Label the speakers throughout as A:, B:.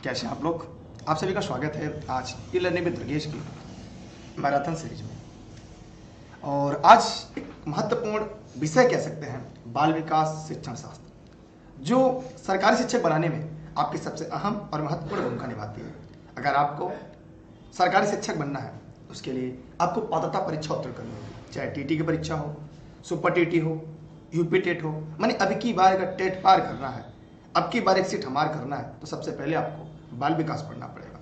A: कैसे आप लोग। आप सभी का स्वागत है आज ई लर्निंग विद दुर्गेश की मैराथन सीरीज में। और आज एक महत्वपूर्ण विषय कह सकते हैं, बाल विकास शिक्षण शास्त्र, जो सरकारी शिक्षक बनाने में आपकी सबसे अहम और महत्वपूर्ण भूमिका निभाती है। अगर आपको सरकारी शिक्षक बनना है उसके लिए आपको पात्रता परीक्षा उत्तीर्ण करनी होगी, चाहे टीटी की परीक्षा हो, सुपर टीटी हो, यूपी टेट हो। माने अब की बार अगर टेट पार करना है, अब की बार एक सीट हमार करना है, तो सबसे पहले आपको बाल विकास पढ़ना पड़ेगा।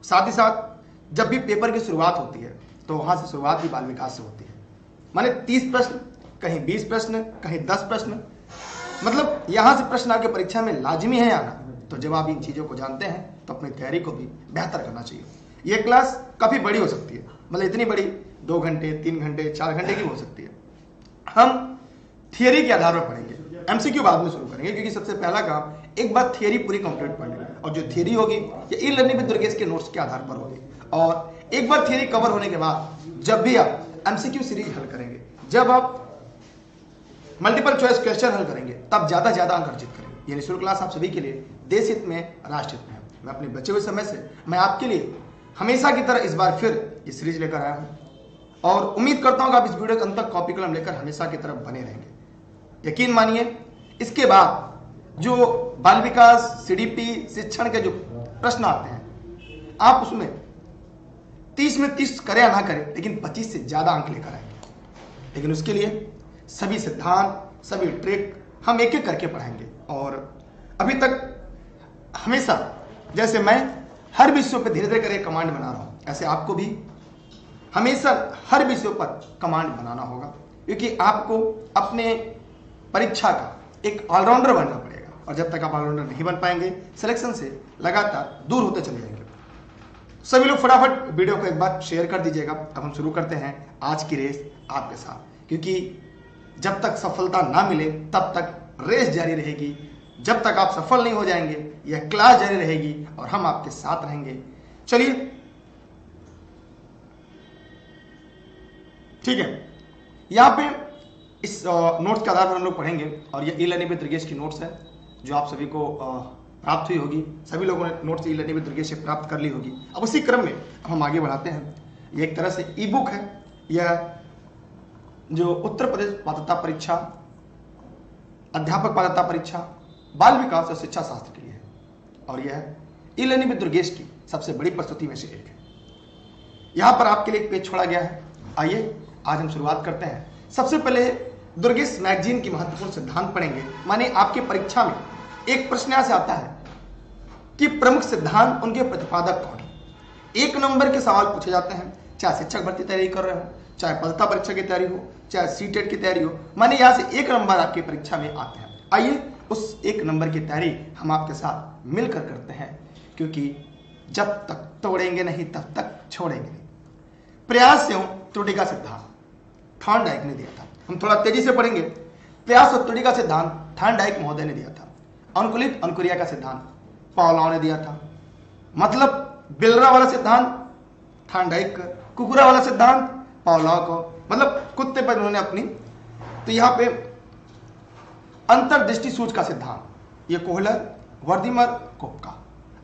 A: साथ ही साथ जब भी पेपर की शुरुआत होती है तो वहां से शुरुआत भी बाल विकास से होती है। माने 30 प्रश्न, कहीं 20 प्रश्न, कहीं 10 प्रश्न, मतलब यहां से प्रश्न आपके परीक्षा में लाजमी है आना। तो जब आप इन चीजों को जानते हैं तो अपनी तैयारी को भी बेहतर करना चाहिए। ये क्लास काफी बड़ी हो सकती है, मतलब इतनी बड़ी 2 घंटे, 3 घंटे, 4 घंटे की हो सकती है। हम थियरी के आधार पर पढ़ेंगे, एमसीक्यू बाद में शुरू करेंगे, क्योंकि सबसे पहला काम एक बार थियरी पूरी कंप्लीट पढ़नी है। और जो थियरी होगी ये ई लर्निंग विद दुर्गेश के नोट्स के आधार पर होगी। और एक बार थियरी कवर होने के बाद जब भी आप एमसीक्यू सीरीज हल करेंगे, जब आप मल्टीपल चॉइस क्वेश्चन हल करेंगे, तब ज्यादा अंक अर्जित करेंगे। ये निःशुल्क क्लास आप सभी के लिए देश हित में, राष्ट्र हित में है। मैं अपने बचे हुए समय से मैं आपके लिए हमेशा की तरह इस बार फिर ये सीरीज लेकर आया हूं, और उम्मीद करता हूं कि आप इस वीडियो के अंत तक कॉपी कलम लेकर हमेशा की तरफ बने रहेंगे। यकीन मानिए, इसके बाद जो बाल विकास, सीडीपी, शिक्षण के जो प्रश्न आते हैं, आप उसमें 30 में 30 करें या ना करें, लेकिन 25 से ज्यादा अंक लेकर आएंगे। लेकिन उसके लिए सभी सिद्धांत, सभी ट्रिक हम एक एक करके पढ़ाएंगे। और अभी तक हमेशा जैसे मैं हर विषयों पर धीरे धीरे करके कमांड बना रहा हूं, ऐसे आपको भी हमेशा हर विषयों पर कमांड बनाना होगा, क्योंकि आपको अपने परीक्षा का एक ऑलराउंडर बनना पड़ेगा। और जब तक आप ऑलराउंडर नहीं बन पाएंगे, सिलेक्शन से लगातार दूर होते चले जाएंगे। सभी लोग फटाफट वीडियो को एक बार शेयर कर दीजिएगा। अब हम शुरू करते हैं आज की रेस आपके साथ, क्योंकि जब तक सफलता ना मिले तब तक रेस जारी रहेगी। जब तक आप सफल नहीं हो जाएंगे, यह क्लास जारी रहेगी और हम आपके साथ रहेंगे। चलिए, ठीक है। यहां पे इस नोट्स के आधार पर हम लोग पढ़ेंगे, और ये ई लर्निंग विद दुर्गेश की नोट्स है जो आप सभी को प्राप्त हुई होगी। सभी लोगों ने notes e learning with Durgesh से प्राप्त कर ली होगी। अब उसी क्रम में हम आगे बढ़ाते हैं। ये एक तरह से ई बुक है। यह जो उत्तर प्रदेश पात्रता परीक्षा, अध्यापक पात्रता परीक्षा, बाल विकास और शिक्षा शास्त्र के लिए है, और यह ई लर्निंग विद दुर्गेश की सबसे बड़ी प्रस्तुति में से एक है। यहां पर आपके लिए एक पेज छोड़ा गया है। आइए आज हम शुरुआत करते हैं। सबसे पहले दुर्गेश मैगजीन की महत्वपूर्ण सिद्धांत पढ़ेंगे। माने आपके परीक्षा में एक प्रश्न ऐसे आता है कि प्रमुख सिद्धांत, उनके प्रतिपादक कौन है। 1 नंबर के सवाल पूछे जाते हैं, चाहे शिक्षक भर्ती तैयारी कर रहे हो, चाहे पात्रता परीक्षा की तैयारी हो, चाहे सीटेट की तैयारी हो। माने यहां से 1 नंबर आपकी परीक्षा में आते हैं। आइए उस 1 नंबर की तैयारी हम आपके साथ मिलकर करते हैं, क्योंकि जब तक तोड़ेंगे नहीं तब तक छोड़ेंगे नहीं। प्रयास एवं त्रुटि का सिद्धांत थॉर्नडाइक ने दिया था। हम थोड़ा तेजी से पढ़ेंगे। प्रयास और त्रुटि का सिद्धांत थॉर्नडाइक महोदय ने दिया था। अनुकूलित अनुक्रिया का सिद्धांत पावलोव ने दिया था। मतलब बिलरा वाला सिद्धांत थॉर्नडाइक, कुकुरा वाला सिद्धांत पावलोव को, मतलब कुत्ते पर उन्होंने अपनी। तो यहां पे अंतर्दृष्टि सूच का सिद्धांत, ये कोहलर, वर्दीमर, कोपका।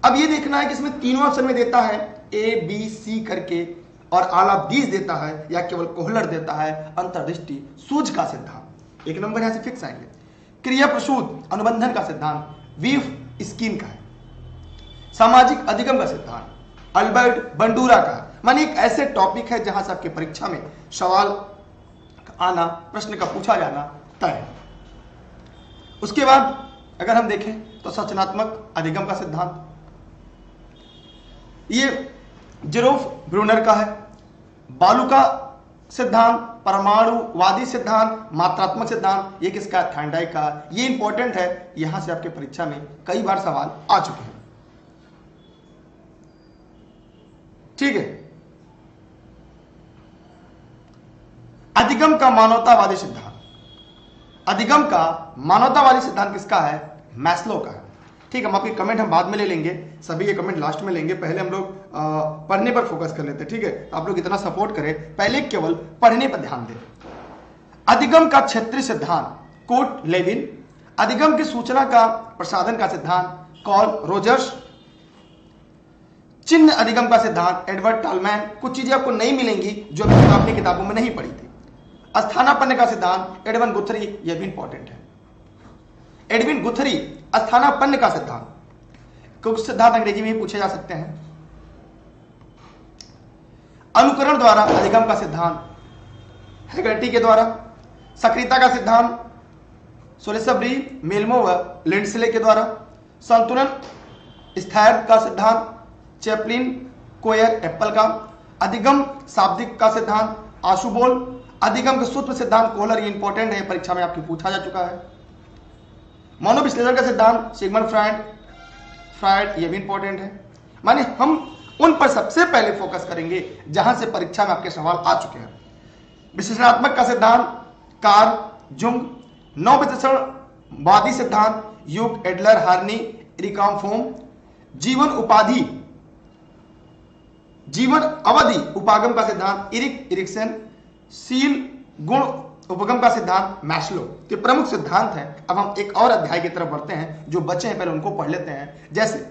A: अब ये देखना है कि इसमें तीनों ऑप्शन में देता है ए बी सी करके, और आला 20 देता है या केवल कोहलर देता है अंतर्दृष्टि सूझ का सिद्धांत। 1 नंबर यहां से फिक्स आएंगे। क्रिया प्रसूत अनुबंधन का सिद्धांत वीफ स्कीन का है। सामाजिक अधिगम का सिद्धांत अल्बर्ट बंडूरा का है। माने एक ऐसे टॉपिक है जहां से आपके परीक्षा में सवाल आना, प्रश्न का पूछा जाना तय है। उसके बाद अगर हम देखें तो संरचनात्मक अधिगम का सिद्धांत, ये जेरोफ ब्रूनर का है। बालू का सिद्धांत, परमाणुवादी सिद्धांत, मात्रात्मक सिद्धांत, ये किसका है? थॉर्नडाइक का। ये इंपॉर्टेंट है, यहां से आपके परीक्षा में कई बार सवाल आ चुके हैं। ठीक है। अधिगम का मानवतावादी सिद्धांत, अधिगम का मानवतावादी सिद्धांत किसका है? मैस्लो का है। ठीक है, हम आपके कमेंट हम बाद में ले लेंगे, सभी ये कमेंट लास्ट में लेंगे। पहले हम लोग पढ़ने पर फोकस कर लेते हैं। ठीक है, आप लोग इतना सपोर्ट करें, पहले केवल पढ़ने पर ध्यान दें। अधिगम का क्षेत्रीय सिद्धांत कोट लेविन, अधिगम की सूचना का प्रसाधन का सिद्धांत कॉल रोजर्स, चिन्ह अधिगम का सिद्धांत, एडवर्ड टॉलमैन। कुछ चीजें आपको नहीं मिलेंगी जो अभी आपने किताबों में नहीं पढ़ी थी। स्थानापन्न का सिद्धांत, एडविन गुथरी, यह भी इंपॉर्टेंट है। एडविन गुथरी, स्थानापन्न का सिद्धांत। कुछ सिद्धांत अंग्रेजी में भी पूछे जा सकते हैं। अनुकरण द्वारा अधिगम का सिद्धांत, हैगर्टी के द्वारा। सक्रियता का सिद्धांत, सोलिसब्री, मेल्मो व लिंडस्ले के द्वारा। संतुलन स्थैर्य का सिद्धांत, चैपलिन, कोयर, एप्पल का। अधिगम शाब्दिक का सिद्धांत, आशुबोल। अधिगम के सूत्र सिद्धांत, कोहलर, ये इंपॉर्टेंट है, परीक्षा में आपकी पूछा जा चुका है। मनोविश्लेषण का सिद्धांत, सिगमंड फ्रायड, ये भी इंपॉर्टेंट है। माने हम उन पर सबसे पहले फोकस करेंगे जहां से परीक्षा में आपके सवाल आ चुके हैं। विश्लेषणात्मक का सिद्धांत, कार्ल जुंग। नौ विश्लेषणवादी सिद्धांत, यूग, एडलर, हार्नी, रिकामफोम। जीवन उपाधि, जीवन अवधि उपागम का सिद्धांत, इरिक्सन। शील गुण उपगम का सिद्धांत, मैस्लो। के प्रमुख सिद्धांत हैं। अब हम एक और अध्याय की तरफ बढ़ते हैं, जो बचे हैं पहले उनको पढ़ लेते हैं। जैसे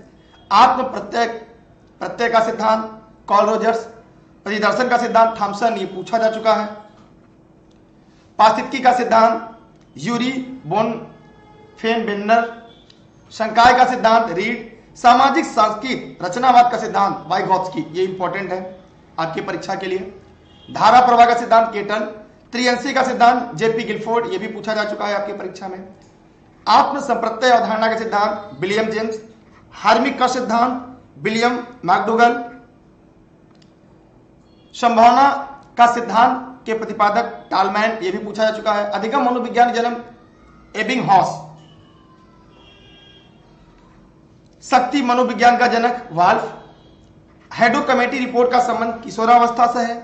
A: आत्म प्रत्यय का सिद्धांत, कॉल रोजर्स। प्रतिदर्शन का सिद्धांत, थॉमसन, ये पूछा जा चुका है। पारिस्थितिकी का सिद्धांत, यूरी बोनफेनबेन्नर। संकाय का सिद्धांत, रीड। सामाजिक सांस्कृतिक रचनावाद का सिद्धांत, वाइगॉत्स्की, ये इंपॉर्टेंट है आपकी परीक्षा के लिए। धारा प्रवाह का सिद्धांत, केटल। त्रिअंशी का सिद्धांत, जेपी गिलफोर्ड, ये भी पूछा जा चुका है आपकी परीक्षा में। आत्म संप्रत्यय अवधारणा का सिद्धांत, विलियम जेम्स। हार्मिक का सिद्धांत, विलियम मैकडूगल। संभावना का सिद्धांत के प्रतिपादक, टॉलमैन, ये भी पूछा जा चुका है। अधिगम मनोविज्ञान जन्म, एबिंगहॉस। शक्ति मनोविज्ञान का जनक, वाल्फ। हेडो कमेटी रिपोर्ट का संबंध किशोरावस्था से है।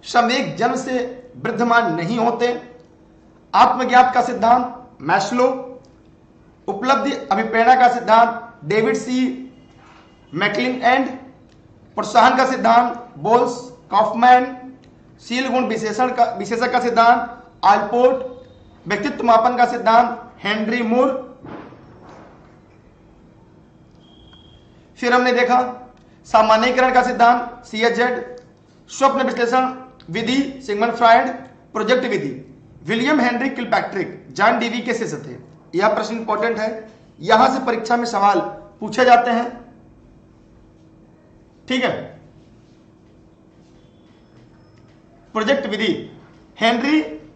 A: संवेग जन्म से वृद्धमान नहीं होते। आत्मज्ञात का सिद्धांत, मैस्लो। उपलब्धि अभिप्रेरणा का सिद्धांत, डेविड सी मैकलिन एंड। प्रोत्साहन का सिद्धांत, बोल्स, कॉफमैन। शील गुण विशेषक का सिद्धांत, आलपोर्ट। व्यक्तित्व मापन का सिद्धांत, हेनरी मूर। फिर हमने देखा सामान्यीकरण का सिद्धांत, सीएचजेड। स्वप्न विश्लेषण विधि, सिगमंड फ्रायड। प्रोजेक्ट विधि, William Henry Kilpatrick, John Dewey के शिष्य थे। यह प्रश्न इंपॉर्टेंट है, यहां से परीक्षा में सवाल पूछे जाते हैं। ठीक है। प्रोजेक्ट विधि,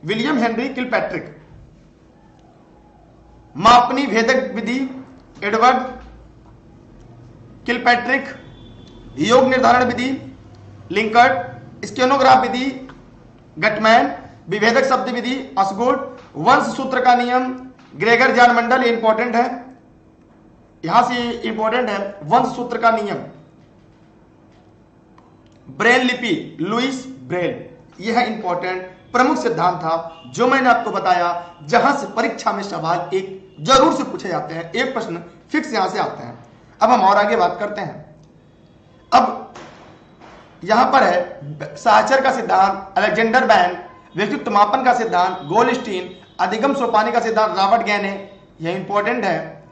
A: विलियम हेनरी किलपैट्रिक। मापनी भेदक विधि, एडवर्ड किलपैट्रिक। योग निर्धारण विधि, लिंकर्ट। स्टेनोग्राफ विधि, गटमैन। विभेदक शब्द विधि, असगुड। वंश सूत्र का नियम, ग्रेगर जॉन मंडल, ये इंपॉर्टेंट है, यहां से इंपॉर्टेंट है। वंश सूत्र का नियम, ब्रेल लिपि, लुइस ब्रेल। यह इंपॉर्टेंट प्रमुख सिद्धांत था जो मैंने आपको बताया, जहां से परीक्षा में सवाल एक जरूर से पूछे जाते हैं, एक प्रश्न फिक्स यहां से आते हैं। अब हम और आगे बात करते हैं। अब यहां पर है साचर का सिद्धांत, अलेक्जेंडर बैन। व्यक्तित्व मापन का सिद्धांत, गोल्डस्टीन। अधिगम सोपानी का सिद्धांत, रॉबर्ट गैने, यह इंपॉर्टेंट है।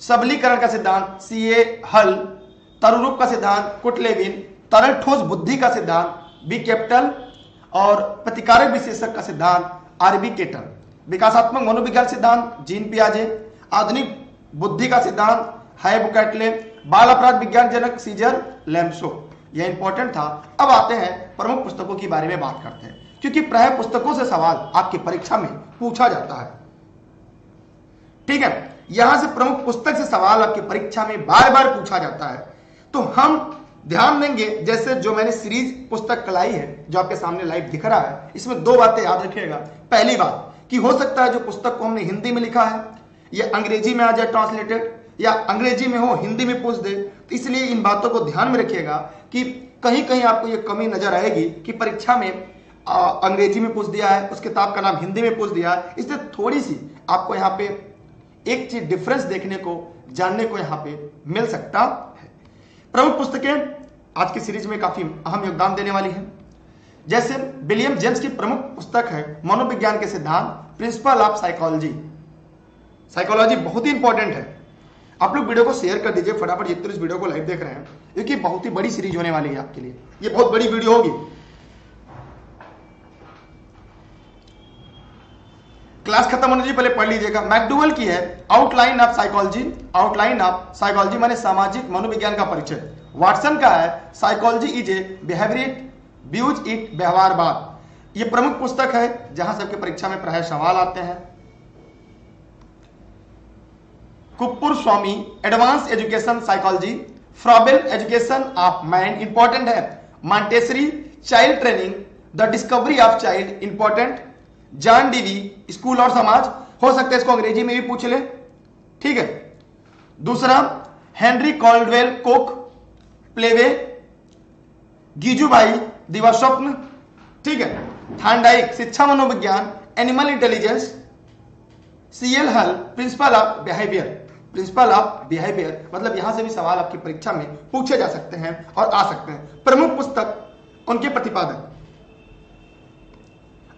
A: सबलीकरण का सिद्धांत, सीए हल। तरुरूप का सिद्धांत, कुटलेविन। तरल ठोस बुद्धि का सिद्धांत, बी कैपिटल। और प्रतिकारक विशेषक का सिद्धांत, आरबी केटर। विकासात्मक मनोविज्ञान सिद्धांत, जीन पियाजे। आधुनिक बुद्धि का सिद्धांत, हाय बुकैटले। बाल अपराध विज्ञान जनक, सीजर लैम्सो। यह इंपॉर्टेंट था। अब आते हैं प्रमुख पुस्तकों के बारे में बात करते हैं, क्योंकि प्राय पुस्तकों से सवाल आपकी परीक्षा में पूछा जाता है। ठीक है, यहां से प्रमुख पुस्तक से सवाल आपकी परीक्षा में बार बार पूछा जाता है। तो हम ध्यान देंगे, जैसे जो मैंने सीरीज पुस्तक कलाई है, जो आपके सामने लाइव दिख रहा है, इसमें दो बातें याद रखिएगा। पहली बात कि हो सकता है जो पुस्तक को हमने हिंदी में लिखा है या अंग्रेजी में आ जाए ट्रांसलेटेड, या अंग्रेजी में हो हिंदी में पूछ दे, तो इसलिए इन बातों को ध्यान में रखिएगा कि कहीं कहीं आपको ये कमी नजर आएगी कि परीक्षा में अंग्रेजी में पूछ दिया है, उस किताब का नाम हिंदी में पूछ दिया है। इसलिए थोड़ी सी आपको यहाँ पे एक चीज डिफरेंस देखने को, जानने को यहाँ पे मिल सकता है। प्रमुख पुस्तकें आज की सीरीज में काफी अहम योगदान देने वाली हैं। जैसे विलियम जेम्स की प्रमुख पुस्तक है मनोविज्ञान के सिद्धांत, प्रिंसिपल ऑफ साइकोलॉजी। साइकोलॉजी बहुत ही इंपॉर्टेंट है। आप लोग वीडियो को शेयर कर दीजिए फटाफट, जितने इस वीडियो को लाइव देख रहे हैं, क्योंकि बहुत ही बड़ी सीरीज होने वाली है आपके लिए, ये बहुत बड़ी वीडियो होगी। क्लास खत्म होने से पहले पढ़ लीजिएगा। मैकडूवेल की है outline of psychology, outline of psychology माने सामाजिक मनोविज्ञान का परिचय। वाटसन का है psychology is a behaviour views it, व्यवहारवाद। ये प्रमुख पुस्तक है जहां सबके परीक्षा में प्राय सवाल आते हैं। Kuppuswamy advance education psychology, Froebel education of mind important है। Montessori child training, the discovery of child important. John Dewey school और समाज, हो सकता है इसको अंग्रेजी में भी पूछ ले, ठीक है। दूसरा हेनरी कॉल्डवेल कोक, प्लेवे, गीजूभाई दिवास्वप्न, ठीक है। थांडाइक शिक्षा मनोविज्ञान, एनिमल इंटेलिजेंस। सीएल हल principle of behaviour, principle of behaviour मतलब यहां से भी सवाल आपकी परीक्षा में पूछे जा सकते हैं और आ सकते हैं। प्रमुख पुस्तक उनके प्रतिपादक।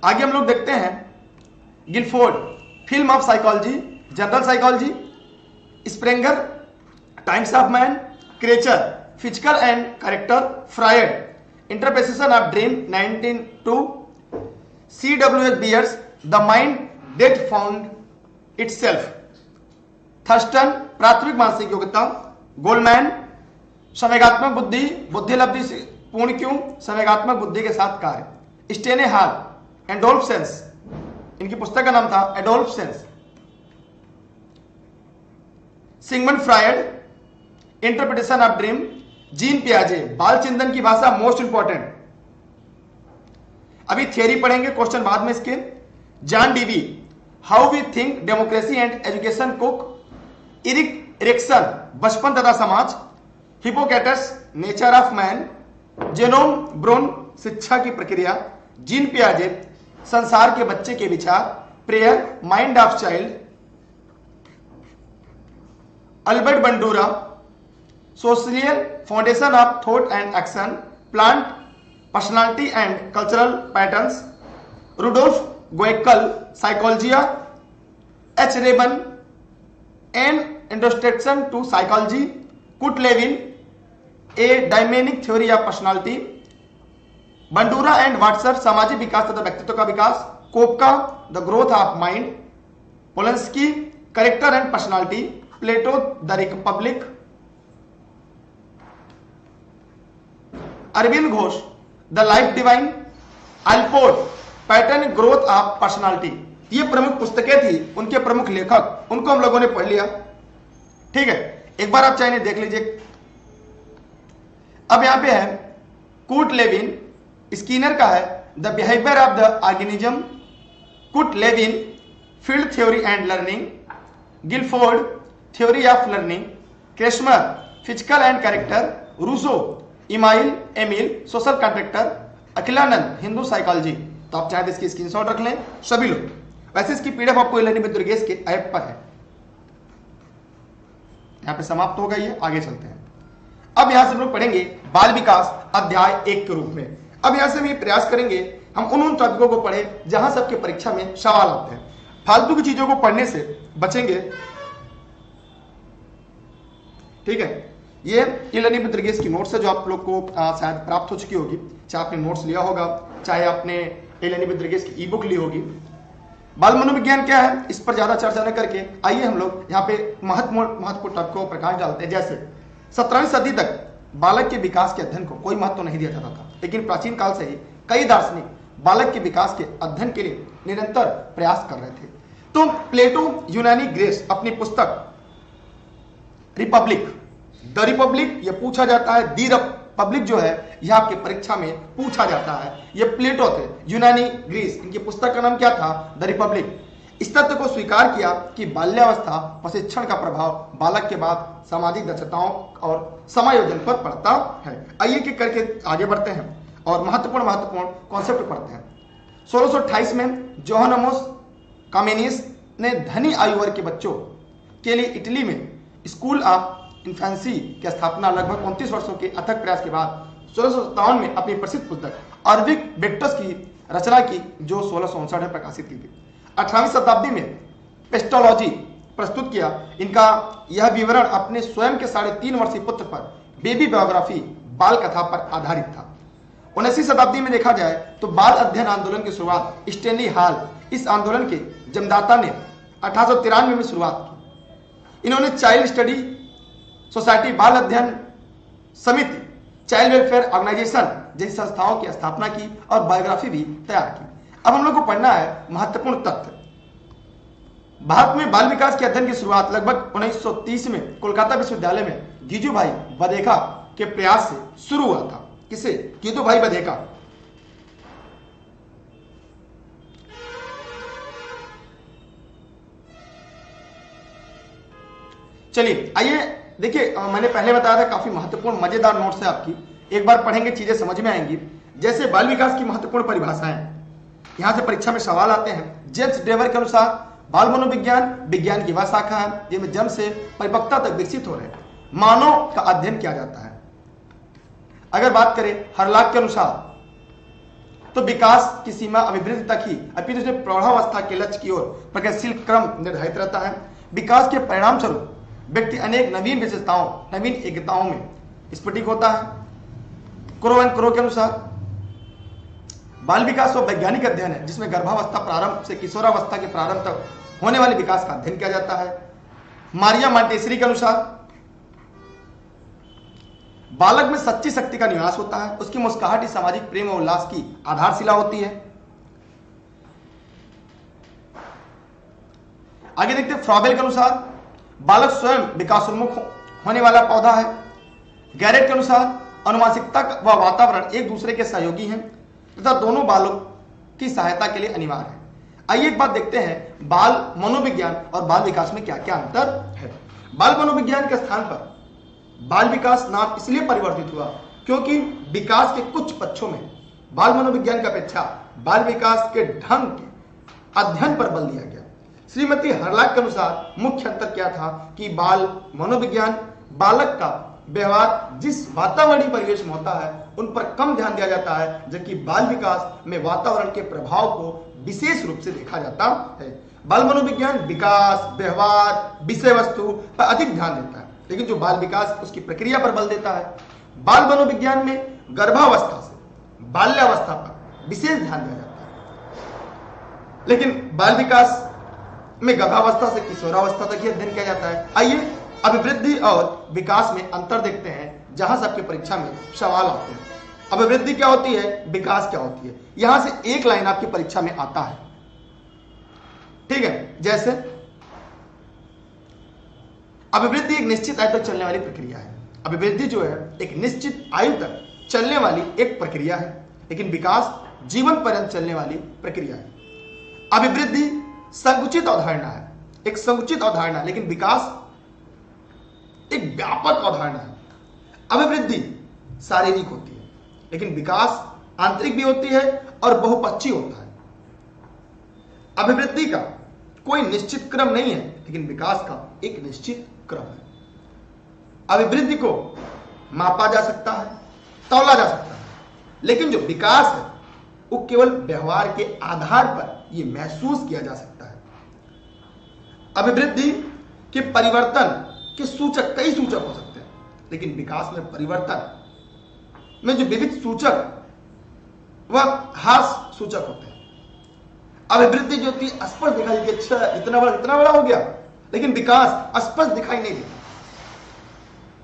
A: आगे हम लोग देखते हैं Guilford film of psychology, general psychology. Spranger times of man, Kretschmer physical and character, Freud interpretation of dream 1902, C.W.S. Beers the mind that found itself, Thurstone प्राथमिक मानसिक योग्यता, गोल्डमैन संवेगात्मक बुद्धि, बुद्धिलब्धि पूर्ण क्यों, संवेगात्मक बुद्धि के साथ कार्य, स्टेने हाल एडोल्फसेंस, इनकी पुस्तक का नाम था adolescence. Sigmund Freud interpretation of dream, Jean पियाजे बाल चिंतन की भाषा मोस्ट इंपॉर्टेंट। अभी थियरी पढ़ेंगे, क्वेश्चन बाद में इसके। John Dewey how we think democracy and education cook, Erik Erikson बचपन तथा समाज, Hippocrates nature of man, Jerome Bruner शिक्षा की प्रक्रिया, जीन पियाजे संसार के बच्चे के विचार, Preyer mind of child, Albert Bandura social foundation of thought and action, Plant personality and cultural patterns, Rudolf Goeckel psychologia, H Reyburn an introspection to psychology, Kurt Lewin a dynamic theory of personality, Bandura and Watson सामाजिक विकास तथा व्यक्तित्व का विकास, Koffka the growth of mind, Polanski character and personality, Plato the Republic, Aurobindo Ghosh the life divine, Allport pattern growth of personality. ये प्रमुख पुस्तकें थी, उनके प्रमुख लेखक, उनको हम लोगों ने पढ़ लिया, ठीक है। एक बार आप चाहे देख लीजिए। अब यहां पे है कूट लेविन, स्कीनर का है the behaviour of the organism, Kurt Lewin field theory and learning, Guilford theory of learning, Kretschmer physical and character, Rousseau Emile Emile social contractor, Akhilananda Hindu psychology. तो आप चाहे इसकी स्क्रीनशॉट रख लें सभी लोग। वैसे इसकी पीडीएफ आपको इलेनी विद दुर्गेश के ऐप पर है। यहां पे समाप्त हो गई है, आगे चलते हैं। अब यहां से हम लोग पढ़ेंगे बाल विकास अध्याय 1 के रूप में। अब यहां से हम ये प्रयास करेंगे हम उन टॉपिकों को पढ़े जहां सबके परीक्षा में सवाल आते हैं, फालतू की चीजों को पढ़ने से बचेंगे, ठीक है। ये इलेनी विद दुर्गेश की नोट्स है जो आप लोग को शायद प्राप्त हो चुकी होगी, चाहे आपने नोट्स लिया होगा, चाहे आपने इलेनी विद दुर्गेश की ई बुक ली होगी। बाल मनोविज्ञान क्या है, इस पर ज्यादा चर्चा न करके आइए हम लोग यहाँ पे महत्वपूर्ण टॉपिकों को प्रकाश डालते हैं। जैसे 17वीं सदी तक बालक के विकास के अध्ययन को कोई महत्व नहीं दिया जाता था, लेकिन प्राचीन काल से ही कई दार्शनिक बालक के विकास के अध्ययन के लिए निरंतर प्रयास कर रहे थे। तो प्लेटो यूनानी ग्रीस अपनी पुस्तक रिपब्लिक, द रिपब्लिक, ये पूछा जाता है। दी रिपब्लिक जो है यह आपकी परीक्षा में पूछा जाता है। ये प्लेटो थे, यूनानी ग्रीस, इनकी पुस्तक का नाम क्या था, द रिपब्लिक। इस तथ्य को स्वीकार किया कि बाल्यावस्था प्रशिक्षण का प्रभाव बालक के बाद सामाजिक दक्षताओं और समायोजन पर पड़ता है। आइए कि करके आगे बढ़ते हैं और महत्वपूर्ण कॉन्सेप्ट पढ़ते हैं। 1628 में जोहानमोस कामेनिस ने धनी आयु वर्ग के बच्चों के लिए इटली में स्कूल ऑफ इन्फेंसी की स्थापना लगभग 29 वर्षों के अथक प्रयास के बाद 1657 में अपनी प्रसिद्ध पुस्तक अर्विक बेक्टस की रचना की, जो 1659 में प्रकाशित की गई। 18वीं शताब्दी में पेस्टोलॉजी प्रस्तुत किया। इनका यह विवरण अपने स्वयं के 3.5 वर्षीय पुत्र पर बेबी बायोग्राफी बाल कथा पर आधारित था। 19वीं शताब्दी में देखा जाए तो बाल अध्ययन आंदोलन की शुरुआत स्टैनली हॉल इस आंदोलन के जन्मदाता ने 1893 में शुरुआत की। इन्होंने चाइल्ड स्टडी सोसाइटी, बाल अध्ययन समिति, चाइल्ड वेलफेयर ऑर्गेनाइजेशन जैसी संस्थाओं की स्थापना की और बायोग्राफी भी तैयार की। अब हम लोग को पढ़ना है महत्वपूर्ण तथ्य। भारत में बाल विकास के अध्ययन की शुरुआत लगभग 1930 में कोलकाता विश्वविद्यालय में जीजूभाई बधेका के प्रयास से शुरू हुआ था। किसे? जीजूभाई बधेका। चलिए आइए देखिए, मैंने पहले बताया था काफी महत्वपूर्ण मजेदार नोट्स है आपकी, एक बार पढ़ेंगे चीजें समझ में आएंगी। जैसे बाल विकास की महत्वपूर्ण परिभाषाएं, यहां से परीक्षा में सवाल आते हैं। जेम्स ड्रेवर के अनुसार बाल मनोविज्ञान विज्ञान की वह शाखा है जिसमें जन्म से परिपक्वता तक विकसित हो रहे मानव का अध्ययन किया जाता है। अगर बात करें हरलाक के अनुसार तो विकास की सीमा अभिवृद्धि तक ही अपितु उसमें प्रौढ़ावस्था के लक्ष्य की ओर प्रगतिशील क्रम निर्धारित रहता है। विकास के परिणाम स्वरूप व्यक्ति अनेक नवीन विशेषताओं, नवीन एकताओं में स्फटिक होता है। क्रो एंड क्रो के अनुसार बाल विकास वो वैज्ञानिक अध्ययन है जिसमें गर्भावस्था प्रारंभ से किशोरावस्था के प्रारंभ तक होने वाले विकास का अध्ययन किया जाता है। मारिया मॉन्टेसरी के अनुसार बालक में सच्ची शक्ति का निवास होता है, उसकी मुस्कुराहट ही सामाजिक प्रेम और उल्लास की आधारशिला होती है। आगे देखते हैं फ्रॉबेल के अनुसार बालक स्वयं विकासोन्मुख होने वाला पौधा है। गैरेट के अनुसार अनुवांशिकता व वातावरण एक दूसरे के सहयोगी हैं तथा दोनों बालों की सहायता के लिए अनिवार्य है। आइए एक बात देखते हैं, बाल मनोविज्ञान और बाल विकास में क्या क्या अंतर है। बाल मनोविज्ञान के स्थान पर बाल विकास नाम इसलिए परिवर्तित हुआ क्योंकि विकास के कुछ पक्षों में बाल मनोविज्ञान की अपेक्षा बाल विकास के ढंग के अध्ययन पर बल दिया गया। श्रीमती हरलाक के अनुसार मुख्य अंतर क्या था कि बाल मनोविज्ञान बालक का व्यवहार जिस वातावरणीय परिवेश में होता है उन पर कम ध्यान दिया जाता है, जबकि बाल विकास में वातावरण के प्रभाव को विशेष रूप से देखा जाता है। बाल मनोविज्ञान विकास, व्यवहार, विषय वस्तु पर अधिक ध्यान देता है, लेकिन जो बाल विकास उसकी प्रक्रिया पर बल देता है। बाल मनोविज्ञान में गर्भावस्था से बाल्यावस्था पर विशेष ध्यान दिया जाता है, लेकिन बाल विकास में गर्भावस्था से किशोरावस्था तक ही अध्ययन किया जाता है। आइए अभिवृद्धि और विकास में अंतर देखते हैं, जहां सबके परीक्षा में सवाल आते हैं। अभिवृद्धि क्या होती है, विकास क्या होती है, यहां से एक लाइन आपकी परीक्षा में आता है। ठीक है, जैसे अभिवृद्धि एक निश्चित आयु तक चलने वाली प्रक्रिया है। अभिवृद्धि जो है एक निश्चित आयु तक चलने वाली एक प्रक्रिया है, लेकिन विकास जीवन पर्यंत चलने वाली प्रक्रिया है। अभिवृद्धि संकुचित अवधारणा है, एक संकुचित अवधारणा, लेकिन विकास एक व्यापक अवधारणा है। अभिवृद्धि शारीरिक होती है, लेकिन विकास आंतरिक भी होती है और बहुपक्षीय होता है। अभिवृद्धि का कोई निश्चित क्रम नहीं है, लेकिन विकास का एक निश्चित क्रम है। अभिवृद्धि को मापा जा सकता है, तौला जा सकता है, लेकिन जो विकास है वो केवल व्यवहार के आधार पर यह महसूस किया जा सकता है। अभिवृद्धि के परिवर्तन के सूचक कई सूचक हो सकते हैं, लेकिन विकास में परिवर्तन में जो विविध सूचक वह ह्रास सूचक होते हैं। अभिवृद्धि जो थी स्पष्ट दिखाई देती, अच्छा इतना बड़ा हो गया, लेकिन विकास स्पष्ट दिखाई नहीं देता।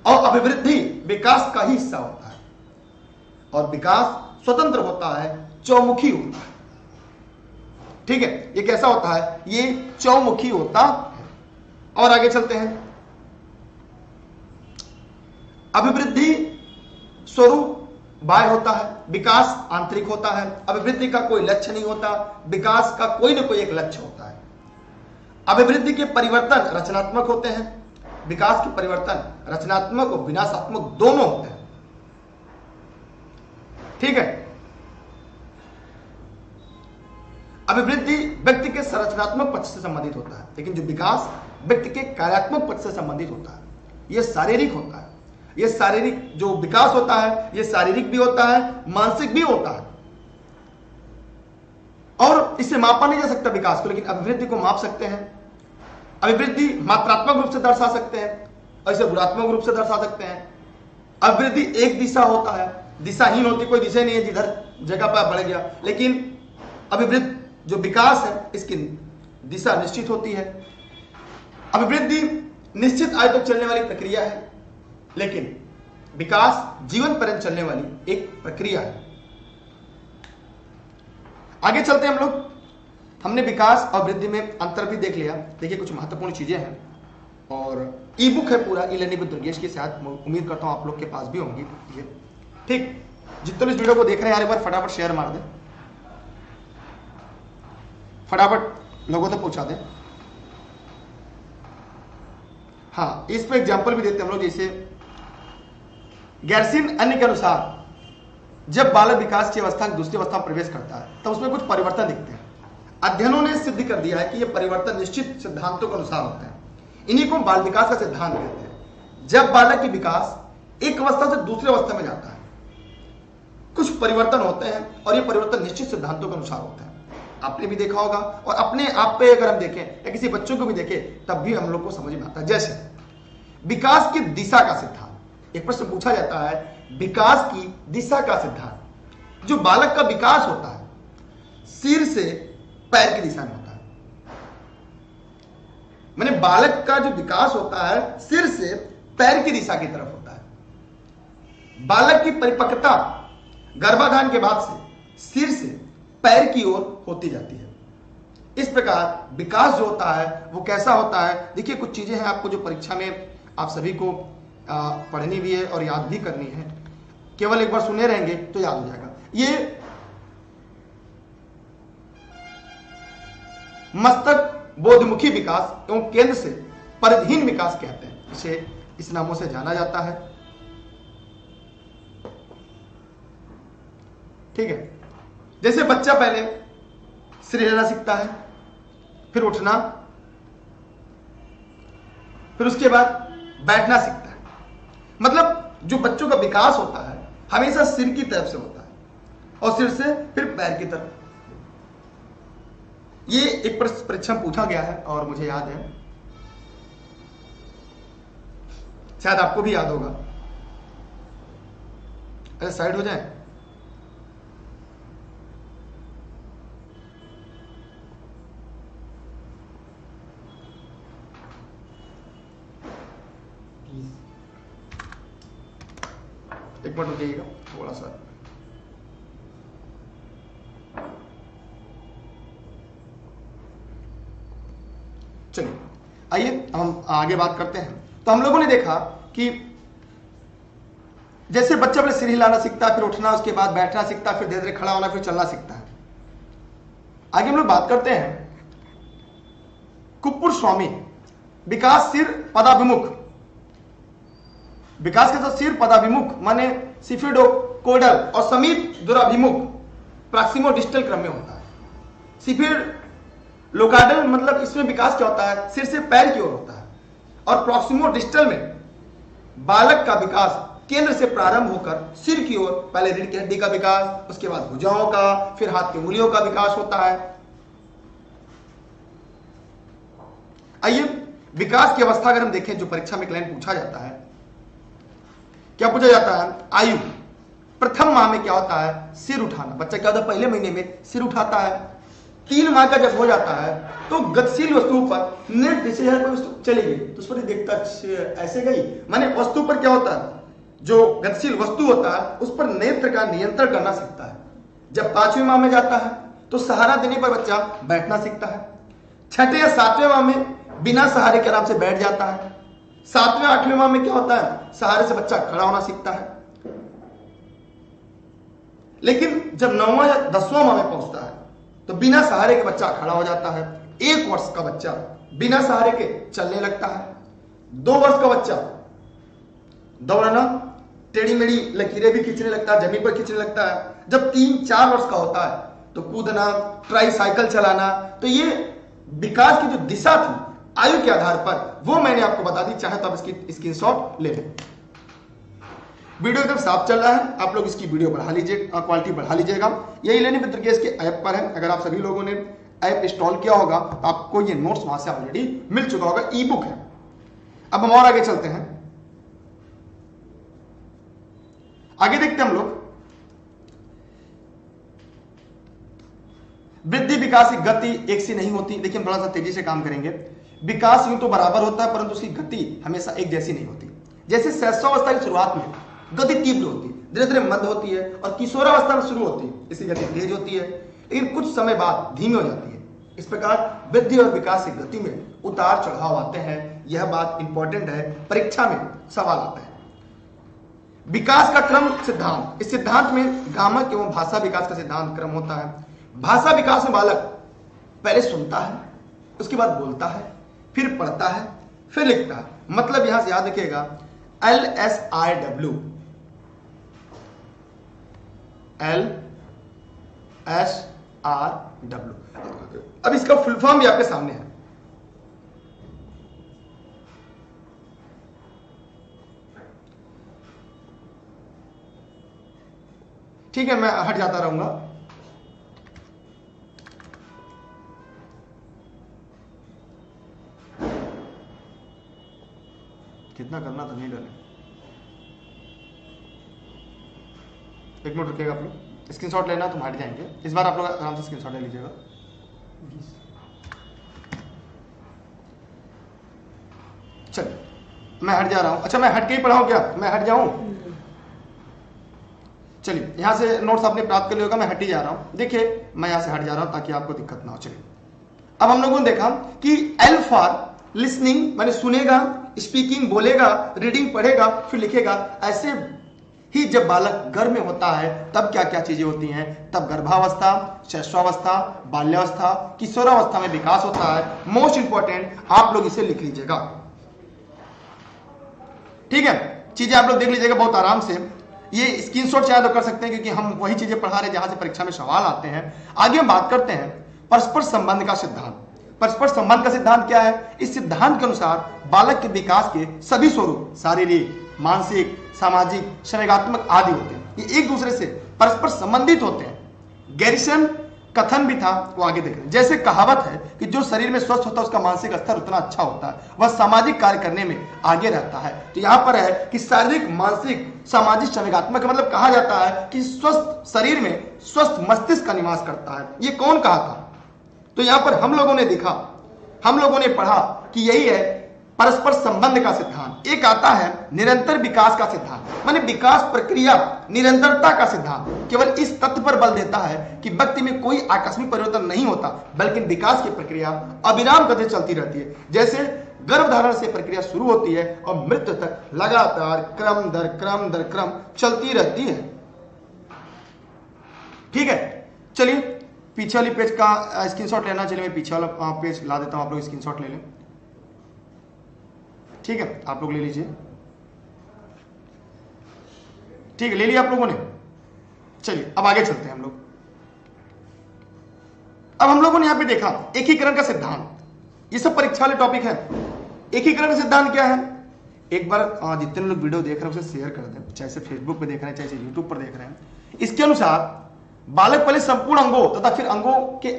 A: और अभिवृद्धि विकास का ही हिस्सा होता है, और विकास स्वतंत्र होता है, चौमुखी होता है। ठीक है, ये कैसा होता है, ये चौमुखी होता है। और आगे चलते हैं। अभिवृद्धि स्वरूप बाह्य होता है, विकास आंतरिक होता है। अभिवृद्धि का कोई लक्ष्य नहीं होता, विकास का कोई ना कोई एक लक्ष्य होता है। अभिवृद्धि के परिवर्तन रचनात्मक होते हैं, विकास के परिवर्तन रचनात्मक और विनाशात्मक दोनों होते हैं। ठीक है, अभिवृद्धि व्यक्ति के संरचनात्मक पक्ष से संबंधित होता है, लेकिन जो विकास व्यक्ति के कार्यात्मक पक्ष से संबंधित होता है, यह शारीरिक होता है। यह शारीरिक जो विकास होता है यह शारीरिक भी होता है, मानसिक भी होता है, और इसे मापा नहीं जा सकता विकास को, लेकिन अभिवृद्धि को माप सकते हैं। अभिवृद्धि मात्रात्मक रूप से दर्शा सकते हैं और इसे गुणात्मक रूप से दर्शा सकते हैं। अभिवृद्धि एक दिशा होता है, दिशाहीन होती, कोई दिशा नहीं है जिधर जगह पर बढ़ गया, लेकिन अभिवृद्धि जो विकास है इसकी दिशा निश्चित होती है। अभिवृद्धि निश्चित आयु तक चलने वाली प्रक्रिया है, लेकिन विकास जीवन पर्यंत चलने वाली एक प्रक्रिया है। आगे चलते हैं हम लोग। हमने विकास और वृद्धि में अंतर भी देख लिया। देखिए कुछ महत्वपूर्ण चीजें हैं और ई बुक है पूरा ई लर्निंग विद दुर्गेश के साथ, उम्मीद करता हूं आप लोग के पास भी होंगी ये। ठीक, जितने लोग इस वीडियो को देख रहे हैं यार एक बार फटाफट शेयर मार दें, फटाफट लोगों तक पहुंचा दें। हाँ, इस पर एग्जाम्पल भी देते हैं हम लोग। जैसे गैरसिन अन्य के अनुसार जब बालक विकास की अवस्था दूसरी अवस्था में प्रवेश करता है तब उसमें कुछ परिवर्तन दिखते हैं। अध्ययनों ने सिद्ध कर दिया है कि यह परिवर्तन निश्चित सिद्धांतों के अनुसार होते हैं। इन्हीं को बाल विकास का सिद्धांत कहते हैं। जब बालक की विकास एक अवस्था से दूसरी अवस्था में जाता है कुछ परिवर्तन होते हैं और ये परिवर्तन निश्चित सिद्धांतों के अनुसार होते हैं। आपने भी देखा होगा और अपने आप पे अगर हम देखें या किसी बच्चों को भी देखें तब भी हम लोग को समझ में आता है। जैसे विकास की दिशा का सिद्धांत, एक प्रश्न पूछा जाता है विकास की दिशा का सिद्धांत। जो बालक का विकास होता है सिर से पैर की दिशा में होता है। माने बालक का जो विकास होता है सिर से पैर की दिशा की तरफ होता है। बालक की परिपक्वता गर्भाधान के बाद से सिर से पैर की ओर होती जाती है। इस प्रकार विकास जो होता है वो कैसा होता है। देखिए कुछ चीजें हैं आपको जो परीक्षा में आप सभी को पढ़नी भी है और याद भी करनी है। केवल एक बार सुने रहेंगे तो याद हो जाएगा। ये मस्तक बोधमुखी विकास एवं केंद्र से परिधीन विकास कहते हैं, इसे इस नामों से जाना जाता है। ठीक है, जैसे बच्चा पहले सिर हिलाना सीखता है, फिर उठना, फिर उसके बाद बैठना सीखता है। मतलब जो बच्चों का विकास होता है हमेशा सिर की तरफ से होता है और सिर से फिर पैर की तरफ। ये एक परीक्षा में पूछा गया है और मुझे याद है, शायद आपको भी याद होगा। अरे साइड हो जाए। एक मिनट रुकिएगा थोड़ा सा। चलिए आइए हम आगे बात करते हैं। तो हम लोगों ने देखा कि जैसे बच्चा अपने सिर हिलाना सीखता है, फिर उठना, उसके बाद बैठना सीखता है, फिर धीरे धीरे खड़ा होना, फिर चलना सीखता है। आगे हम लोग बात करते हैं कुप्पुर स्वामी विकास सिर पदाभिमुख। विकास के साथ सिर पदाभिमुख माने सिफिडोकोडल और समीप दुराभिमुख प्रॉक्सिमो डिस्टल क्रम में होता है। सिफिडोकोडल मतलब इसमें विकास क्या होता है सिर से पैर की ओर होता है और प्रॉक्सिमो डिस्टल में बालक का विकास केंद्र से प्रारंभ होकर सिर की ओर पहले रीढ़ की हड्डी का विकास, उसके बाद भुजाओं का, फिर हाथ की उंगलियों का विकास होता है। आइए विकास की अवस्था अगर हम देखें जो परीक्षा में एक लाइन पूछा जाता है, क्या पूछा जाता है आयु। प्रथम माह में क्या होता है सिर उठाना। बच्चा क्या होता है पहले महीने में सिर उठाता है। 3 माह का जब हो जाता है तो गतिशील वस्तु पर नेट जैसे कोई वस्तु चली गई तो उस पर देखता ऐसे गई, माने वस्तु पर क्या होता है जो गतिशील वस्तु होता है उस पर नेत्र का नियंत्रण करना सीखता है। जब 5वें माह में जाता है तो सहारा देने पर बच्चा बैठना सीखता है। 6ठे या 7वें माह में बिना सहारे के आराम से बैठ जाता है। 7वें 8वें माह में क्या होता है सहारे से बच्चा खड़ा होना सीखता है। लेकिन जब 9वां या 10वां माह में पहुंचता है तो बिना सहारे के बच्चा खड़ा हो जाता है। 1 वर्ष का बच्चा बिना सहारे के चलने लगता है। 2 वर्ष का बच्चा दौड़ना, टेढ़ी मेढ़ी लकीरें भी खींचने लगता है, जमीन पर खींचने लगता है। जब 3-4 वर्ष का होता है तो कूदना, ट्राईसाइकिल चलाना। तो ये विकास की जो दिशा थी आयु के आधार पर वो मैंने आपको बता दी, चाहे तो आप इसकी स्क्रीनशॉट ले लें। वीडियो एकदम साफ चल रहा है, आप लोग इसकी वीडियो बढ़ा लीजिए, क्वालिटी बढ़ा लीजिएगा। यही लेने मित्र के इसके ऐप पर है। अगर आप सभी लोगों ने ऐप इंस्टॉल किया होगा तो आपको ये नोट्स वहां से ऑलरेडी मिल चुका होगा, ई बुक है। अब हम और आगे चलते हैं, आगे देखते हैं हम लोग। वृद्धि विकास की गति एक सी नहीं होती। देखिए हम थोड़ा सा तेजी से काम करेंगे। विकास यूं तो बराबर होता है परंतु उसकी गति हमेशा एक जैसी नहीं होती। जैसे शैशवावस्था की शुरुआत में गति तीव्र होती है, धीरे धीरे मंद होती है, और किशोरावस्था में शुरू होती है, इसकी गति तेज होती है, लेकिन कुछ समय बाद धीमी हो जाती है। इस प्रकार वृद्धि और विकास की गति में उतार चढ़ाव आते हैं। यह बात इंपॉर्टेंट है, परीक्षा में सवाल आता है। विकास का क्रम सिद्धांत, इस सिद्धांत में गामक एवं भाषा विकास का सिद्धांत क्रम होता है। भाषा विकास में बालक पहले सुनता है, उसके बाद बोलता है, फिर पढ़ता है, फिर लिखता है। मतलब यहां से याद रखिएगा LSIW, LSRW। अब इसका फुल फॉर्म भी आपके सामने है। ठीक है, मैं हट जाता रहूंगा। कितना करना था, नहीं डाले। एक मिनट रुकेगा आप लोग, स्क्रीनशॉट लेना तो हम हट जाएंगे। इस बार आप लोग आराम से स्क्रीनशॉट ले लीजिएगा। चलिए मैं हट जा रहा हूं। अच्छा मैं हट के ही पढ़ाऊं क्या, मैं हट जाऊं? चलिए यहां से नोट्स आपने प्राप्त कर लिया होगा, मैं हट ही जा रहा हूं। देखिए मैं यहां से हट जा रहा हूं ताकि आपको दिक्कत ना हो। चलिए अब हम लोगों ने देखा कि L फॉर लिसनिंग, माने सुनेगा, स्पीकिंग बोलेगा, रीडिंग पढ़ेगा, फिर लिखेगा। ऐसे ही जब बालक गर्भ में होता है तब क्या क्या चीजें होती हैं, तब गर्भावस्था, शैशवावस्था, बाल्यावस्था, किशोरावस्था में विकास होता है। मोस्ट इंपॉर्टेंट आप लोग इसे लिख लीजिएगा, ठीक है। चीजें आप लोग देख लीजिएगा बहुत आराम से। ये स्क्रीनशॉट चाहे तो कर सकते हैं क्योंकि हम वही चीजें पढ़ा रहे हैं जहां से परीक्षा में सवाल आते हैं। आगे हम बात करते हैं परस्पर संबंध का सिद्धांत। परस्पर संबंध का सिद्धांत क्या है? इस सिद्धांत के अनुसार बालक के विकास के सभी स्वरूप शारीरिक, मानसिक, सामाजिक, संवेगात्मक आदि होते हैं, ये एक दूसरे से परस्पर संबंधित होते हैं। गैरिसन कथन भी था, वो आगे देख रहे हैं। जैसे कहावत है कि जो शरीर में स्वस्थ होता है उसका मानसिक स्तर उतना अच्छा होता है, वह सामाजिक कार्य करने में आगे रहता है। तो यहां पर है कि शारीरिक, मानसिक, सामाजिक, संवेगात्मक, मतलब कहा जाता है कि स्वस्थ शरीर में स्वस्थ मस्तिष्क का निवास करता है। ये कौन कहा था? तो यहां पर हम लोगों ने देखा, हम लोगों ने पढ़ा कि यही है परस्पर संबंध का सिद्धांत। एक आता है निरंतर विकास का सिद्धांत, माने विकास प्रक्रिया निरंतरता का सिद्धांत केवल इस तथ्य पर बल देता है कि व्यक्ति में कोई आकस्मिक परिवर्तन नहीं होता, बल्कि विकास की प्रक्रिया अविराम गति चलती रहती है। जैसे गर्भधारण से प्रक्रिया शुरू होती है और मृत्यु तक लगातार क्रम दर क्रम चलती रहती है। ठीक है, चलिए पीछे वाली पेज का स्क्रीनशॉट लेना। चलिए मैं पीछे वाला पेज ला देता हूं, आप लोग स्क्रीनशॉट ले लें। ठीक है, आप लोग ले लीजिए। ठीक है, ले लिया आप लोगों ने। चलिए अब आगे चलते हैं हम लोग। अब हम लोगों ने यहां पे देखा एकीकरण का सिद्धांत। ये सब परीक्षा वाले टॉपिक है। एकीकरण का सिद्धांत क्या है? एक बार जितने लोग वीडियो देख रहे हैं उसे शेयर कर दें, चाहे से फेसबुक पे देख रहे हैं, चाहे से यूट्यूब पर देख रहे हैं। इसके अनुसार बालक पहले संपूर्ण अंगों तथा फिर अंगों के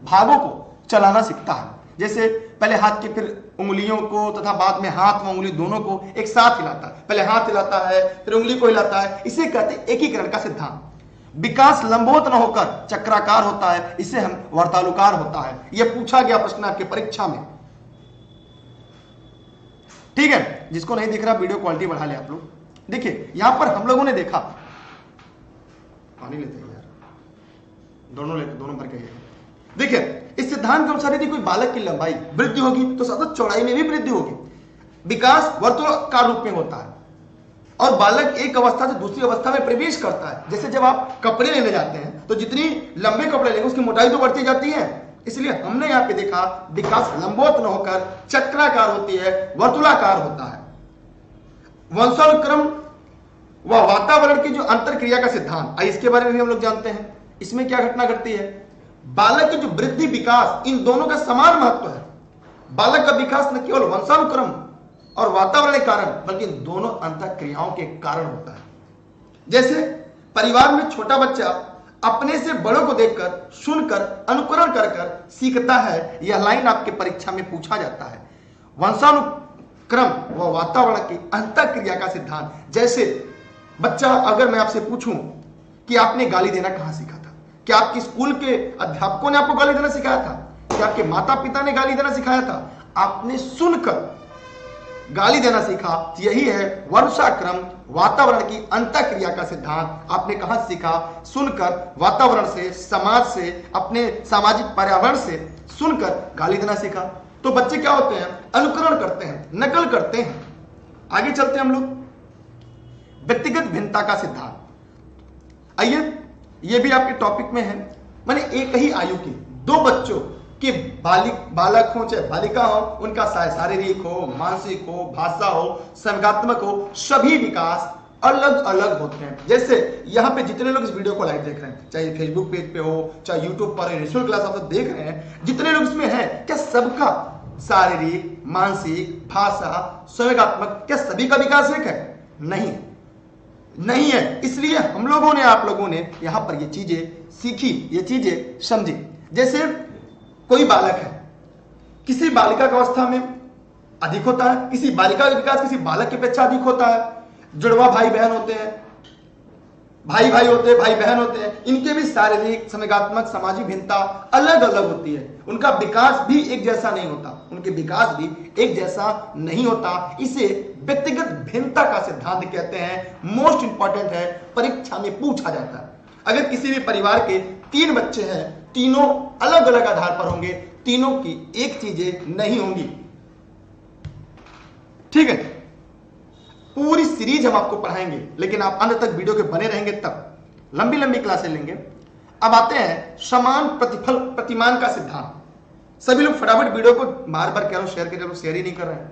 A: भागों को चलाना सीखता है। जैसे पहले हाथ के, फिर उंगलियों को, तथा बाद में हाथ व उंगली दोनों को एक साथ हिलाता है। पहले हाथ हिलाता है, फिर उंगली को हिलाता है। इसे कहते हैं एकीकरण का सिद्धांत। विकास लंबवत न होकर चक्राकार होता है, इसे हम वर्तालुकार होता है। यह पूछा गया प्रश्न आपके परीक्षा में। ठीक है, जिसको नहीं दिख रहा वीडियो क्वालिटी बढ़ा ले आप लोग। देखिए यहां पर हम लोगों ने देखा, पानी लेते हैं यार, दोनों लेते, दोनों भर के। देखिए इस सिद्धांत के अनुसार यदि कोई बालक की लंबाई वृद्धि होगी तो साथ चौड़ाई में भी वृद्धि होगी। विकास वर्तुलाकार रूप में होता है और बालक एक अवस्था से दूसरी अवस्था में प्रवेश करता है। जैसे जब आप कपड़े लेने जाते हैं तो जितनी लंबे कपड़े लेंगे उसकी मोटाई तो बढ़ती जाती है। इसलिए हमने यहाँ पे देखा विकास लंबवत न होकर चक्राकार होती है, वर्तुलाकार होता है। वंशानुक्रम व वातावरण की जो अंतर क्रिया का सिद्धांत, इसके बारे में भी हम लोग जानते हैं। इसमें क्या घटना घटती है? बालक की जो वृद्धि विकास, इन दोनों का समान महत्व है। बालक का विकास न केवल वंशानुक्रम और वातावरण के कारण बल्कि इन दोनों अंतर क्रियाओं के कारण होता है। जैसे परिवार में छोटा बच्चा अपने से बड़ों को देखकर, सुनकर, अनुकरण कर कर सीखता है। यह लाइन आपके परीक्षा में पूछा जाता है। वंशानुक्रम व वातावरण की अंतःक्रिया का सिद्धांत। जैसे बच्चा, अगर मैं आपसे पूछूं कि आपने गाली देना कहां सीखा था, क्या आपके स्कूल के अध्यापकों ने आपको गाली देना सिखाया था, क्या आपके माता पिता ने गाली देना सिखाया था? आपने सुनकर गाली देना सीखा। यही है वंशाक्रम वातावरण की अंतःक्रिया का सिद्धांत। आपने कहां सीखा? सुनकर, वातावरण से, समाज से, अपने सामाजिक पर्यावरण से सुनकर गाली देना सीखा। तो बच्चे क्या होते हैं? अनुकरण करते हैं, नकल करते हैं। आगे चलते हैं हम लोग। व्यक्तिगत भिन्नता का सिद्धांत। आइए, यह भी आपके टॉपिक में है। माने एक ही आयु के दो बच्चों कि बालक हो चाहे बालिका हो, उनका शारीरिक हो, मानसिक हो, भाषा हो, संवेगात्मक हो, सभी विकास अलग अलग होते हैं। जैसे यहाँ पे जितने लोग इस वीडियो को लाइव देख रहे हैं, चाहे फेसबुक पेज पे हो, चाहे यूट्यूब पर निःशुल्क क्लास आप देख रहे हैं, जितने लोग इसमें हैं, क्या सबका शारीरिक, मानसिक, भाषा, संवेगात्मक, क्या सभी का विकास एक है? नहीं है। इसलिए हम लोगों ने, आप लोगों ने यहाँ पर ये चीजें सीखी, ये चीजें समझी। जैसे कोई बालक है, किसी बालिका की अवस्था में अधिक होता है, किसी बालिका का विकास किसी बालक की अपेक्षा अधिक होता है। जुड़वा भाई बहन होते हैं, भाई होते हैं, भाई बहन होते हैं, इनके भी शारीरिक, संवेगात्मक, सामाजिक भिन्नता अलग अलग होती है। उनका विकास भी एक जैसा नहीं होता, इसे व्यक्तिगत भिन्नता का सिद्धांत कहते हैं। मोस्ट इंपॉर्टेंट है, परीक्षा में पूछा जाता है। अगर किसी भी परिवार के 3 बच्चे हैं, तीनों अलग अलग आधार पर होंगे, तीनों की एक चीजें नहीं होंगी। ठीक है, पूरी सीरीज हम आपको पढ़ाएंगे, लेकिन आप अंत तक वीडियो के बने रहेंगे, तब लंबी क्लासें लेंगे। अब आते हैं समान प्रतिफल प्रतिमान का सिद्धांत। सभी लोग फटाफट वीडियो को बार कह रहे हो शेयर कर रहे हो, शेयर ही नहीं कर रहे हैं।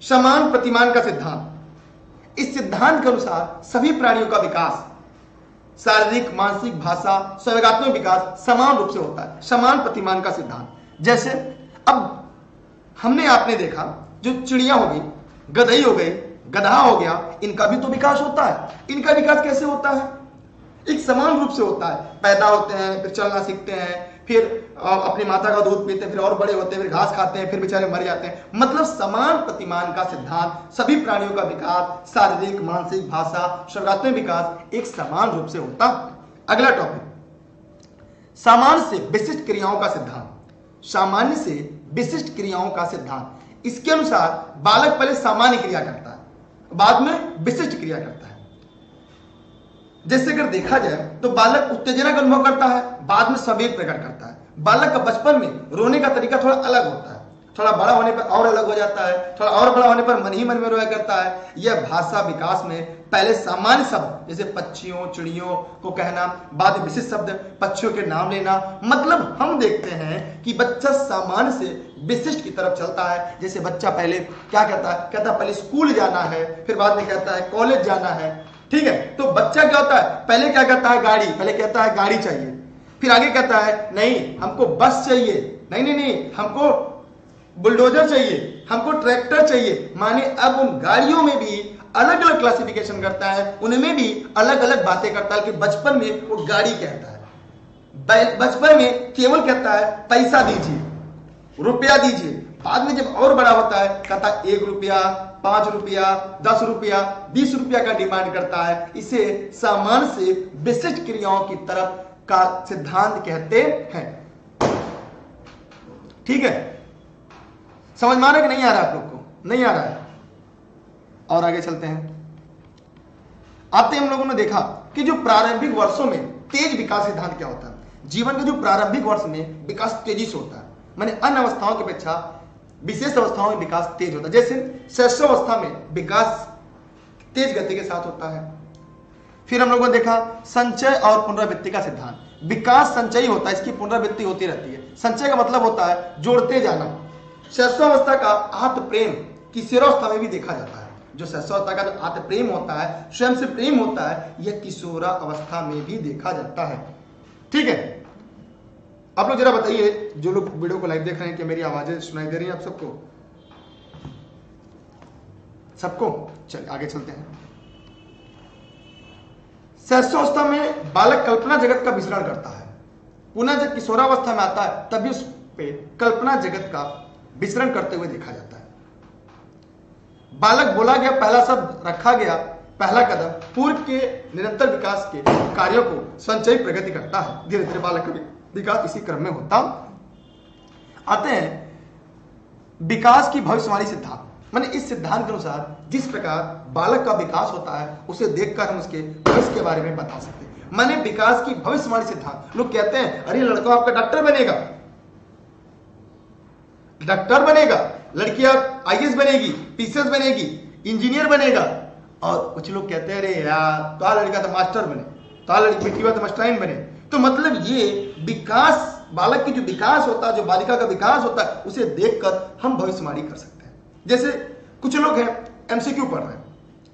A: समान प्रतिमान का सिद्धांत। इस सिद्धांत के अनुसार सभी प्राणियों का विकास, शारीरिक, मानसिक, भाषा, संवेगात्मक विकास समान रूप से होता है। समान प्रतिमान का सिद्धांत। जैसे अब आपने देखा, जो चिड़िया हो गई, गधई हो गई, गधा हो गया, इनका भी तो विकास होता है। इनका विकास कैसे होता है? एक समान रूप से होता है। पैदा होते हैं, फिर चलना सीखते हैं, फिर अपनी माता का दूध पीते हैं, फिर और बड़े होते हैं, फिर घास खाते हैं, फिर बेचारे मर जाते हैं। मतलब समान प्रतिमान का सिद्धांत, सभी प्राणियों का विकास, शारीरिक, मानसिक, भाषा, संवेगात्मक विकास एक समान रूप से होता है। अगला टॉपिक, सामान्य से विशिष्ट क्रियाओं का सिद्धांत। सामान्य से विशिष्ट क्रियाओं का सिद्धांत। इसके अनुसार बालक पहले सामान्य क्रिया करता है, बाद में विशिष्ट क्रिया करता है। जैसे अगर देखा जाए तो बालक उत्तेजना का अनुभव करता है, बाद में संवेग प्रकट करता है। बालक का बचपन में रोने का तरीका थोड़ा अलग होता है, थोड़ा बड़ा होने पर और अलग हो जाता है, थोड़ा और बड़ा होने पर मन ही मन में रोया करता है। यह भाषा विकास में पहले सामान्य शब्द जैसे पक्षियों, चिड़ियों को कहना, बाद में विशिष्ट शब्द, पक्षियों के नाम लेना। मतलब हम देखते हैं कि बच्चा सामान्य से विशिष्ट की तरफ चलता है। जैसे बच्चा पहले क्या कहता है पहले स्कूल जाना है, फिर बाद में कहता है कॉलेज जाना है। ठीक है, तो बच्चा क्या होता है? पहले क्या कहता है? गाड़ी। पहले कहता है गाड़ी चाहिए, फिर आगे कहता है नहीं हमको बस चाहिए, नहीं हमको बुलडोजर चाहिए, हमको ट्रैक्टर चाहिए। माने अब उन गाड़ियों में भी अलग अलग क्लासिफिकेशन करता है, उनमें भी अलग अलग बातें करता है। कि बचपन में वो गाड़ी कहता है, बचपन में केवल कहता है पैसा दीजिए, रुपया दीजिए। बाद में जब और बड़ा होता है कहता है 1 रुपया, 5 रुपया, 10 रुपया, 20 रुपया का डिमांड करता है। इसे सामान्य से विशिष्ट क्रियाओं की तरफ का सिद्धांत कहते हैं। ठीक है, समझ में आ रहा है कि नहीं आ रहा है? आप लोग को नहीं आ रहा है? और आगे चलते हैं। आते हम लोगों ने देखा कि जो प्रारंभिक वर्षों में तेज विकास सिद्धांत क्या होता है। जीवन के जो प्रारंभिक वर्ष में विकास तेजी से होता है, माने अन्य अवस्थाओं की अपेक्षा विशेष अवस्थाओं में विकास तेज होता है। जैसे शैशवावस्था में विकास तेज गति के साथ होता है। फिर हम लोगों ने देखा संचय और पुनरावृत्ति का सिद्धांत। विकास संचयी होता है, इसकी पुनरावृत्ति होती रहती है। संचय का मतलब होता है जोड़ते जाना। शैशवावस्था का आत्म प्रेम किशोरावस्था में भी देखा जाता है। जो शैशवावस्था का जो आत्म प्रेम होता है, स्वयं से प्रेम होता है, यह किशोरावस्था में भी देखा जाता है। ठीक है, आप लोग जरा बताइए, जो लोग वीडियो को लाइव देख रहे हैं, कि मेरी आवाजें सुनाई दे रही हैं आप सबको? चलिए आगे चलते हैं। शैशवावस्था में बालक कल्पना जगत का विचरण करता है, पुनः जब किशोरावस्था में आता है तभी उस पे कल्पना जगत का विचरण करते हुए देखा जाता है। बालक बोला गया पहला शब्द, रखा गया पहला कदम पूर्व के निरंतर विकास के कार्यों को संचयी प्रगति करता है। धीरे धीरे बालक का विकास इसी क्रम में होता आते हैं। विकास की भविष्यवाणी सिद्धांत, माने इस सिद्धांत के अनुसार जिस प्रकार बालक का विकास होता है उसे देखकर हम उसके भविष्य के बारे में बता सकते हैं। माने विकास की भविष्यवाणी सिद्धांत। लोग कहते हैं अरे लड़का आपका डॉक्टर बनेगा, डॉक्टर बनेगा, लड़की आप आईएएस बनेगी, पीसीएस बनेगी, इंजीनियर बनेगा। और कुछ लोग कहते हैं अरे यार तो लड़का तो मास्टर बने, तो लड़की बेटी हुआ तो मास्टराइन बने। तो मतलब ये विकास, बालक की जो विकास होता है, जो बालिका का विकास होता है, उसे देखकर हम भविष्यवाणी कर सकते हैं। जैसे कुछ लोग हैं एमसीक्यू पढ़ रहे हैं,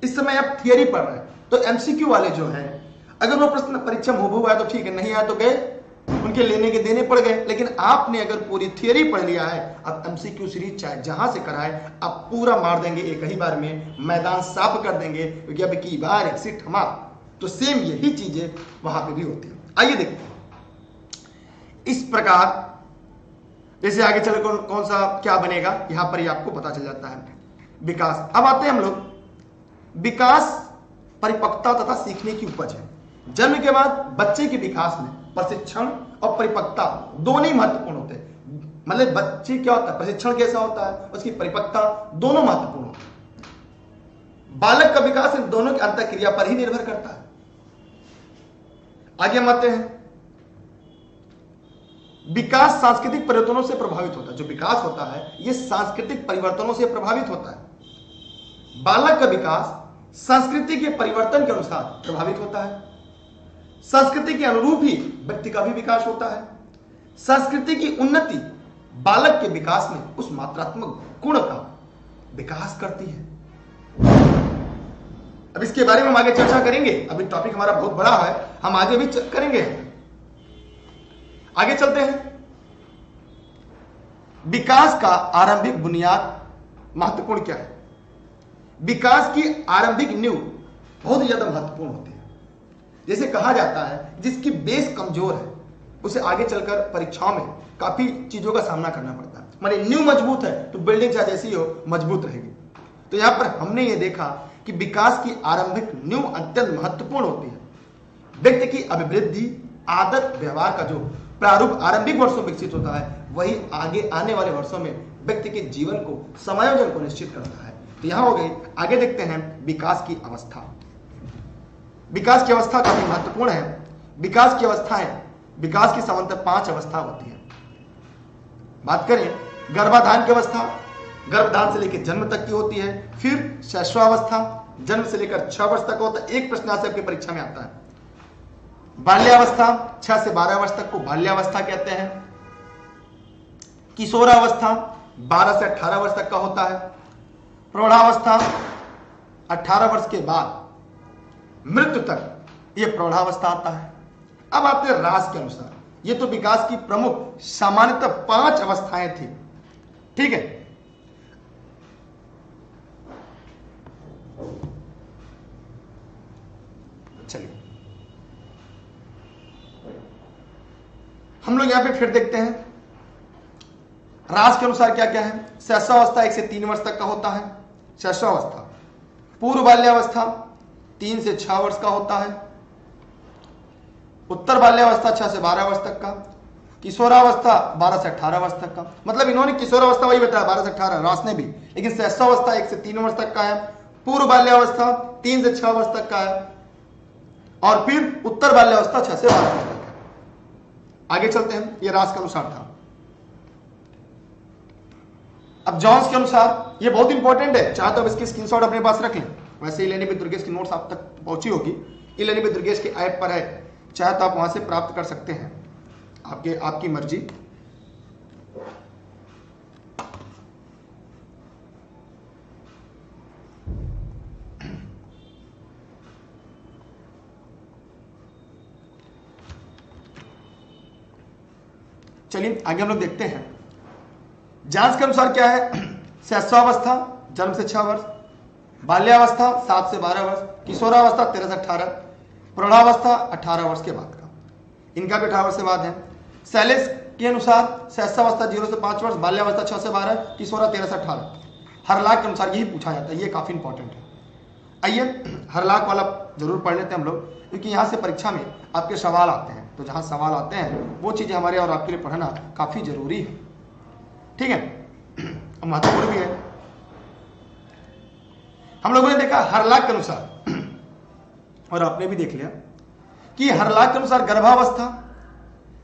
A: इस समय आप थियरी पढ़ रहे हैं, तो एमसीक्यू वाले जो हैं अगर वो प्रश्न परीक्षा में हुआ है तो ठीक है, नहीं आया तो गए, उनके लेने के देने पड़ गए। लेकिन आपने अगर पूरी थियरी पढ़ लिया है, अब एमसीक्यू सीरीज चाहे जहां से कराए आप पूरा मार देंगे, एक ही बार में मैदान साफ कर देंगे, क्योंकि अब की बार एक सीट हमारा। तो सेम यही चीजें वहां पे भी होती है। आइए देखते हैं इस प्रकार जैसे आगे चल कौन सा क्या बनेगा, यहां पर ही आपको पता चल जाता है विकास। अब आते हैं हम लोग, विकास परिपक्वता तथा सीखने की उपज है। जन्म के बाद बच्चे के विकास में प्रशिक्षण और परिपक्वता दोनों ही महत्वपूर्ण होते हैं। मतलब बच्चे क्या होता है, प्रशिक्षण कैसा होता है, उसकी परिपक्वता दोनों महत्वपूर्ण होते हैं। बालक का विकास इन दोनों की अंतःक्रिया पर ही निर्भर करता है। आगे हम आते हैं, विकास सांस्कृतिक परिवर्तनों से प्रभावित होता है। जो विकास होता है यह सांस्कृतिक परिवर्तनों से प्रभावित होता है। बालक का विकास संस्कृति के परिवर्तन के अनुसार प्रभावित होता है। संस्कृति के अनुरूप ही व्यक्ति का भी विकास होता है। संस्कृति की उन्नति बालक के विकास में उस मात्रात्मक गुण का विकास करती है। अब इसके बारे में हम आगे चर्चा करेंगे। अभी टॉपिक हमारा बहुत बड़ा है, हम आगे भी करेंगे। आगे चलते हैं। विकास का आरंभिक बुनियाद महत्वपूर्ण क्या है। विकास की आरंभिक नींव बहुत ज्यादा महत्वपूर्ण होती है। जैसे कहा जाता है जिसकी बेस कमजोर है उसे आगे चलकर परीक्षाओं में काफी चीजों का सामना करना पड़ता है। माने नींव मजबूत है तो बिल्डिंग चाहे जैसी हो मजबूत रहेगी। तो यहां पर हमने ये देखा कि विकास की आरंभिक नींव अत्यंत महत्वपूर्ण होती है। व्यक्ति की अभिवृद्धि, आदत, व्यवहार का जो प्रारूप आरंभिक वर्षों में विकसित होता है वही आगे आने वाले वर्षों में व्यक्ति के जीवन को, समायोजन को निश्चित करता है। तो यहां हो गई। आगे देखते हैं विकास की अवस्था। विकास की अवस्था काफी महत्वपूर्ण है। विकास की अवस्थाएं, विकास की सामान्यतः 5 अवस्था होती है। बात करें गर्भाधान की अवस्था, गर्भधान से लेकर जन्म तक की होती है। फिर शैशवावस्था, जन्म से लेकर 6 वर्ष तक होता है। एक प्रश्न आपकी परीक्षा में आता है। बाल्यावस्था, 6 से 12 वर्ष तक को बाल्यावस्था कहते हैं। किशोरावस्था 12 से 18 वर्ष तक का होता है। प्रौढ़ावस्था 18 वर्ष के बाद मृत्यु तक यह प्रौढ़ावस्था आता है। अब आते हैं रास के अनुसार। यह तो विकास की प्रमुख सामान्यतः 5 अवस्थाएं थी, ठीक है। चलिए हम लोग यहां पे फिर देखते हैं रास के अनुसार क्या क्या है। शैशवावस्था 1 से 3 वर्ष तक का होता है। शैशवावस्था। पूर्व बाल्यावस्था 3 से 6 वर्ष का होता है। उत्तर बाल्यावस्था 6 से 12 वर्ष तक का। किशोरावस्था 12 से 18 वर्ष तक का। मतलब इन्होंने किशोरावस्था वही बताया 12 से 18, रास ने भी, लेकिन शैशवावस्था 1 से 3 वर्ष तक का है। पूर्व बाल्यावस्था 3 से 6 वर्ष तक का है। और फिर उत्तर बाल्यावस्था 6 से 12 वर्ष तक है। आगे चलते हैं। यह रास के अनुसार था। अब जॉन्स के अनुसार यह बहुत इंपॉर्टेंट है, चाहे तो अब इसकी स्क्रीनशॉट अपने पास रख लें। वैसे इलेनी विद दुर्गेश की नोट्स आप तक पहुंची होगी, इलेनी विद दुर्गेश के ऐप पर है, चाहे तो आप वहां से प्राप्त कर सकते हैं, आपकी मर्जी। चलिए आगे हम लोग देखते हैं। जांच के अनुसार क्या है। शैशवावस्था जन्म से 6 वर्ष, बाल्यावस्था 7 से 12 वर्ष, किशोरावस्था 13 से 18, प्रौढ़ावस्था 18 वर्ष के बाद का, इनका भी 18 वर्ष से बाद है। शैलेश के अनुसार शैशवावस्था 0 से 5 वर्ष, बाल्यावस्था 6 से 12, किशोरा 13 से 18। हरलाख के अनुसार यही पूछा जाता है, ये काफी इंपॉर्टेंट है। आइए हरलाख वाला जरूर पढ़ लेते हैं हम लोग, क्योंकि यहाँ से परीक्षा में आपके सवाल आते हैं, तो जहाँ सवाल आते हैं वो चीजें हमारे और आपके लिए पढ़ना काफी जरूरी है, ठीक है, महत्वपूर्ण भी है। हम लोगों ने देखा हरलाख के अनुसार, और आपने भी देख लिया कि हरलाख के अनुसार गर्भावस्था,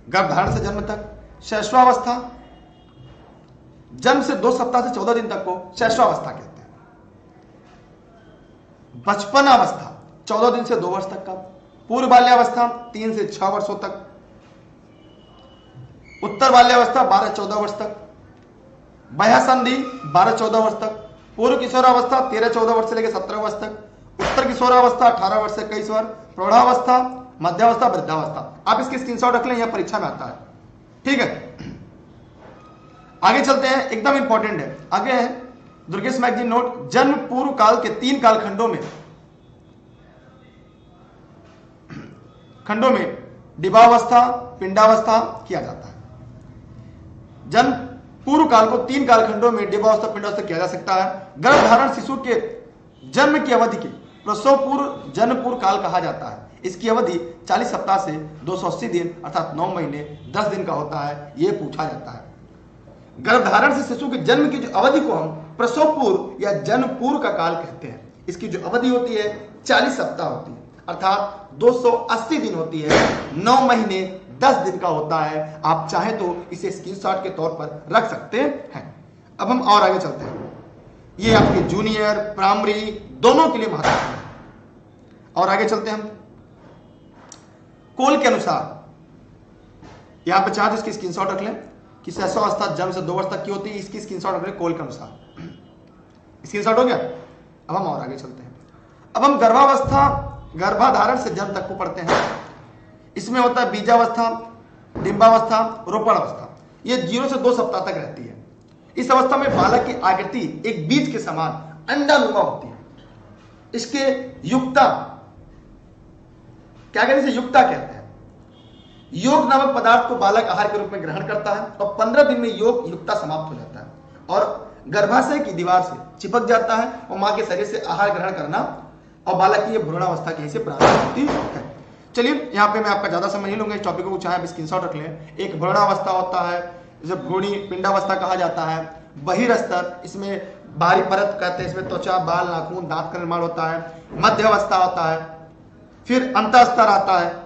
A: गर्भधारण से जन्म तक, शैशवावस्था, जन्म से 2 सप्ताह से 14 दिन तक को शैशवावस्था कहते हैं। बचपनावस्था 14 दिन से 2 वर्ष तक का, पूर्व बाल्यावस्था 3 से 6 वर्षों तक, उत्तर बाल्यावस्था 12-14 वर्ष तक, वयःसंधि 12-14 वर्ष तक, पूर्व किशोरावस्था 13-14 वर्ष से लेकर 17 वर्ष तक, उत्तर किशोरावस्था 18 वर्ष से 21 वर्ष, प्रौढ़ावस्था, मध्यावस्था, वृद्धावस्था। आप इसकी स्क्रीनशॉट रख लें, यह परीक्षा में आता है, ठीक है। आगे चलते हैं, एकदम इंपॉर्टेंट है। आगे है दुर्गेश मैगजीन नोट, जन्म पूर्व काल के 3 कालखंडों में डिंबावस्था, पिंडावस्था किया जाता है। जन्म पूर्व काल को 3 कालखंडों में डिंबावस्था, पिंडावस्था किया जा सकता है। गर्भधारण शिशु के जन्म की अवधि के प्रसव पूर्व जन्म पूर्व काल कहा जाता है। इसकी अवधि 40 सप्ताह से 280 दिन अर्थात 9 महीने 10 दिन का होता है, यह पूछा जाता है। गर्भधारण से शिशु के जन्म की जो अवधि को हम प्रसव पूर्व या जन्म पूर्व का काल कहते हैं। इसकी जो अवधि होती है 40 सप्ताह होती है, अर्थात 280 दिन होती है, 9 महीने 10 दिन का होता है। आप चाहें तो इसे स्क्रीनशॉट के तौर पर रख सकते हैं। अब हम और आगे चलते हैं, ये आपके जूनियर प्राइमरी दोनों के लिए महत्वपूर्ण है। और आगे चलते हैं हम, कोल के अनुसार यहां पर चाहे तो इसकी स्क्रीनशॉट रख लें कि शैशवावस्था जन्म से 2 वर्ष तक की होती है, इसकी स्क्रीनशॉट रख लें कोल के अनुसार। स्क्रीनशॉट हो गया। अब हम और आगे चलते हैं। अब हम गर्भावस्था, गर्भाधारण से जन्म तक को पढ़ते हैं। इसमें होता है बीजावस्था, डिंबावस्था, रोपणावस्था। ये 0 से 2 सप्ताह तक रहती है। इस अवस्था में बालक की आकृति एक बीज के समान अंडानुमा होती है। इसके युक्ता, क्या कहते हैं, युक्ता कहते हैं। योग नामक पदार्थ को बालक आहार के रूप में ग्रहण करता है और 15 दिन में योग युक्ता समाप्त हो जाता है और गर्भाशय की दीवार से चिपक जाता है और मां के शरीर से आहार ग्रहण करना और बालक की भ्रूणावस्था की से प्रारंभ होती है। चलिए यहाँ पे मैं आपका ज्यादा समय नहीं लूंगा, इस टॉपिक को चाहे आप स्क्रीनशॉट रख लें। एक भ्रूणावस्था होता है, जब भ्रूणी पिंडावस्था कहा जाता है। बहिर्स्तर, इसमें बाहरी परत कहते हैं, इसमें त्वचा, बाल, नाखून, दांत का निर्माण होता है। मध्यावस्था होता है, फिर अंतःस्तर आता है,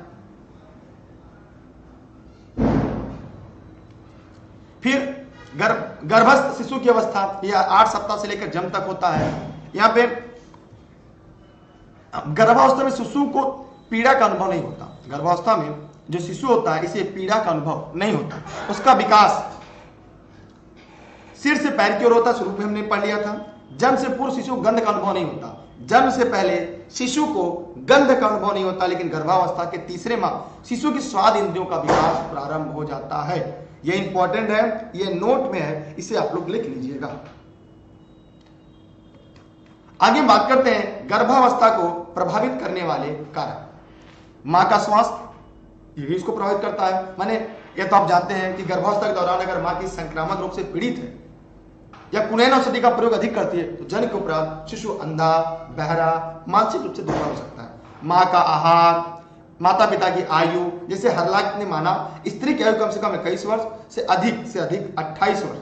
A: फिर गर्भस्थ शिशु की अवस्था, यह 8 सप्ताह से लेकर जन्म तक होता है। यहां पे गर्भावस्था में शिशु को पीड़ा का अनुभव नहीं होता। गर्भावस्था में जो शिशु होता है इसे पीड़ा का अनुभव नहीं होता। उसका विकास सिर से पैर की ओर होता है, शुरू में हमने पढ़ लिया था। जन्म से पूर्व शिशु गंध का अनुभव नहीं होता। जन्म से पहले शिशु को गंध का अनुभव नहीं होता, लेकिन गर्भावस्था के 3रे माह शिशु की स्वाद इंद्रियों का विकास प्रारंभ हो जाता है। यह इंपॉर्टेंट है, यह नोट में है, इसे आप लोग लिख लीजिएगा। आगे हम बात करते हैं गर्भावस्था को प्रभावित करने वाले कारक। मां का स्वास्थ्य, ये इसको प्रभावित करता है। माने ये तो आप जानते हैं कि गर्भावस्था के दौरान अगर मां की संक्रामक रोग से पीड़ित है या कुनैन औषधि का प्रयोग अधिक करती है तो जन्म के उपरांत शिशु अंधा, बहरा, मानसिक रूप से दुर्बल हो सकता है। मां का आहार, माता पिता की आयु, जैसे हरलाख ने माना स्त्री की आयु कम से कम 21 वर्ष से अधिक 28 वर्ष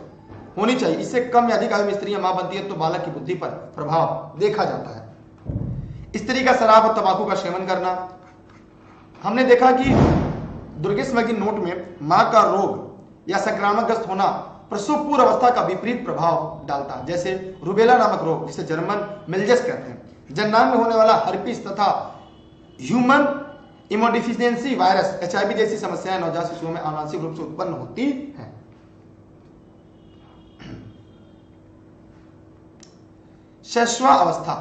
A: होनी चाहिए। इससे कम या अधिक आयु में स्त्रियां मां बनती है तो बालक की बुद्धि पर प्रभाव देखा जाता है। स्त्री का शराब और तंबाकू का सेवन करना, हमने देखा कि दुर्गेश मैगजीन नोट में मां का रोग या संक्रामक ग्रस्त होना प्रसव पूर्व अवस्था का विपरीत प्रभाव डालता है, जैसे रूबेला नामक रोग जिसे जर्मन मिल्जेस कहते हैं, जन्नांग में होने वाला हर्पिस तथा ह्यूमन इम्यूनोडेफिशिएंसी वायरस HIV जैसी समस्याएं नवजात शिशुओं में आनुवंशिक रूप से उत्पन्न होती हैं। शैशवावस्था,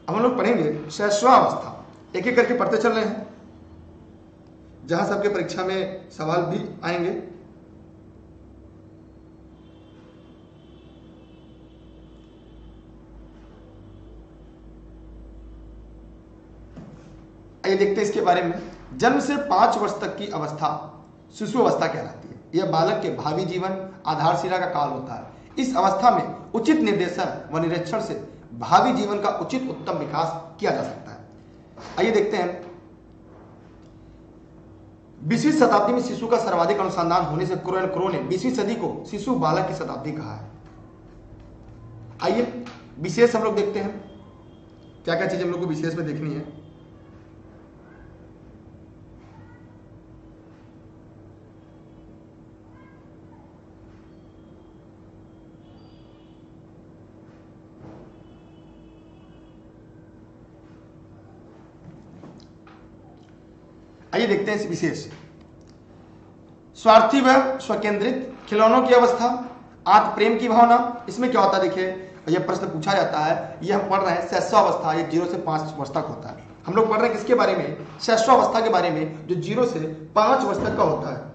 A: अब हम लोग पढ़ेंगे शैशवावस्था, एक एक करके पढ़ते चल रहे हैं, जहां सबके परीक्षा में सवाल भी आएंगे। आइए देखते हैं इसके बारे में। जन्म से 5 वर्ष तक की अवस्था शिशु अवस्था कहलाती है। यह बालक के भावी जीवन आधारशिला का काल होता है। इस अवस्था में उचित निर्देशन व निरीक्षण से भावी जीवन का उचित उत्तम विकास किया जा सकता है। आइए देखते हैं। 20वीं शताब्दी में शिशु का सर्वाधिक अनुसंधान होने से क्रो ने 20वीं सदी को शिशु बालक की शताब्दी कहा है। आइए विशेष हम लोग देखते हैं क्या क्या चीज हम लोग को विशेष में देखनी है। आइए देखते हैं इस विशेष। स्वार्थी व स्वकेंद्रित खिलौनों की अवस्था, आत्म प्रेम की भावना। इसमें क्या होता है देखिए, यह प्रश्न पूछा जाता है। यह हम पढ़ रहे हैं शैशवावस्था, ये 0 से 5 वर्ष तक होता है। हम लोग पढ़ रहे हैं किसके बारे में? शैशवावस्था के बारे में, जो 0 से 5 वर्ष तक का होता है।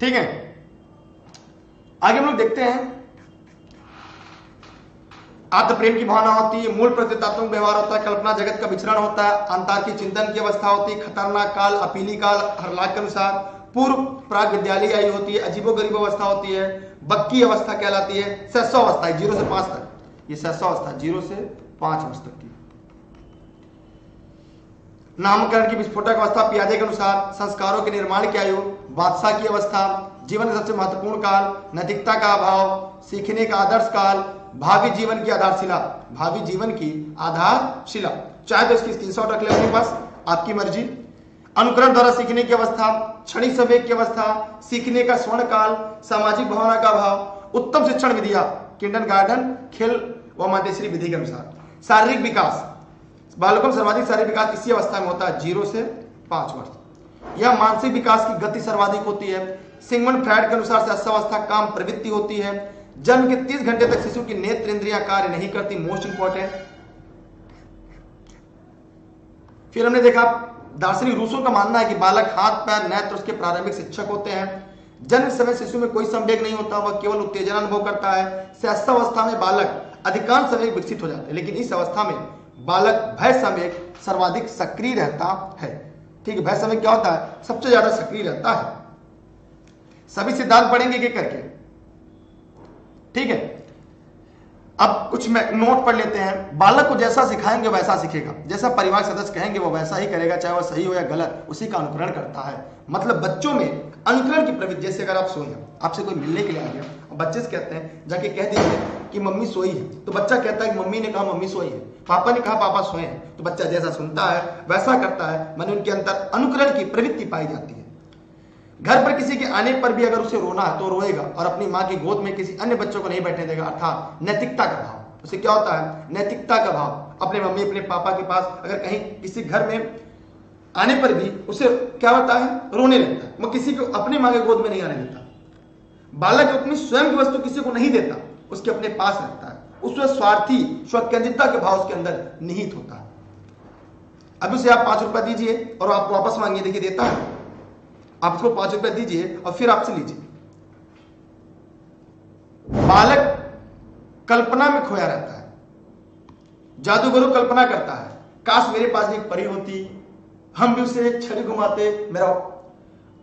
A: ठीक है, आगे हम लोग देखते हैं। आत्म प्रेम की भावना होती है, मूल प्रतीकात्मक व्यवहार होता है, कल्पना जगत का विचरण होता है, अंतर्की चिंतन की अवस्था होती है, खतरनाक काल, अपीली काल, हरलाक के अनुसार, पूर्व प्राग विद्यालय आयु होती है, अजीबो गरीब अवस्था होती है, बक्की अवस्था कहलाती है, शैशवावस्था 0 से 5 तक। ये शैशवावस्था 0 से 5 वर्ष तक की। नामकरण की विस्फोटक अवस्था पियाजे के अनुसार, संस्कारों के निर्माण की आयु, बादशाह की अवस्था, जीवन का सबसे महत्वपूर्ण काल, नैतिकता का अभाव, सीखने का आदर्श काल, भावी जीवन की आधारशिला, भावी जीवन की आधारशिला। चाहे तो इसकी स्क्रीनशॉट रख ले अपने पास, आपकी मर्जी। अनुकरण द्वारा सीखने की अवस्था, क्षणिक संवेग की अवस्था, सीखने का स्वर्ण काल, सामाजिक भावना का अभाव, उत्तम शिक्षण विधियां, किंडरगार्टन, खेल व माध्यश्री विधि के अनुसार। शारीरिक विकास, बालकों में सर्वाधिक शारीरिक विकास इसी अवस्था में होता है, 0 से 5 वर्ष। यह मानसिक विकास की गति सर्वाधिक होती है। सिगमंड फ्रायड के अनुसार शैशवावस्था काम प्रवृत्ति होती है। जन्म के 30 घंटे तक शिशु की नेत्र इंद्रियां कार्य नहीं करती, मोस्ट इंपॉर्टेंट। फिर हमने देखा दार्शनिक रूसों का मानना है कि बालक हाथ पैर नेत्र उसके प्रारंभिक शिक्षक होते हैं। जन्म समय शिशु में कोई संवेग नहीं होता, वह केवल उत्तेजना अनुभव करता है। शैशवावस्था में बालक अधिकांश संवेग विकसित हो जाते हैं, लेकिन इस अवस्था में बालक भय संवेग सर्वाधिक सक्रिय रहता है। ठीक है, भय संवेग क्या होता है? सबसे ज्यादा सक्रिय रहता है। सभी सिद्धांत पढ़ेंगे एक करके, ठीक है। अब कुछ नोट पढ़ लेते हैं। बालक को जैसा सिखाएंगे वैसा सीखेगा, जैसा परिवार सदस्य कहेंगे वो वैसा ही करेगा, चाहे वह सही हो या गलत, उसी का अनुकरण करता है। मतलब बच्चों में अनुकरण की प्रवृत्ति। जैसे अगर आप सोए हैं, आपसे कोई मिलने के लिए आ गया और बच्चे से कहते हैं जाके कह दीजिए कि मम्मी सोई है, तो बच्चा कहता है कि मम्मी ने कहा मम्मी सोई है, पापा ने कहा पापा सोए हैं, तो बच्चा जैसा सुनता है वैसा करता है। माने उनके अंदर अनुकरण की प्रवृत्ति पाई जाती है। घर पर किसी के आने पर भी अगर उसे रोना है तो रोएगा और अपनी माँ की गोद में किसी अन्य बच्चों को नहीं बैठने देगा। अर्थात नैतिकता का भाव। उसे क्या होता है? नैतिकता का भाव। अपने मम्मी अपने पापा के पास अगर कहीं किसी घर में आने पर भी उसे क्या होता है? रोने लगता है। वो किसी को अपनी माँ के गोद में नहीं आने देता। बालक अपनी स्वयं की वस्तु किसी को नहीं देता, उसके अपने पास रखता है। उसमें स्वार्थी स्वकेंद्रितता के भाव उसके अंदर निहित होता है। अब उसे आप 5 रुपया दीजिए और आप वापस मांगिए, देखिए देता है। आप उसको 5 रुपया दीजिए और फिर आपसे लीजिए। बालक कल्पना में खोया रहता है। जादूगरू कल्पना करता है, काश मेरे पास एक परी होती, हम भी उसे छड़ी घुमाते, मेरा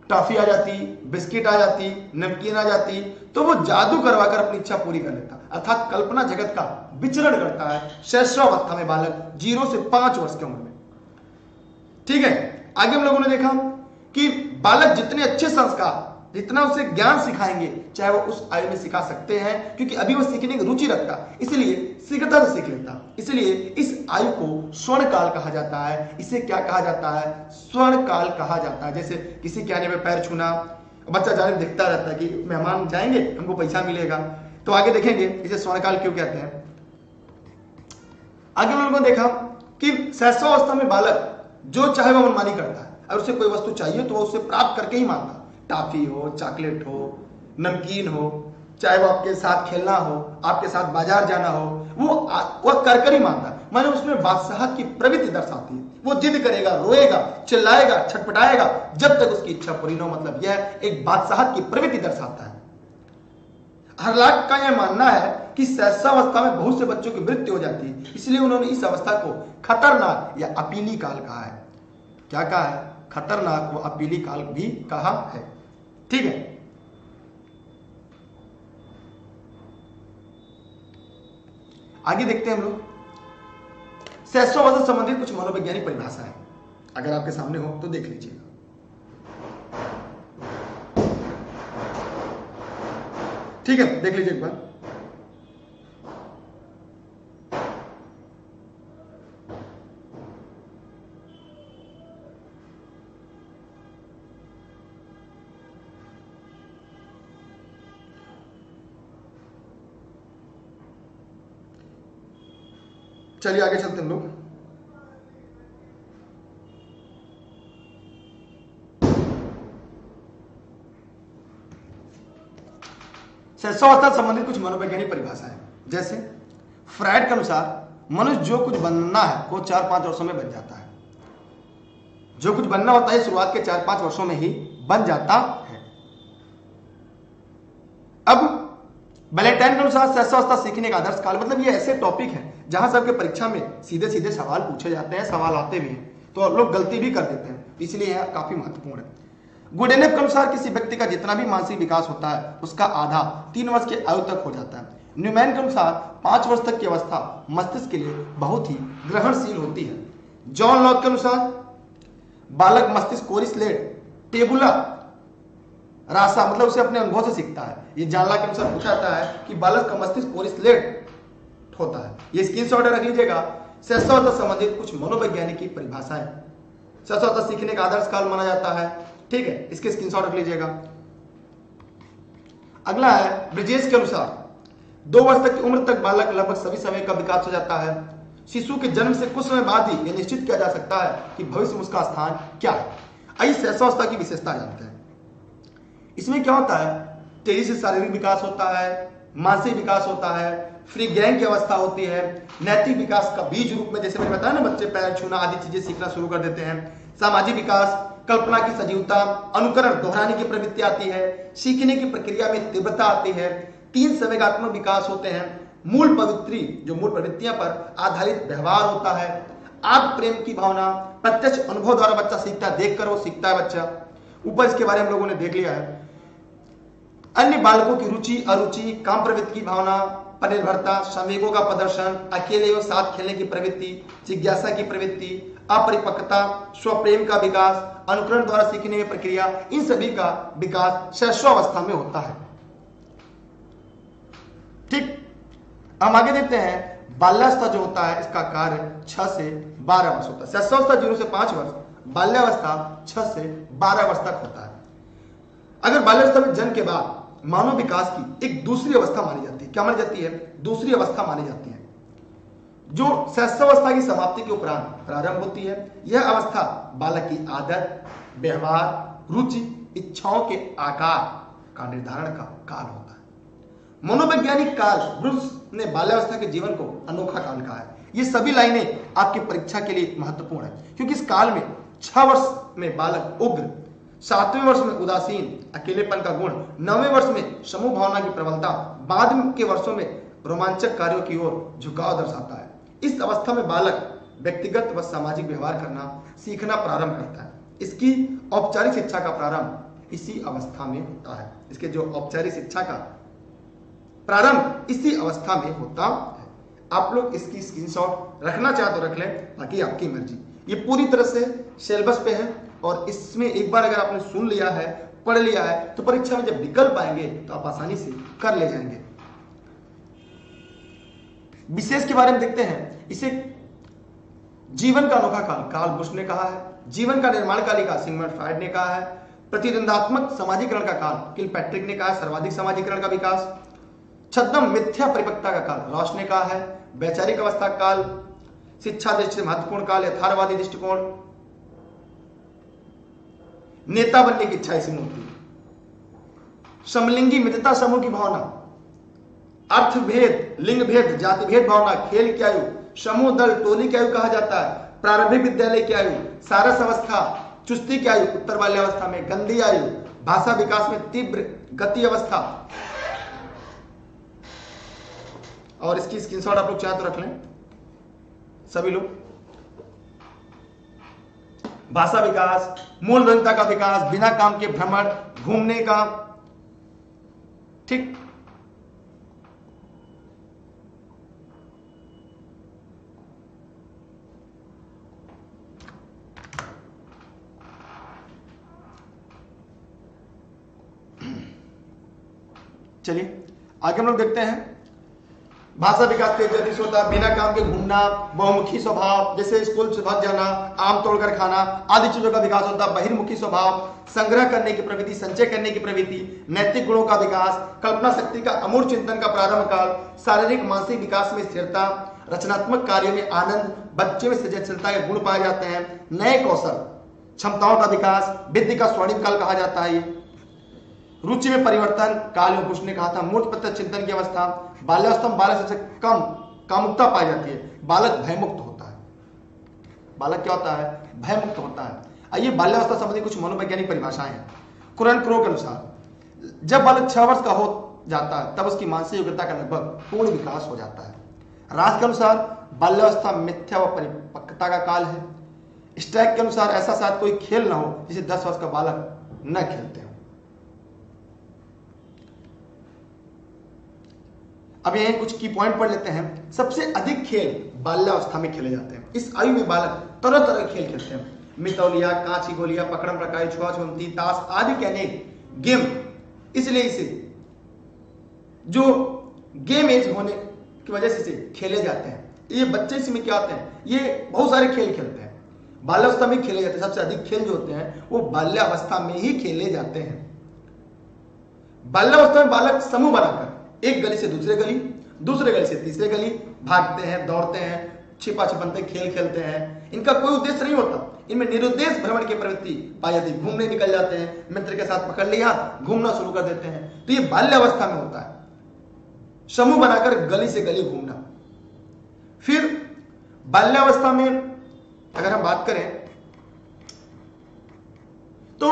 A: टॉफी आ जाती, बिस्किट आ जाती, नमकीन आ जाती, तो वो जादू करवाकर अपनी इच्छा पूरी कर लेता। अर्थात कल्पना जगत का विचरण करता है शैशवावस्था में बालक 0 से 5 वर्ष की उम्र में। ठीक है, आगे हम लोगों ने देखा कि बालक जितने अच्छे संस्कार, जितना उसे ज्ञान सिखाएंगे, चाहे वो उस आयु में सिखा सकते हैं, क्योंकि अभी वो सीखने की रुचि रखता, इसलिए शीघ्रता से सीख लेता। इसलिए इस आयु को स्वर्ण काल कहा जाता है। इसे क्या कहा जाता है? स्वर्ण काल कहा जाता है। जैसे किसी के आने में पैर छूना, बच्चा जाने देखता रहता है कि मेहमान जाएंगे हमको पैसा मिलेगा, तो आगे देखेंगे इसे स्वर्ण काल क्यों कहते हैं। आगे हम लोगों ने देखा कि शैशवावस्था में बालक जो चाहे वह मनमानी करता है। अगर उसे कोई वस्तु चाहिए तो वो उसे प्राप्त करके ही मांगता। टॉफी हो, चॉकलेट हो, नमकीन हो, चाहे वो आपके साथ खेलना हो, आपके साथ बाजार जाना हो, वो कर ही मांगता। माने उसमें बादशाहत की प्रवृत्ति दर्शाती है। वो जिद करेगा, रोएगा, चिल्लाएगा, छटपटाएगा जब तक उसकी इच्छा पूरी न हो। मतलब यह एक बादशाहत की प्रवृत्ति दर्शाता है। हरलाक का यह मानना है कि शैशवावस्था में बहुत से बच्चों की मृत्यु हो जाती है, इसलिए उन्होंने इस अवस्था को खतरनाक या अपीली काल कहा है। क्या कहा है? खतरनाक व अपीली काल भी कहा है। ठीक है, आगे देखते हैं हम लोग शैशवावस्था से संबंधित कुछ मनोवैज्ञानिक परिभाषाएं। अगर आपके सामने हो तो देख लीजिएगा। ठीक है, देख लीजिए एक बार। चलिए आगे चलते हैं लोग। शैशवावस्था से संबंधित कुछ मनोवैज्ञानिक परिभाषाएं, जैसे फ्रायड के अनुसार मनुष्य जो कुछ बनना है वो 4-5 वर्षों में बन जाता है। जो कुछ बनना होता है शुरुआत के 4-5 वर्षों में ही बन जाता है। अब बैलेंटाइन के अनुसार शैशवावस्था सीखने का आदर्श काल। मतलब ये ऐसे टॉपिक है जहां सबके परीक्षा में सीधे सीधे सवाल पूछे जाते हैं, सवाल आते भी हैं, तो लोग गलती भी कर देते हैं, इसलिए यह काफी महत्वपूर्ण है। गुडेनेफ के अनुसार किसी व्यक्ति का जितना भी मानसिक विकास होता है उसका आधा 3 वर्ष की आयु तक हो जाता है। न्यूमैन के अनुसार 5 वर्ष तक की अवस्था मस्तिष्क के लिए बहुत ही ग्रहणशील होती है। जॉन लॉक के अनुसार बालक मस्तिष्क कोरिस्लेट टेबुला रासा, मतलब उसे अपने अनुभव से सीखता है। ये जानला के अनुसार पूछा जाता है कि बालक का मस्तिष्क कोरिस्लेट होता है। ये स्क्रीनशॉट रख लीजिएगा। शैशवावस्था से संबंधित कुछ मनोवैज्ञानिक की परिभाषाएं। शैशवावस्था सीखने का आदर्श काल माना जाता है। ठीक है, इसके स्क्रीनशॉट रख लीजिएगा। अगला है ब्रिजेश के अनुसार 2 वर्ष तक की उम्र तक बालक लगभग सभी समय का विकास हो जाता है। शिशु के जन्म से कुछ समय बाद ही यह निश्चित किया जा सकता है कि भविष्य में उसका स्थान क्या है। आइए शैशवावस्था की विशेषता जानते हैं। इसमें क्या होता है? तेजी से शारीरिक विकास होता है, मानसिक विकास होता है, फ्री गैंग की अवस्था होती है, नैतिक विकास का बीज रूप में, जैसे मैंने बताया ना, बच्चे पैर छूना आदि चीजें सीखना शुरू कर देते हैं। सामाजिक विकास, कल्पना की सजीवता, अनुकरण दोहराने की प्रवृत्ति आती है, सीखने की प्रक्रिया में तीव्रता आती है। 3 संवेगात्मक विकास होते हैं। मूल प्रवृत्तियां पर आधारित व्यवहार होता है। आत्म प्रेम की भावना, प्रत्यक्ष अनुभव द्वारा बच्चा सीखता है, देखकर वो सीखता है बच्चा। ऊपर इसके बारे में हम लोगों ने देख लिया है। अन्य बालकों की रुचि, अरुचि, काम प्रवृत्ति की भावना पर निर्भरता, संवेगों का प्रदर्शन, अकेले और साथ खेलने की प्रवृत्ति, जिज्ञासा की प्रवृत्ति, अपरिपक्वता, स्वप्रेम का विकास, अनुकरण द्वारा सीखने की प्रक्रिया, इन सभी का विकास शैशवावस्था में होता है। ठीक, हम आगे देखते हैं। बाल्यावस्था जो होता है इसका कार्य 6 से 12 वर्ष होता है। शैशवावस्था 0 से 5 वर्ष, बाल्यावस्था 6 से 12 वर्ष तक होता है। अगर बाल्यावस्था में जन्म के बाद मानव विकास की एक दूसरी अवस्था मानी जाती है। क्या मानी जाती है? दूसरी अवस्था मानी जाती है, जो शैशवावस्था की समाप्ति के उपरांत प्रारंभ होती है। यह अवस्था बालक की आदत, व्यवहार, रुचि, इच्छाओं के आकार का निर्धारण का काल होता है। मनोवैज्ञानिक काल ब्रूस ने बाल्यावस्था के जीवन को अनोखा काल कहा है। ये सभी लाइनें आपकी परीक्षा के लिए महत्वपूर्ण है, क्योंकि इस काल में 6 वर्ष में बालक उग्र, 7वें वर्ष में उदासीन, अकेलेपन का गुण, 9वें वर्ष में समूह भावना की प्रबलता, बाद के वर्षों में रोमांचक कार्यों की ओर झुकाव दर्शाता है। इस अवस्था में बालक व्यक्तिगत व सामाजिक व्यवहार करना सीखना प्रारंभ करता है। इसकी औपचारिक शिक्षा का प्रारंभ इसी अवस्था में होता है। इसके जो औपचारिक शिक्षा का प्रारंभ इसी अवस्था में होता है। आप लोग इसकी स्क्रीनशॉट रखना चाहे तो रख लें, बाकी आपकी मर्जी। ये पूरी तरह से सिलेबस पे है और इसमें एक बार अगर आपने सुन लिया है, पढ़ लिया है, तो परीक्षा में जब विकल्प आएंगे तो आप आसानी से कर ले जाएंगे। विशेष के बारे में देखते हैं। इसे जीवन का अनोखा काल कार्ल बुश ने कहा है। जीवन का निर्माण कालिका सिगमंड फ्रायड ने कहा है। प्रतिद्वंदात्मक समाजीकरण का काल किलपैट्रिक ने कहा है। सर्वाधिक समाजीकरण का विकास, छद्म मिथ्या परिपक्वता का काल रॉस ने कहा है। वैचारिक अवस्था काल, शिक्षा दृष्टि से महत्वपूर्ण काल यथार्थवादी दृष्टिकोण, नेता बनने की इच्छा इसमें होती है। समलिंगी मित्रता समूह की भावना, अर्थ भेद, लिंग भेद, जाति भेद भावना, खेल की आयु, समूह दल टोली की आयु कहा जाता है। प्रारंभिक विद्यालय की आयु, सारस अवस्था, चुस्ती की आयु, उत्तर बाल्यावस्था में, गंदी आयु, भाषा विकास में तीव्र गति अवस्था। और इसकी स्क्रीनशॉट आप लोग चाहे तो रख लें सभी लोग। भाषा विकास, मूल वंता का विकास, बिना काम के भ्रमण, घूमने का, ठीक। चलिए आगे हम लोग देखते हैं। भाषा विकास तेज गति से होता है, बिना काम के घूमना, बहुमुखी स्वभाव, जैसे स्कूल से भाग जाना, आम तोड़कर खाना आदि चीजों का विकास होता है। बहिर्मुखी स्वभाव, संग्रह करने की प्रवृत्ति, संचय करने की प्रवृत्ति, नैतिक गुणों का विकास, कल्पना शक्ति का अमूर्त चिंतन का प्रारंभ काल, शारीरिक मानसिक विकास में स्थिरता, रचनात्मक कार्यों में आनंद, बच्चे में सृजनशीलता के गुण पाए जाते हैं। नए कौशल क्षमताओं का विकास, विद्या का स्वर्णिम काल कहा जाता है। रुचि में परिवर्तन, काल में कुछ ने कहा था। मूर्त पत्र चिंतन की अवस्था, बाल्यावस्था में बालक सबसे कम कामुकता पाई जाती है, बालक भयमुक्त होता है। बालक क्या होता है? भयमुक्त होता है। आइए बाल्यावस्था संबंधी कुछ मनोवैज्ञानिक परिभाषाएं हैं। कुरन क्रो के अनुसार जब बालक 6 वर्ष का हो जाता है तब उसकी मानसिक योग्यता का लगभग पूर्ण विकास हो जाता है। राज के अनुसार बाल्यावस्था मिथ्या व परिपक्वता का काल है। स्टैक के अनुसार ऐसा शायद कोई खेल ना हो जिसे 10 वर्ष का बालक न खेलते हो। अब यही कुछ की पॉइंट पढ़ लेते हैं। सबसे अधिक खेल बाल्यावस्था में खेले जाते हैं। इस आयु में बालक तरह तरह के खेल खेलते हैं। मितौलिया, कांची गोलियां, पकड़म पकड़ाई, छुआ-छुअंती, ताश आदि के अनेक गेम, इसलिए इसे जो गेम एज होने की वजह से इसे खेले जाते हैं। ये बच्चे इसमें क्या होते हैं, ये बहुत सारे खेल खेलते हैं, बाल्यावस्था में खेले जाते हैं। सबसे अधिक खेल जो होते हैं वो बाल्यावस्था में ही खेले जाते हैं। बाल्यावस्था में बालक समूह बनाकर एक गली से दूसरे गली, दूसरे गली से तीसरे गली भागते हैं, दौड़ते हैं, छिपा छिपनते खेल खेलते हैं। इनका कोई उद्देश्य नहीं होता। इनमें निरुद्देश्य भ्रमण की प्रवृत्ति पाई जाती है। घूमने निकल जाते हैं, मित्र के साथ पकड़ लिया, घूमना शुरू कर देते हैं। तो ये बाल्यावस्था में होता है, समूह बनाकर गली से गली घूमना। फिर बाल्यावस्था में अगर हम बात करें तो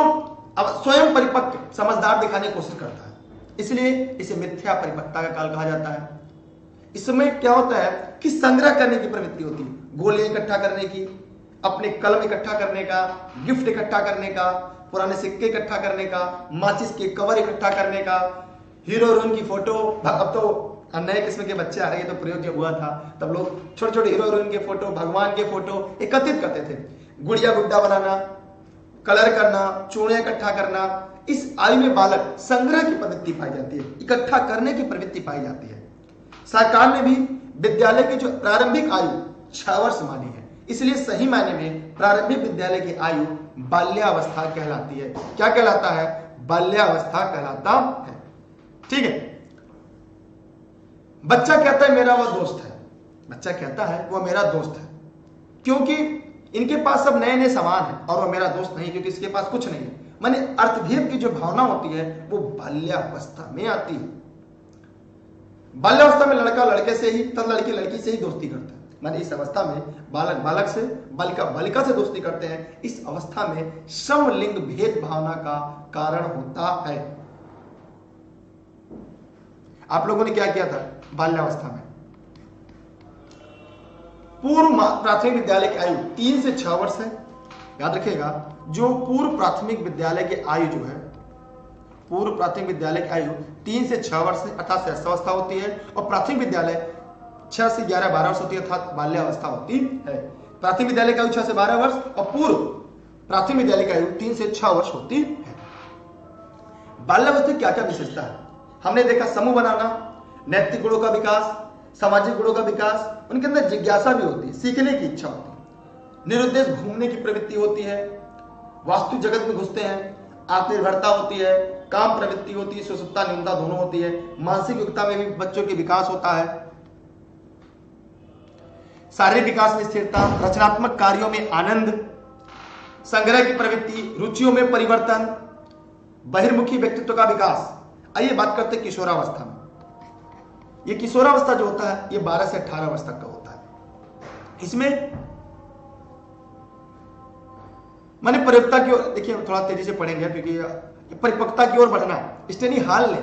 A: अब स्वयं परिपक्व समझदार दिखाने की कोशिश करता है, इसलिए इसे मिथ्या परिपक्वता का काल कहा जाता है। इसमें क्या होता है कि संग्रह करने की प्रवृत्ति होती है, गोलियां इकट्ठा करने की, अपने कलम इकट्ठा करने का, गिफ्ट इकट्ठा करने का, पुराने सिक्के इकट्ठा करने का, माचिस के कवर इकट्ठा करने का, हीरो हीरोइन की फोटो। अब तो नए किस्म के बच्चे आ रहे हैं, तो प्रयोग जब हुआ था तब लोग छोटे छोटे हीरो हीरोइन के फोटो, भगवान के फोटो एकत्रित करते थे। गुड़िया गुड्डा बनाना, कलर करना, चूड़े इकट्ठा करना। इस आयु में बालक संग्रह की प्रवृत्ति पाई जाती है, इकट्ठा करने की प्रवृत्ति पाई जाती है। सरकार ने भी विद्यालय की जो प्रारंभिक आयु 6 वर्ष मानी है, इसलिए सही मायने में प्रारंभिक विद्यालय की आयु बाल्यावस्था कहलाती है। क्या कहलाता है? बाल्यावस्था कहलाता है। ठीक है। बच्चा कहता है मेरा वह दोस्त है, बच्चा कहता है वह मेरा दोस्त है, क्योंकि इनके पास सब नए नए सामान है और वह मेरा दोस्त नहीं, क्योंकि इसके पास कुछ नहीं है। माने अर्थभेद की जो भावना होती है वो बाल्यावस्था में आती है। बाल्यावस्था में लड़का लड़के से ही तथा लड़की लड़की से ही दोस्ती करता है। माने इस अवस्था में बालक बालक से, बालिका बालिका से दोस्ती करते हैं। इस अवस्था में समलिंग भेद भावना का कारण होता है। आप लोगों ने क्या किया था बाल्यावस्था में? पूर्व प्राथमिक विद्यालय की आयु 3 से 6 वर्ष है। याद रखिएगा, जो पूर्व प्राथमिक विद्यालय की आयु जो है, पूर्व प्राथमिक विद्यालय की आयु 3 से 6 वर्ष अर्थात शैशवावस्था होती है, और प्राथमिक विद्यालय 6 से 11-12 वर्ष होती है अर्थात बाल्यावस्था होती है। प्राथमिक विद्यालय की आयु 6 से 12 वर्ष और पूर्व प्राथमिक विद्यालय की आयु 3 से 6 वर्ष होती है। बाल्यावस्था की क्या क्या विशेषता है? हमने देखा समूह बनाना, नैतिक गुणों का विकास, सामाजिक गुणों का विकास, उनके अंदर जिज्ञासा भी होती है, सीखने की इच्छा होती है, निरुद्देश्य घूमने की प्रवृत्ति होती है, वास्तु जगत में घुसते हैं, आत्मनिर्भरता होती है, काम प्रवृत्ति होती है, सुसुप्ता न्यूनता दोनों होती है, मानसिक योग्यता में भी बच्चों के विकास होता है, शारीरिक विकास में स्थिरता, रचनात्मक कार्यों में आनंद, संग्रह की प्रवृत्ति, रुचियों में परिवर्तन, बहिर्मुखी व्यक्तित्व का विकास। आइए बात करते हैं किशोरावस्था में। ये किशोरावस्था जो होता है ये 12 से 18 वर्ष तक का होता है। इसमें माने परिपक्वता की ओर, देखिए थोड़ा तेजी से पढ़ेंगे क्योंकि परिपक्वता की ओर बढ़ना। स्टेनी हॉल ने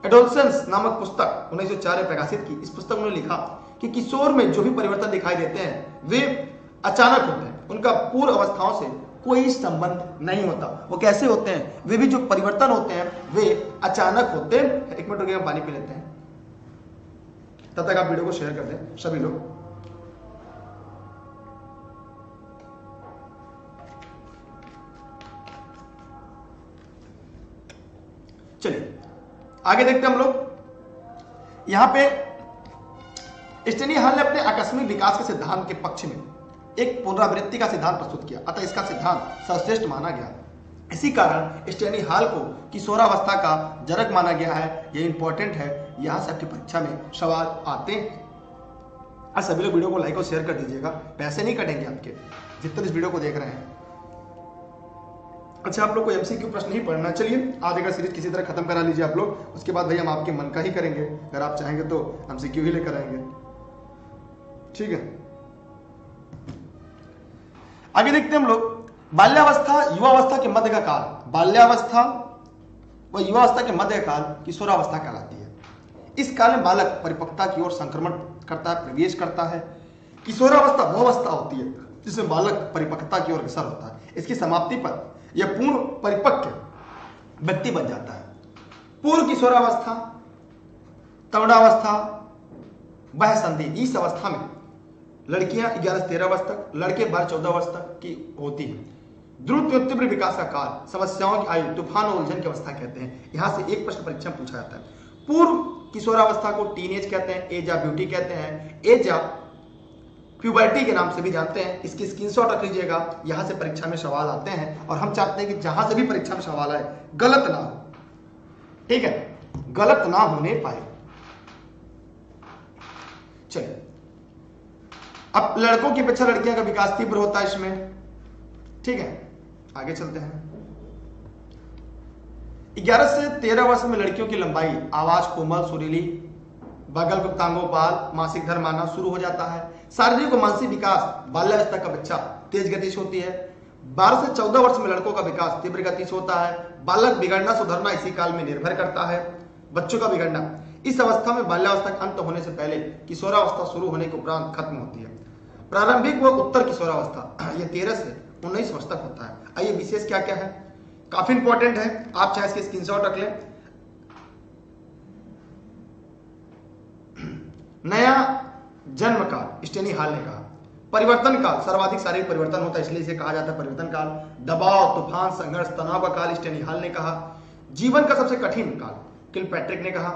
A: एडोलसेंस नामक पुस्तक 1904 में प्रकाशित की। इस पुस्तक में लिखा कि किशोर में जो भी परिवर्तन दिखाई देते हैं वे अचानक होते हैं, उनका पूर्व अवस्थाओं से कोई संबंध नहीं होता। वो कैसे होते हैं? वे भी जो परिवर्तन होते हैं वे अचानक होते हैं। एक मिनट रुकिए, हम पानी पी लेते हैं, तब तक आप वीडियो को शेयर कर दें सभी लोग। चलिए आगे देखते हैं हम लोग। यहां पे स्टेनी हॉल ने अपने आकस्मिक विकास के सिद्धांत के पक्ष में एक पुनरावृत्ति का सिद्धांत प्रस्तुत किया, अतः इसका सिद्धांत सर्वश्रेष्ठ माना गया। इसी कारण स्टेनी हॉल को किशोरावस्था का जनक माना गया है। यह इंपॉर्टेंट है, यहां से आपकी परीक्षा में सवाल आते हैं। और सभी लोग वीडियो को लाइक और शेयर कर दीजिएगा, पैसे नहीं कटेंगे आपके जितने इस वीडियो को देख रहे हैं। अच्छा, आप लोग को एमसीक्यू प्रश्न ही पढ़ना। चलिए आधे का सीरीज किसी तरह खत्म करा लीजिए आप लोग, उसके बाद भाई हम आपके मन का ही करेंगे। अगर आप चाहेंगे तो एमसीक्यू ही लेकर आएंगे, ठीक है। आगे देखते हैं हम लोग। बाल्यावस्था युवावस्था के मध्य का काल, बाल्यावस्था व युवावस्था के मध्य काल किशोरावस्था कहलाती है। इस काल में बालक परिपक्वता की ओर संक्रमण करता है, प्रवेश करता है। किशोरावस्था वो अवस्था होती है जिसमें बालक परिपक्वता की ओर अग्रसर होता है। इसकी समाप्ति पर यह पूर्ण परिपक्व व्यक्ति बन जाता है। पूर्व किशोरावस्था, तरुणावस्था, वह संधि, इस अवस्था में लड़कियां 11 से 13 वर्ष तक, लड़के 12-14 वर्ष तक की होती है। द्रुत व तीव्र विकास का काल, समस्याओं की आयु, तूफान और उलझन की अवस्था कहते हैं। यहां से एक प्रश्न परीक्षा में पूछा जाता है। पूर्व किशोरावस्था को टीनेज कहते हैं, एज ऑफ ब्यूटी कहते हैं, एज ऑफ प्यूबर्टी के नाम से भी जानते हैं। इसकी स्क्रीनशॉट रख लीजिएगा, यहां से परीक्षा में सवाल आते हैं और हम चाहते हैं कि जहां से भी परीक्षा में सवाल आए गलत ना हो, ठीक है, गलत ना होने पाए। चलिए, अब लड़कों की अपेक्षा लड़कियों का विकास तीव्र होता है इसमें, ठीक है। आगे चलते हैं। 11 से 13 वर्ष में लड़कियों की लंबाई, आवाज कोमल सुरीली, बगल गुप्तांगों बाल, मासिक धर्म आना शुरू हो जाता है। शारीरिक और मानसिक विकास बाल्यावस्था का बच्चा तेज गति से होती है। 12 से 14 वर्ष में लड़कों का विकास तीव्र गति से होता है। बालक बिगड़ना सुधरना इसी काल में निर्भर करता है। बच्चों का बिगड़ना इस अवस्था में बाल्यावस्था का अंत होने से पहले किशोरावस्था शुरू होने के उपरांत खत्म होती है। प्रारंभिक व उत्तर किशोरावस्था यह 13 से 19 वर्ष तक होता है। आइए विशेष क्या क्या है, काफी इंपॉर्टेंट है, आप चाहे इसके स्क्रीनशॉट रख लें। नया जन्म काल स्टेनी हॉल ने कहा। परिवर्तन काल, सर्वाधिक शारीरिक परिवर्तन होता है इसलिए इसे कहा जाता है परिवर्तन काल। दबाव, तूफान, संघर्ष, तनाव का काल स्टेनी हॉल ने कहा। जीवन का सबसे कठिन काल किलपैट्रिक ने कहा।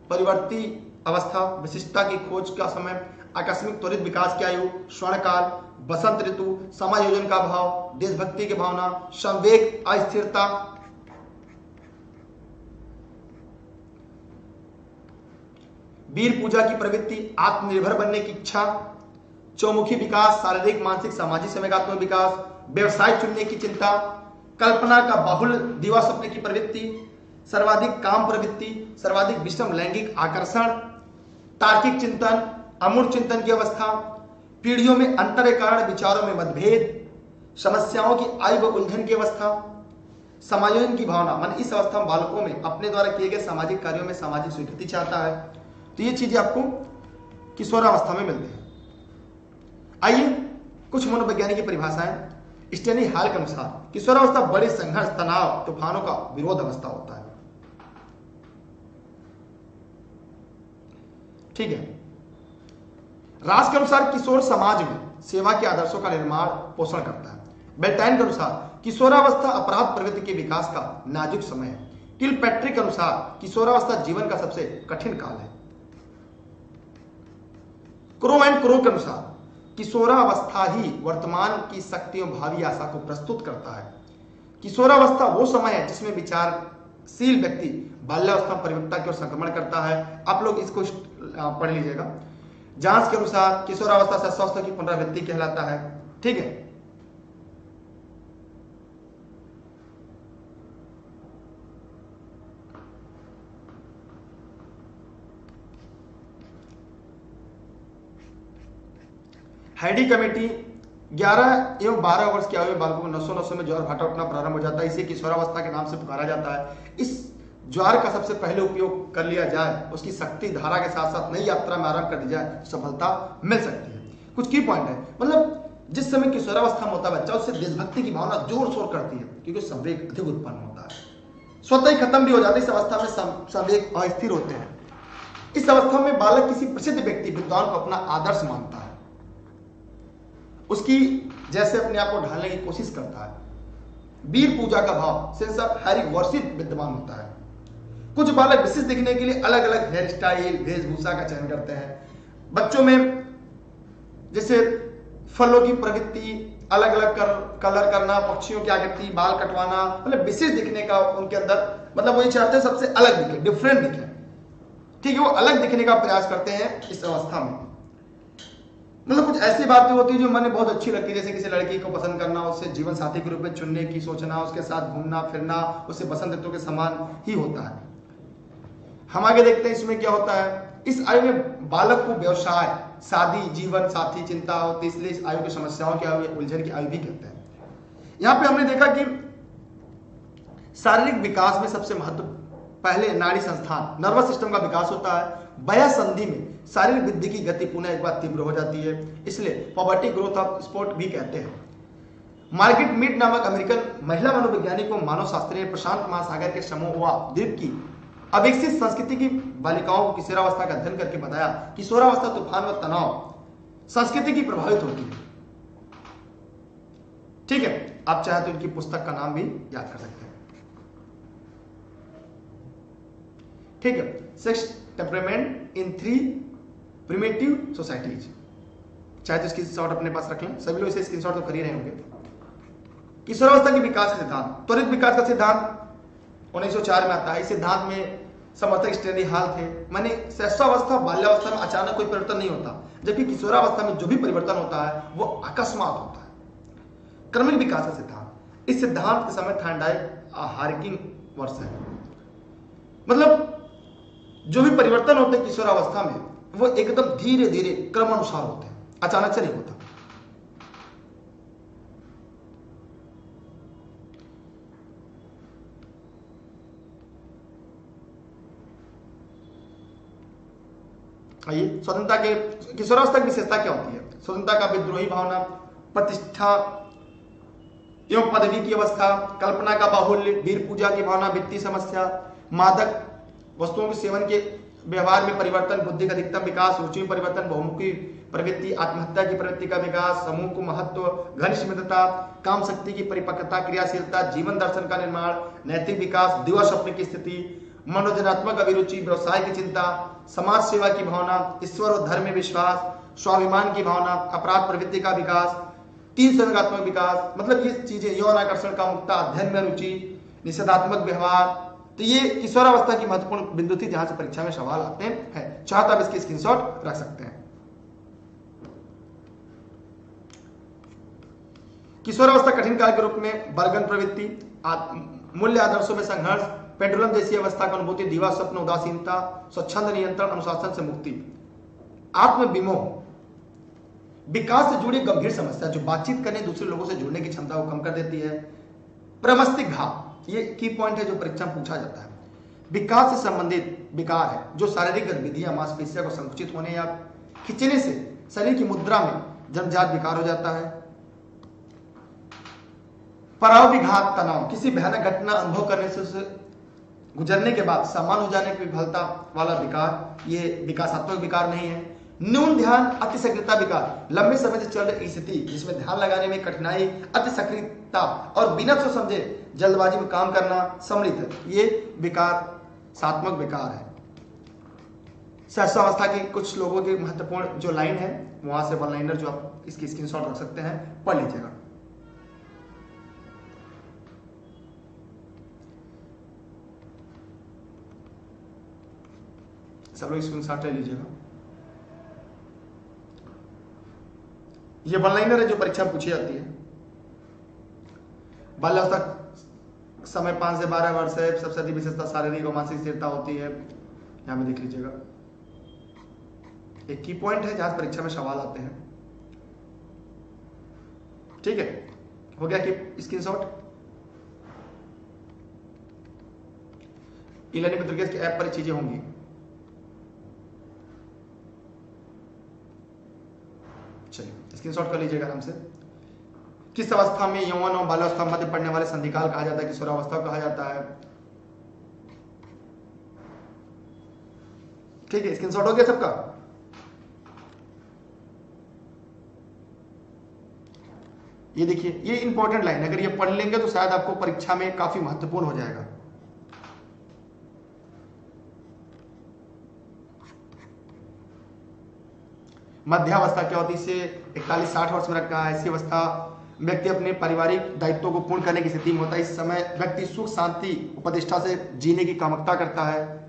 A: परिवर्ती अवस्था, विशिष्टता की खोज का समय, आकस्मिक त्वरित विकास की आयु, स्वर्ण काल, बसंत ऋतु, समायोजन का भाव, देशभक्ति की भावना, संवेग, अस्थिरता, वीर पूजा की प्रवृत्ति, आत्मनिर्भर बनने की इच्छा, चौमुखी विकास, शारीरिक मानसिक सामाजिक संवेगात्मक विकास, व्यवसाय चुनने की चिंता, कल्पना का बाहुल दिवा स्वप्न की प्रवृत्ति, सर्वाधिक काम प्रवृत्ति, सर्वाधिक विषम लैंगिक आकर्षण, तार्किक चिंतन, अमूर्त चिंतन की अवस्था, पीढ़ियों में अंतर के कारण विचारों में मतभेद, समस्याओं की आयु व उलझन की अवस्था, समायोजन की भावना, मन इस अवस्था में बालकों में अपने द्वारा किए गए सामाजिक कार्यों में सामाजिक स्वीकृति चाहता है। तो ये चीजें आपको किशोरावस्था में मिलती है। आइए कुछ मनोवैज्ञानिक परिभाषाएं। स्टेनी हॉल के अनुसार किशोरावस्था बड़े संघर्ष, तनाव, तूफानों का विरोध अवस्था होता है, ठीक है। राज के अनुसार किशोर समाज में सेवा के आदर्शों का निर्माण पोषण करता है। बेल्टाइन के अनुसार किशोरावस्था अपराध प्रवृत्ति के विकास का नाजुक समय है। किलपैट्रिक के अनुसार किशोरावस्था जीवन का सबसे कठिन काल है। क्रो एंड क्रो के अनुसार किशोरावस्था ही वर्तमान की शक्तियों भावी आशा को प्रस्तुत करता है। किशोरावस्था वो समय है जिसमें विचारशील व्यक्ति बाल्यावस्था परिपक्वता की ओर संक्रमण करता है। आप लोग इसको पढ़ लीजिएगा। जांच के अनुसार किशोरावस्था से स्वास्थ्य की पुनरावृत्ति कहलाता है, ठीक है। हाइडी कमेटी 11 एवं 12 वर्ष की आयु में बालकों को नसों में ज्वार भाटा उठना प्रारंभ हो जाता है। इसे किशोरावस्था के नाम से पुकारा जाता है। इस ज्वार का सबसे पहले उपयोग कर लिया जाए, उसकी शक्ति धारा के साथ साथ नई यात्रा में आरंभ कर दी जाए, सफलता मिल सकती है। कुछ की पॉइंट है, मतलब जिस समय किशोरावस्था में होता है बच्चा, उससे देशभक्ति की भावना जोर शोर करती है क्योंकि संवेग अधिक उत्पन्न होता है, स्वतः ही खत्म भी हो जाती है। इस अवस्था में संवेग अस्थिर होते हैं। इस अवस्था में बालक किसी प्रसिद्ध व्यक्ति विद्वान को अपना आदर्श मानता है, उसकी जैसे अपने आप को ढालने की कोशिश करता है। वीर पूजा का भाव, सेंस ऑफ हैरी वर्शिप विद्यमान होता है। कुछ बालक विशिष्ट दिखने के लिए अलग अलग हेयर स्टाइल, वेशभूषा का चयन करते हैं। बच्चों में जैसे फलों की प्रवृत्ति, अलग अलग कलर करना, पक्षियों की आकृति, बाल कटवाना, मतलब विशेष दिखने का उनके अंदर, मतलब वो ये चाहते हैं सबसे अलग दिखे, डिफरेंट दिखे, ठीक है। वो अलग दिखने का प्रयास करते हैं इस अवस्था में। मतलब कुछ ऐसी बातें होती है जो मन बहुत अच्छी लगती है, जैसे किसी लड़की को पसंद करना, उससे जीवन साथी के रूप में चुनने की सोचना, उसके साथ घूमना फिरना, उससे बसंत ऋतु के समान ही होता है। हम आगे देखते हैं इसमें क्या होता है। इस आयु में बालक को व्यवसाय, शादी, जीवन साथी चिंता होती है, इसलिए इस आयु की समस्याओं की आयु, उलझन की आयु भी कहते हैं। यहां पे हमने देखा कि शारीरिक विकास में सबसे महत्व पहले नाड़ी संस्थान, नर्वस सिस्टम का विकास होता है। वयः संधि में शारीरिक वृद्धि की गति पुनः एक बार तीव्र हो जाती है, इसलिए पॉवर्टी ग्रोथ ऑफ स्पोर्ट भी कहते हैं। मार्गरेट मीड नामक अमेरिकन महिला मनोवैज्ञानिक को मानव शास्त्री ने प्रशांत महासागर के समोआ द्वीप की अविकसित संस्कृति की बालिकाओं को किशोरावस्था का अध्ययन करके बताया कि किशोरावस्था तूफान व तनाव संस्कृति की प्रभावित होती है। ठीक है, आप चाहे तो इनकी पुस्तक का नाम भी याद कर सकते हैं। ठीक है, सेक्स टेम्परामेंट इन 3 प्रिमिटिव सोसाइटीज, चाहे तो इसकी स्क्रीनशॉट अपने पास रख लें, सभी लोग इसे स्क्रीनशॉट तो कर ही रहे होंगे। किशोरावस्था के विकास का सिद्धांत, त्वरित विकास का सिद्धांत 1904 में आता है। इस सिद्धांत में समर्थक स्टैनली हॉल थे। माने शैशवावस्था, बाल्यावस्था में अचानक कोई परिवर्तन नहीं होता, जबकि किशोरावस्था में जो भी परिवर्तन होता है वो अकस्मात होता है। क्रमिक विकास का सिद्धांत, इस सिद्धांत के समय थॉर्नडाइक हार्किंग वर्ष है। मतलब जो भी परिवर्तन होते हैं किशोरावस्था में वो एकदम धीरे धीरे क्रमानुसार होते हैं, अचानक से नहीं होता। आइए, स्वतंत्रता के किशोरावस्था की विशेषता क्या होती है। स्वतंत्रता का विद्रोही भावना, प्रतिष्ठा एवं पदवी की अवस्था, कल्पना का बाहुल्य, वीर पूजा की भावना, वित्तीय समस्या, मादक वस्तुओं के सेवन के व्यवहार में परिवर्तन, बुद्धि का अधिकतम विकास, रुचि में परिवर्तन, बहुमुखी प्रवृत्ति, आत्महत्या की प्रवृत्ति का विकास, समूह को महत्व, घनिष्ठ मित्रता, काम शक्ति की परिपक्वता, क्रियाशीलता, जीवन दर्शन का निर्माण, नैतिक विकास, दिवा स्वप्न की स्थिति, मनोरंजनात्मक अभिरुचि, व्यवसाय की चिंता, समाज सेवा की भावना, ईश्वर और धर्म में विश्वास, स्वाभिमान की भावना, अपराध प्रवृत्ति का विकास, 3 संवेगात्मक विकास, मतलब ये चीजें, यौन आकर्षण का मुक्ता, अध्ययन में रुचि, निषेधात्मक व्यवहार। तो ये किशोरावस्था की महत्वपूर्ण बिंदु थी जहां से परीक्षा में सवाल आते हैं। चाहे तो आप इसकी स्क्रीनशॉट रख सकते हैं। किशोरावस्था कठिन काल के रूप में बर्गन प्रवृत्ति, मूल्य आदर्शों में संघर्ष, पेंडुलम जैसी अवस्था का अनुभूति, दीवा स्वप्न, उदासीनता, स्वच्छंद नियंत्रण, अनुशासन से मुक्ति, आत्मविमोह, विकास से जुड़ी गंभीर समस्या जो बातचीत करने, दूसरे लोगों से जुड़ने की क्षमता को कम कर देती है। प्रमस्तिक घाव, ये की पॉइंट है जो परीक्षा में पूछा जाता है। विकास से संबंधित विकार है जो शारीरिक गतिविधियां, मांसपेशियों को संकुचित होने या खिंचने से शरीर की मुद्रा में जन्मजात विकार हो जाता है। पराविघात तनाव, किसी भयानक घटना अनुभव करने से उसे गुजरने के बाद सामान्य हो जाने की विफलता वाला विकार, ये विकासात्मक विकार नहीं है। न्यून ध्यान, अतिसक्रियता विकार, लंबे समय से चल रही स्थिति जिसमें ध्यान लगाने में कठिनाई, अतिसक्रियता और बिना सोच समझे जल्दबाजी में काम करना सम्मिलित है, ये विकासात्मक विकार है। शैशवावस्था की कुछ लोगों की महत्वपूर्ण जो लाइन है वहां से वन लाइनर जो आप इसकी स्क्रीनशॉट रख सकते हैं, पढ़ लीजिएगा। सब लोग स्क्रीनशॉट ले लीजिएगा। ये वन लाइनर है जो परीक्षा में पूछी जाती है। बाल्यावस्था समय 5 से 12 वर्ष है। सबसे अधिक विशेषता शारीरिक और मानसिक स्थिरता होती है। यहां में देख लीजिएगा, एक की पॉइंट है जहां परीक्षा में सवाल आते हैं। ठीक है, हो गया कि screenshot. E learning with Durgesh के ऐप पर चीजें होंगी। चलिए स्क्रीनशॉट कर लीजिएगा आराम से। किस अवस्था में यौवन और बाल्यावस्था मध्य पड़ने वाले संधिकाल कहा जाता है, किशोरावस्था कहा जाता है। ठीक है, स्क्रीनशॉट हो गया सबका। ये देखिए, ये इंपॉर्टेंट लाइन, अगर ये पढ़ लेंगे तो शायद आपको परीक्षा में काफी महत्वपूर्ण हो जाएगा। मध्यावस्था क्या होती है, इसे 41-60 वर्ष में रखा है। ऐसी अवस्था व्यक्ति अपने पारिवारिक दायित्वों को पूर्ण करने की स्थिति में होता है। इस समय व्यक्ति सुख शांति उपदिष्टा से जीने की कामना करता है।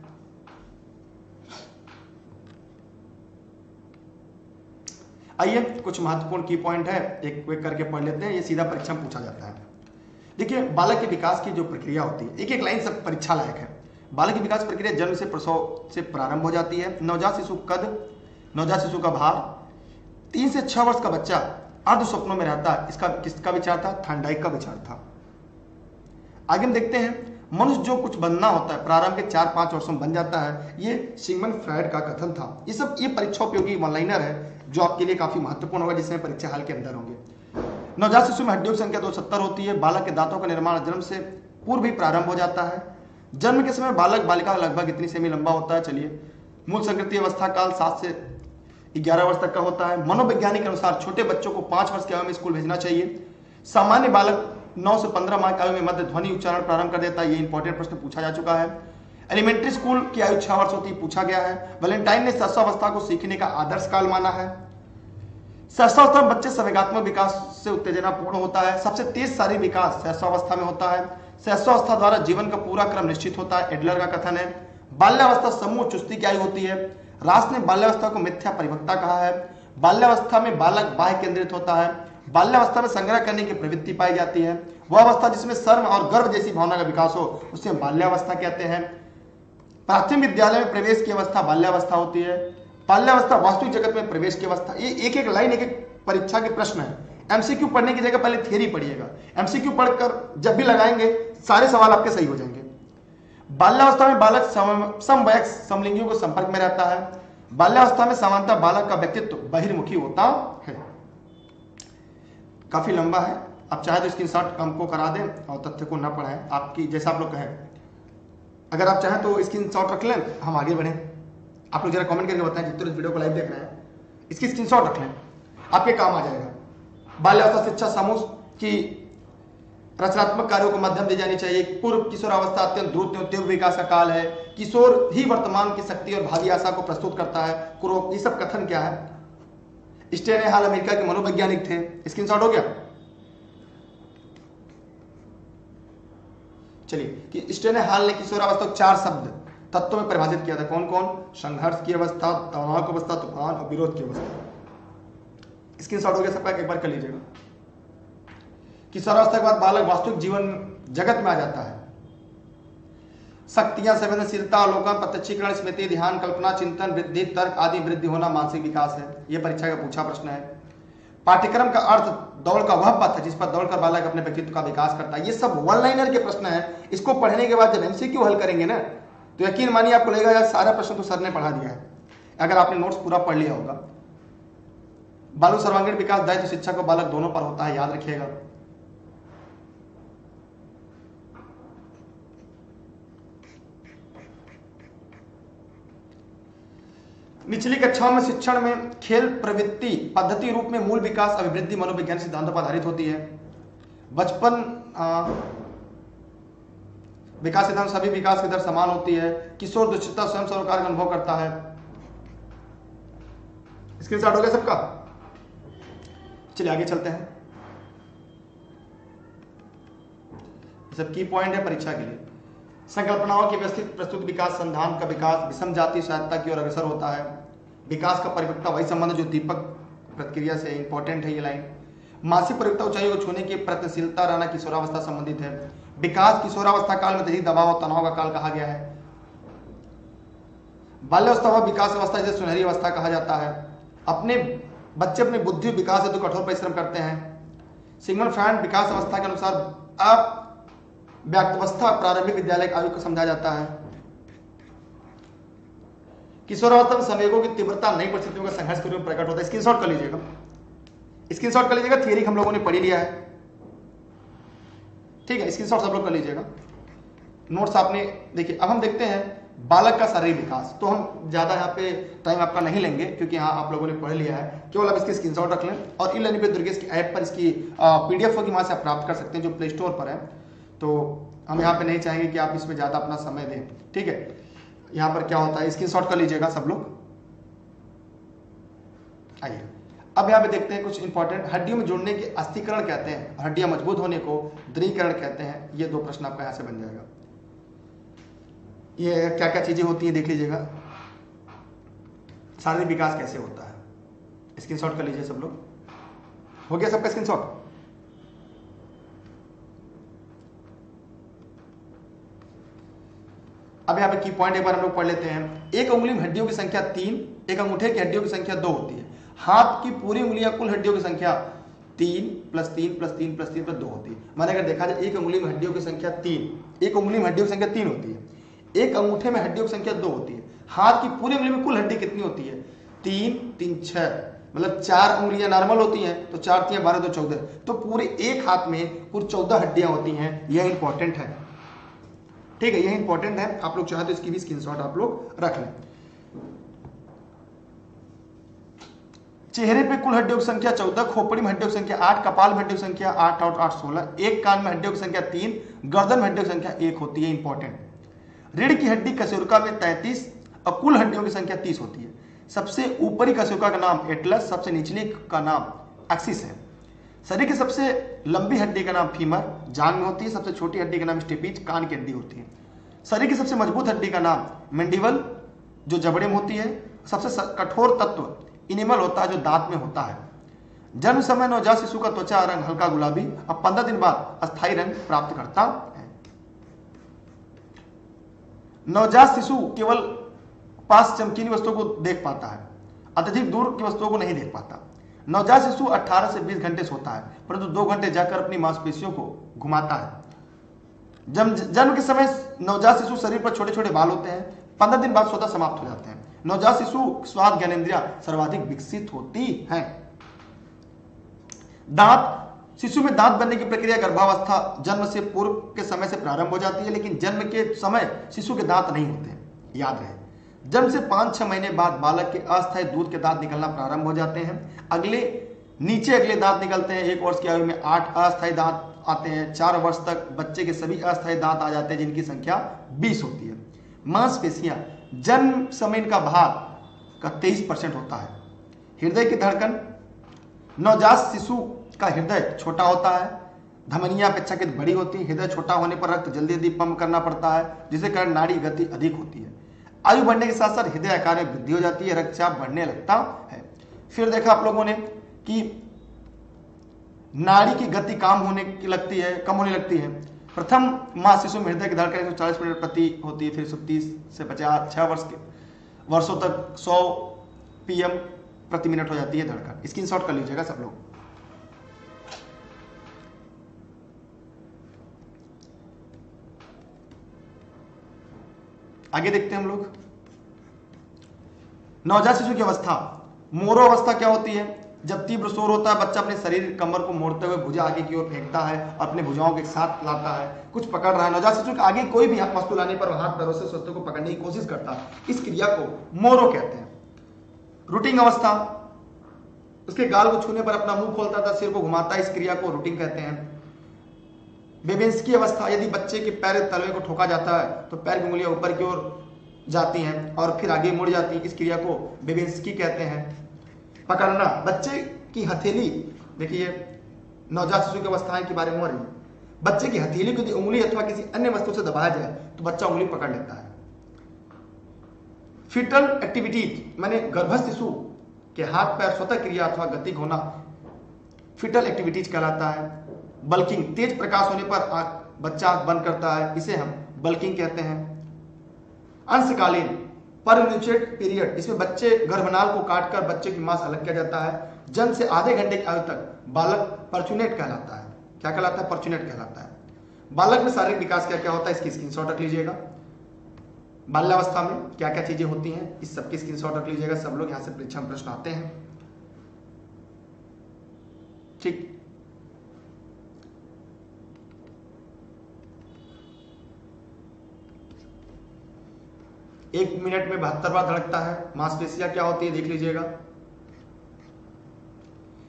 A: आइए कुछ महत्वपूर्ण की पॉइंट है, एक एक करके पढ़ लेते हैं, ये सीधा परीक्षा में पूछा जाता है। देखिए, बालक के विकास की जो प्रक्रिया होती है, एक एक लाइन सब परीक्षा लायक है। बालक की विकास प्रक्रिया जन्म से प्रसव से प्रारंभ हो जाती है। नवजात शिशु का भार, 3 से 6 वर्ष का बच्चा अर्ध स्वप्नों में रहता है। इसका किसका विचार था? थॉर्नडाइक का विचार था। आगे हम देखते हैं, मनुष्य जो कुछ बनना होता है प्रारंभ के 4-5 वर्षों में बन जाता है। ये सिगमंड फ्रायड का कथन था। ये परीक्षा उपयोगी वन लाइनर है जो आपके लिए काफी महत्वपूर्ण होगा, जिसमें परीक्षा हाल के अंदर होंगे। नवजात शिशु में हड्डियों की संख्या 270 होती है। बालक के दांतों का निर्माण जन्म से पूर्व ही प्रारंभ हो जाता है। जन्म के समय बालक बालिका लगभग इतनी सेमी लंबा होता है। चलिए, मूल संकृति अवस्था काल 7 से 11 वर्ष तक का होता है। मनोवैज्ञानिक के अनुसार छोटे बच्चों को 5 वर्ष की आयु में स्कूल भेजना चाहिए। सामान्य बालक 9 से 15 माह की आयु में मध्य ध्वनि उच्चारण प्रारंभ कर देता है। ये इंपॉर्टेंट प्रश्न पूछा जा चुका है। एलिमेंट्री स्कूल की आयु 6 वर्ष होती है, पूछा गया है। वैलेंटाइन ने शिशुअवस्था को सीखने का आदर्श काल माना है। शिशुअवस्था में बच्चे संवेगात्मक विकास से उत्तेजना पूर्ण होता है। सबसे तेज शारीरिक विकास शिशुअवस्था में होता है। शिशुअवस्था द्वारा जीवन का पूरा क्रम निश्चित होता है, एडलर का कथन है। बाल्यावस्था समूह चुस्ती की आयु होती है। रास ने बाल्यावस्था को मिथ्या परिपक्वता कहा है। बाल्यावस्था में बालक बाह्य केंद्रित होता है। बाल्यावस्था में संग्रह करने की प्रवृत्ति पाई जाती है। वह अवस्था जिसमें शर्म और गर्व जैसी भावना का विकास हो उसे बाल्यावस्था कहते हैं। प्राथमिक विद्यालय में प्रवेश की अवस्था बाल्यावस्था होती है। बाल्यावस्था वास्तविक जगत में प्रवेश की अवस्था। ये एक एक लाइन एक एक परीक्षा के प्रश्न है। एमसीक्यू पढ़ने की जगह पहले थियरी पढ़िएगा। एमसीक्यू पढ़कर जब भी लगाएंगे सारे सवाल आपके सही हो जाएंगे। बाल्यावस्था में बालक समवयस्क समलिंगियों को संपर्क में रहता है। बाल्यावस्था में सामान्यतः बालक का व्यक्तित्व बहिर्मुखी होता है। काफी लंबा है, आप चाहे तो स्क्रीनशॉट हमको करा दें और तथ्य को न पढ़ाएं, आपकी जैसा आप लोग कहें। अगर आप चाहें तो स्क्रीनशॉट रख लें, हम आगे बढ़ें। आप लोग जरा कमेंट करके बताएं, जितने वीडियो को लाइव देख रहे हैं इसकी स्क्रीनशॉट रख लें, आपके काम आ जाएगा। बाल्यावस्था शिक्षा समूह की रचनात्मक कार्यों को माध्यम दी जानी चाहिए। पूर्व किशोरावस्था अत्यंत द्रुत एवं तीव्र विकास का काल है। किशोर ही वर्तमान की शक्ति और भावी आशा को प्रस्तुत करता है। ये सब कथन क्या है? स्टेने हाल अमेरिका के मनोवैज्ञानिक थे। स्क्रीनशॉट हो गया। चलिए, कि स्टेने हाल ने किशोरावस्था को 4 शब्द तत्वों में परिभाषित किया था। कौन कौन? संघर्ष की अवस्था, तनाव की अवस्था, तूफान और विरोध की अवस्था। स्क्रीनशॉट हो गया सबका, एक बार कर लीजिएगा। किशोरावस्था के बाद बालक वास्तविक जीवन जगत में आ जाता है। शक्तियां, संवेदनशीलता, अवलोकन, प्रत्यक्षीकरण, स्मृति, ध्यान, कल्पना, चिंतन, वृद्धि, तर्क आदि वृद्धि होना मानसिक विकास है। यह परीक्षा का पूछा प्रश्न है। पाठ्यक्रम का अर्थ दौड़ का वह पथ है जिस पर दौड़कर बालक अपने व्यक्तित्व का विकास करता है। ये सब वन लाइनर के प्रश्न है। इसको पढ़ने के बाद जब एमसीक्यू हल करेंगे ना, तो यकीन मानिए आपको लगेगा यार सारा प्रश्न तो सर ने पढ़ा दिया है, अगर आपने नोट्स पूरा पढ़ लिया होगा। बालू सर्वांगीण विकास दायित्व शिक्षा को बालक दोनों पर होता है, याद रखिएगा। निचली कक्षाओं में शिक्षण में खेल प्रवृत्ति पद्धति रूप में मूल विकास अभिवृद्धि मनोविज्ञान सिद्धांतों पर आधारित होती है। बचपन विकास सिद्धांत सभी विकास की दर समान होती है। किशोर दुष्टता स्वयं सरोकार का अनुभव करता है। स्क्रीनशॉट हो गया सबका। चलिए आगे चलते हैं। सब की पॉइंट है परीक्षा के लिए। संकल्पनाओं की व्यवस्थित प्रस्तुत विकास संधान का विकास विषम जाति सहायता की ओर अग्रसर होता है। विकास का परिपक्वता वही संबंध जो दीपक प्रतिक्रिया से इंपॉर्टेंट है। ये लाइन मासिक परिपक्वता ऊंचाई को छूने की प्रयत्नशीलता रहना किशोरावस्था संबंधित है। विकास किशोरावस्था काल में अधिक दबाव और तनाव का काल कहा गया है। बाल्यावस्था व विकास अवस्था जिसे सुनहरी अवस्था कहा जाता है। अपने बच्चे अपने बुद्धि विकास हेतु कठोर परिश्रम करते हैं। सिगमंड फ्रॉइड विकास अवस्था के अनुसार अव्यक्तावस्था प्रारंभिक विद्यालय आयु को समझा जाता है। किशोरावस्था में संवेगों की तीव्रता नई परिस्थितियों का संघर्ष के रूप में प्रकट होता है। स्क्रीनशॉट कर लीजिएगा, स्क्रीनशॉट कर लीजिएगा, थियरी हम लोगों ने पढ़ी लिया है, ठीक है। स्क्रीनशॉट सब लोग कर लीजिएगा, नोट्स आपने देखिए। अब हम देखते हैं बालक का शारीरिक विकास। तो हम ज्यादा यहाँ पे टाइम आपका नहीं लेंगे क्योंकि यहाँ आप लोगों ने पढ़ लिया है, केवल आप इसकी स्क्रीनशॉट रख लें और ई लर्निंग विद दुर्गेश की ऐप पर इसकी पीडीएफ होगी, वहां से आप प्राप्त कर सकते हैं जो प्ले स्टोर पर है। तो हम यहाँ पे नहीं चाहेंगे कि आप इसमें ज्यादा अपना समय दें, ठीक है। यहाँ पर क्या होता है, स्क्रीनशॉट कर लीजिएगा सब लोग। आइए अब यहाँ पे देखते हैं कुछ इंपॉर्टेंट। हड्डियों में जुड़ने के अस्थिकरण कहते हैं, हड्डियां मजबूत होने को दृढ़ीकरण कहते हैं। ये दो प्रश्न आपका यहाँ से बन जाएगा। ये क्या क्या चीजें होती हैं देख लीजिएगा। शारीरिक विकास कैसे होता है, स्क्रीनशॉट कर लीजिए सब लोग। हो गया सबका स्क्रीनशॉट? अब यहाँ पे की पॉइंट एक बार हम लोग पढ़ लेते हैं। एक उंगली में हड्डियों की संख्या 3, एक अंगूठे की हड्डियों की संख्या 2 होती है। हाथ की पूरी उंगलियां कुल हड्डियों की संख्या 3 + 3 + 3 + 3 + 2 होती है। माने अगर देखा जाए एक उंगली में हड्डियों की संख्या 3, एक उंगली में हड्डियों की संख्या 3 होती है, एक अंगूठे में हड्डियों की संख्या 2 होती है। हाथ की पूरी उंगली में कुल हड्डी कितनी होती है? 3 3 6, मतलब 4 उंगलियां नॉर्मल होती हैं, तो 4 3 12 2 14, तो पूरे एक हाथ में कुल 14 हड्डियां होती हैं। यह इंपॉर्टेंट है, ठीक है, यह इंपॉर्टेंट है। आप लोग चाहे तो इसकी भी स्क्रीनशॉट आप लोग रख लें। चेहरे पे कुल हड्डियों की संख्या 14, खोपड़ी में हड्डियों की संख्या 8, कपाल में हड्डियों की संख्या 8 और 8 16, एक कान में हड्डियों की संख्या 3, गर्दन में हड्डियों की संख्या 1 होती है। इंपॉर्टेंट। रीढ़ की हड्डी कशेरुका में 33 और कुल हड्डियों की संख्या 30 होती है। सबसे ऊपरी कशेरुका का नाम एटलस, सबसे निचली का नाम एक्सिस है। शरीर की सबसे लंबी हड्डी का नाम फीमर, जांग में होती है। सबसे छोटी हड्डी का नाम स्टेपिज, कान की हड्डी होती है। शरीर की सबसे मजबूत हड्डी का नाम मैंडिबल, जो जबड़े में होती है। सबसे कठोर तत्व इनेमल होता है, जो दांत में होता है। जन्म समय नवजात शिशु का त्वचा रंग हल्का गुलाबी और 15 दिन बाद अस्थायी रंग प्राप्त करता है। नवजात शिशु केवल पास चमकीली वस्तुओं को देख पाता है, अत्यधिक दूर की वस्तुओं को नहीं देख पाता। नवजात शिशु 18 से 20 घंटे सोता है, परंतु 2 घंटे जाकर अपनी मांसपेशियों को घुमाता है। जन्म के समय नवजात शिशु शरीर पर छोटे छोटे बाल होते हैं। 15 दिन बाद स्वतः समाप्त हो जाते हैं। नवजात शिशु स्वाद ज्ञानेंद्रियां सर्वाधिक विकसित होती हैं। दांत, शिशु में दांत बनने की प्रक्रिया गर्भावस्था जन्म से पूर्व के समय से प्रारंभ हो जाती है, लेकिन जन्म के समय शिशु के दांत नहीं होते हैं, याद रहे। जन्म से 5-6 महीने बाद बालक के अस्थायी दूध के दांत निकलना प्रारंभ हो जाते हैं। अगले दांत निकलते हैं। 1 वर्ष की आयु में 8 अस्थायी दांत आते हैं। 4 वर्ष तक बच्चे के सभी अस्थायी दांत आ जाते हैं, जिनकी संख्या 20 होती है। मांसपेशियां, जन्म समय इनका भाग का 23% होता है। हृदय की धड़कन, नवजात शिशु का हृदय छोटा होता है, धमनियां अपेक्षाकृत बड़ी होती है। हृदय छोटा होने पर रक्त जल्दी जल्दी पंप करना पड़ता है, जिससे कारण नाड़ी गति अधिक होती है। आयु बढ़ने के साथ साथ हृदय आकार में वृद्धि हो जाती है, रक्तचाप बढ़ने लगता है। फिर देखा आप लोगों ने कि नाड़ी की गति कम होने लगती है। प्रथम माह शिशु में हृदय की धड़कन 140 मिनट प्रति होती है, फिर 130 से 50, 6 वर्षों तक 100 PM प्रति मिनट हो जाती है धड़कन। स्क्रीनशॉट कर लीजिएगा सब लोग। आगे देखते हैं हम लोग। नवजात शिशु की अवस्था, मोरो अवस्था क्या होती है? जब तीव्र शोर होता है, बच्चा अपने शरीर कमर को मोड़ते हुए भुजा आगे की ओर फेंकता है और अपने भुजाओं के साथ लाता है, कुछ पकड़ रहा है। नवजात शिशु के आगे कोई भी वस्तु लाने पर हाथ पैरों से उस वस्तु को पकड़ने की कोशिश करता है। इस क्रिया को मोरो कहते हैं। रूटिंग अवस्था, उसके गाल को छूने पर अपना मुंह खोलता था, सिर को घुमाता है, इस क्रिया को रूटिंग कहते हैं। बेबेंस्की अवस्था, यदि बच्चे के पैर तलवे को ठोका जाता है तो पैर की उंगलियां ऊपर की ओर जाती हैं और फिर आगे मुड़ जाती हैं, इस क्रिया को बेबेंस्की कहते हैं। पकड़ना, बच्चे की हथेली, देखिए नवजात शिशु की अवस्थाएं के बारे में हो रही है। बच्चे की हथेली को यदि उंगली अथवा किसी अन्य वस्तु से दबाया जाए तो बच्चा उंगली पकड़ लेता है। फीटल एक्टिविटीज, माने गर्भस्थ शिशु के हाथ पैर स्वतः क्रिया अथवा गति होना फीटल एक्टिविटीज कहलाता है। बल्किंग, तेज प्रकाश होने पर बच्चा आंख बंद करता है, इसे हम बल्किंग कहते हैं। अंशकालीन परन्यूचेट पीरियड, इसमें बच्चे गर्भनाल को काटकर बच्चे की मां से अलग किया जाता है। जन्म से आधे घंटे की आयु तक बालक परचुनेट कहलाता है। क्या कहलाता है? परचुनेट कहलाता है। बालक में शारीरिक विकास क्या क्या होता है, इसकी स्क्रीनशॉट रख लीजिएगा। बाल्यावस्था में क्या क्या चीजें होती हैं, इस सबकी स्क्रीनशॉट रख लीजिएगा। सब लोग यहां से परीक्षा में प्रश्न आते हैं। ठीक, एक मिनट में 72 बार धड़कता है। मांसपेशियां क्या होती है देख लीजिएगा।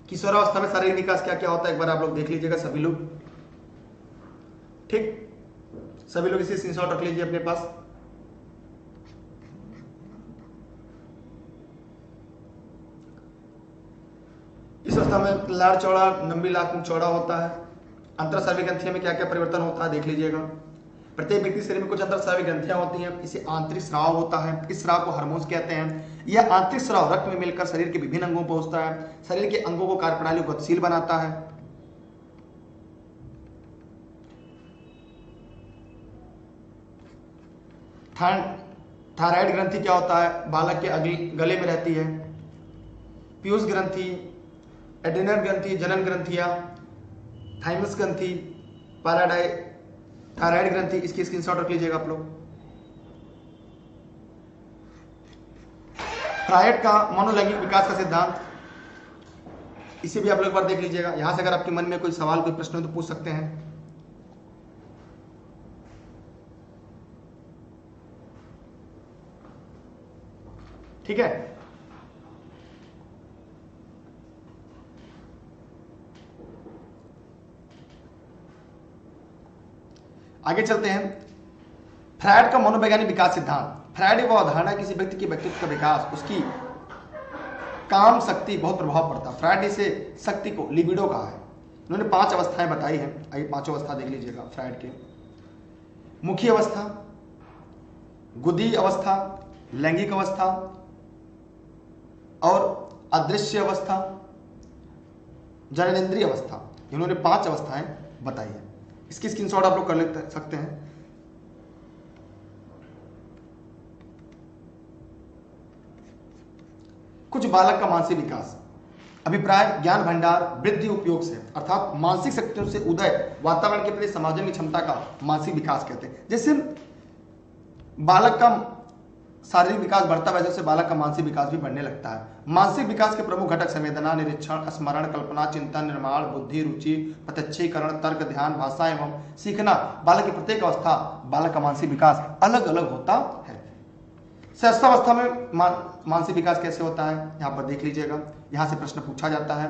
A: किशोरावस्था में शारीरिक विकास क्या क्या होता है एक बार आप लोग देख लीजिएगा सभी लोग। ठीक, सभी लोग इसी स्क्रीनशॉट रख लीजिए अपने पास। इस अवस्था में लार चौड़ा, लंबी लाख मुख चौड़ा होता है। अंतरस्रावी ग्रंथियों में क्या क्या परिवर्तन होता है देख लीजिएगा। प्रत्येक व्यक्ति शरीर में कुछ अंतरस्रावी ग्रंथियां होती हैं, इसे आंतरिक स्राव होता है। इस स्राव को हार्मोन्स कहते हैं। यह आंतरिक स्राव रक्त में मिलकर शरीर के विभिन्न अंगों पर पहुंचता है। शरीर के अंगों को कार्यप्रणाली को गतिशील बनाता है। थायराइड ग्रंथि क्या होता है, बालक के गले में रहती है। पीयूष ग्रंथि, एड्रिनल ग्रंथि, जनन ग्रंथियां, थाइमस ग्रंथि, थायराइड ग्रंथि, इसकी स्क्रीनशॉट रख लीजिएगा आप लोग। फ्रायड का मनोलैंगिक विकास का सिद्धांत, इसे भी आप लोग एक बार देख लीजिएगा। यहां से अगर आपके मन में कोई सवाल कोई प्रश्न हो तो पूछ सकते हैं। ठीक है, आगे चलते हैं। फ्रायड का मनोवैज्ञानिक विकास सिद्धांत। फ्रायड वो अवधारणा किसी व्यक्ति के व्यक्तित्व का विकास, उसकी काम शक्ति बहुत प्रभाव पड़ता है। फ्रायड ने इसे शक्ति को लिबिडो कहा है। उन्होंने 5 अवस्थाएं बताई हैं। आइए 5 अवस्था देख लीजिएगा फ्रायड के। मुखी अवस्था, गुदी अवस्था, लैंगिक अवस्था और अदृश्य अवस्था, जननेंद्रिय अवस्था। इन्होंने 5 अवस्थाएं बताई है। इसकी स्क्रीनशॉट आप लोग कर ले सकते हैं। कुछ बालक का मानसिक विकास। अभिप्राय, ज्ञान भंडार, वृद्धि, उपयोग से, अर्थात मानसिक शक्तियों से उदय, वातावरण के प्रति समाजन की क्षमता का मानसिक विकास कहते हैं। जैसे बालक का शारीरिक विकास बढ़ता है, वैसे से बालक का मानसिक विकास भी बढ़ने लगता है। मानसिक विकास के प्रमुख घटक संवेदना, निरीक्षण, स्मरण, कल्पना, चिंतन, निर्माण, बुद्धि, रुचि, प्रत्यक्षीकरण, तर्क, ध्यान, भाषा एवं सीखना। बालक की प्रत्येक अवस्था, बालक का मानसिक विकास अलग अलग होता है। शैशवावस्था में मानसिक विकास कैसे होता है यहाँ पर देख लीजिएगा। यहाँ से प्रश्न पूछा जाता है।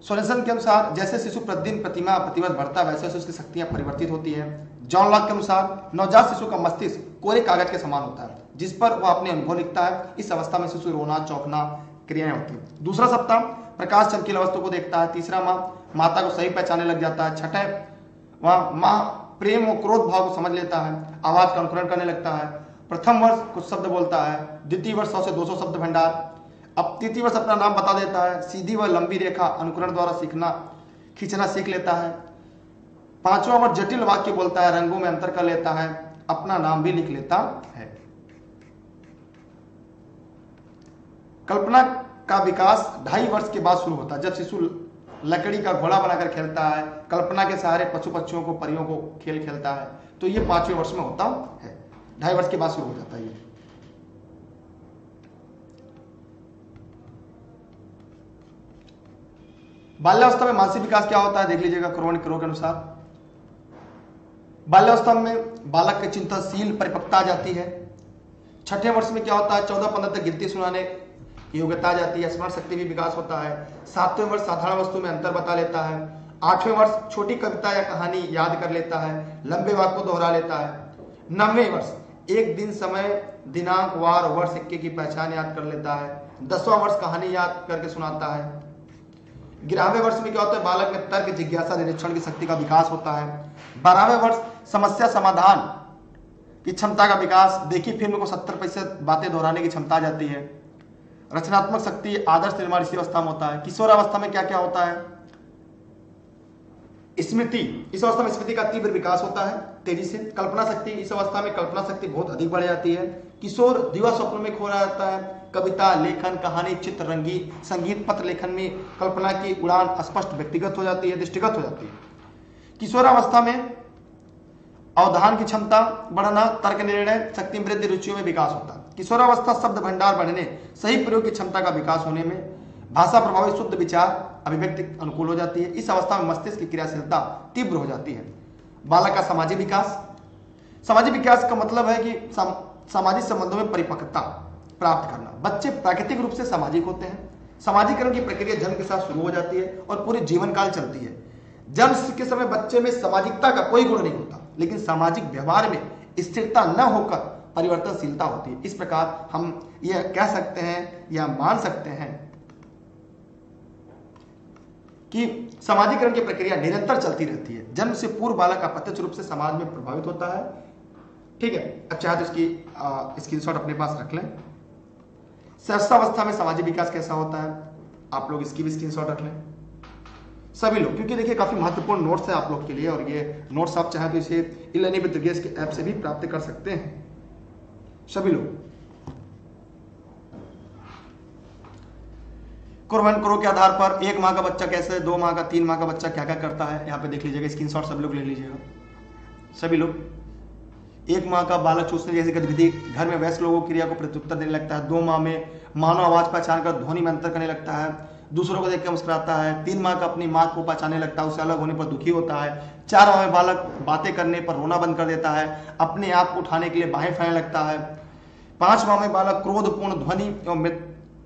A: सोरेनसन के अनुसार जैसे शिशु प्रतिदिन प्रतिवर्ष बढ़ता है, वैसे वैसे उसकी शक्तियां परिवर्तित होती हैं। जॉन लॉक के अनुसार नवजात शिशु का मस्तिष्क कोरे कागज के समान होता है, जिस पर वह अपने अनुभव लिखता है। इस अवस्था में शिशु रोना, चौंकना क्रियाएं होती हैं। दूसरा सप्ताह प्रकाश चमकीला वस्तु को देखता है। तीसरा माह माता को सही पहचानने लग जाता है। छठे माह प्रेम और क्रोध भाव को समझ लेता है, आवाज का अनुकरण करने लगता है। प्रथम वर्ष कुछ शब्द बोलता है। द्वितीय वर्ष 100 से 200 शब्द भंडार। अब तृतीय वर्ष अपना नाम बता देता है। सीधी व लंबी रेखा अनुकरण द्वारा सीखना खींचना सीख लेता है। पांचवा वर्ष जटिल वाक्य बोलता है, रंगों में अंतर कर लेता है, अपना नाम भी लिख लेता है। कल्पना का विकास 2.5 वर्ष के बाद शुरू होता है, जब शिशु लकड़ी का घोड़ा बनाकर खेलता है, कल्पना के सहारे पशु पक्षियों को, परियों को खेल खेलता है। तो ये 5वें वर्ष में होता है। 2.5 वर्ष के बाद शुरू हो जाता है ये। बाल्यावस्था में मानसिक विकास क्या होता है देख लीजिएगा क्रो के अनुसार। बाल्यावस्था में बालक के चिंतनशील परिपक्वता आ जाती है। 6ठे वर्ष में क्या होता है, 14-15 तक गिनती सुनाने की योग्यता आ जाती है। स्मरण शक्ति भी विकास होता है। 7वें वर्ष साधारण वस्तु में अंतर बता लेता है। 8वें वर्ष छोटी कविता या कहानी याद कर लेता है, लंबे वाक्य को दोहरा लेता है। 9वें वर्ष एक दिन, समय, दिनांक, वार, वर्ष, सिक्के की पहचान याद कर लेता है। 10वां वर्ष कहानी याद करके सुनाता है। 11वें वर्ष में क्या होता है, बालक में तर्क, जिज्ञासा, निरीक्षण की शक्ति का विकास होता है। 12वें वर्ष समस्या समाधान की क्षमता का विकास, देखी फिल्म को 70% बातें दोहराने की क्षमता आ जाती है। रचनात्मक शक्ति, आदर्श निर्माण इसी अवस्था में होता है। किशोरावस्था में क्या क्या होता है, स्मृति, इस अवस्था में स्मृति का तीव्र विकास होता है तेजी से। कल्पना शक्ति, इस अवस्था में कल्पना शक्ति बहुत अधिक बढ़ जाती है। किशोर दिवा स्वप्न में खो जाता है। कविता लेखन, कहानी, चित्र, रंगीत, संगीत, पत्र लेखन में कल्पना की उड़ान स्पष्ट व्यक्तिगत हो जाती है, दृष्टिगत हो जाती है। किशोरावस्था में अवधान की क्षमता बढ़ना, तर्क निर्णय शक्ति वृद्धि, रुचियों में विकास होता है। किशोरावस्था शब्द भंडार बढ़ने, सही प्रयोग की क्षमता का विकास होने में, भाषा प्रभावित शुद्ध विचार अभिव्यक्ति अनुकूल हो जाती है। इस अवस्था में मस्तिष्क की क्रियाशीलता तीव्र हो जाती है। बालक का सामाजिक विकास, सामाजिक विकास का मतलब है कि सामाजिक संबंधों में परिपक्वता प्राप्त करना। बच्चे प्राकृतिक रूप से सामाजिक होते हैं। सामाजिकरण की प्रक्रिया जन्म के साथ शुरू हो जाती है और पूरे जीवन काल चलती है। जन्म के समय बच्चे में सामाजिकता का कोई गुण नहीं होता, लेकिन सामाजिक व्यवहार में स्थिरता न होकर परिवर्तनशीलता होती है। इस प्रकार हम यह कह सकते हैं या मान सकते हैं कि सामाजिकरण की प्रक्रिया निरंतर चलती रहती है। जन्म से पूर्व बालक अप्रत्यक्ष रूप से समाज में प्रभावित होता है। ठीक है, अब चाहे तो इसकी स्क्रीनशॉट अपने पास रख लें। सहस्त्रावस्था में सामाजिक विकास कैसा होता है, आप लोग इसकी भी स्क्रीनशॉट रख लें सभी लोग, क्योंकि देखिए काफी महत्वपूर्ण नोट्स है आप लोग के लिए, और ये नोट्स आप चाहे तो इसे ई-लर्निंग विद दुर्गेश के ऐप से भी प्राप्त कर सकते हैं सभी लोग। कुर्बान करो के आधार पर 1 माह का बच्चा कैसे, 2 माह का, 3 माह का बच्चा क्या क्या करता है, यहाँ पे देख लीजिएगा, स्क्रीनशॉट सब लोग ले लीजिएगा सभी लोग। 1 माह का बालक चूसने जैसी गतिविधि, घर में वयस्क लोगों की क्रिया को प्रत्युत्तर देने लगता है। 2 माह में मानव आवाज पहचान कर ध्वनि में अंतर करने लगता है, दूसरों को देखकर मुस्कुराता है। 3 माह का अपनी माँ को पहचानने लगता है, उससे अलग होने पर दुखी होता है। 4 माह में बालक बातें करने पर रोना बंद कर देता है, अपने आप को उठाने के लिए बाहें फैलाने लगता है। 5 माह में बालक क्रोधपूर्ण ध्वनि एवं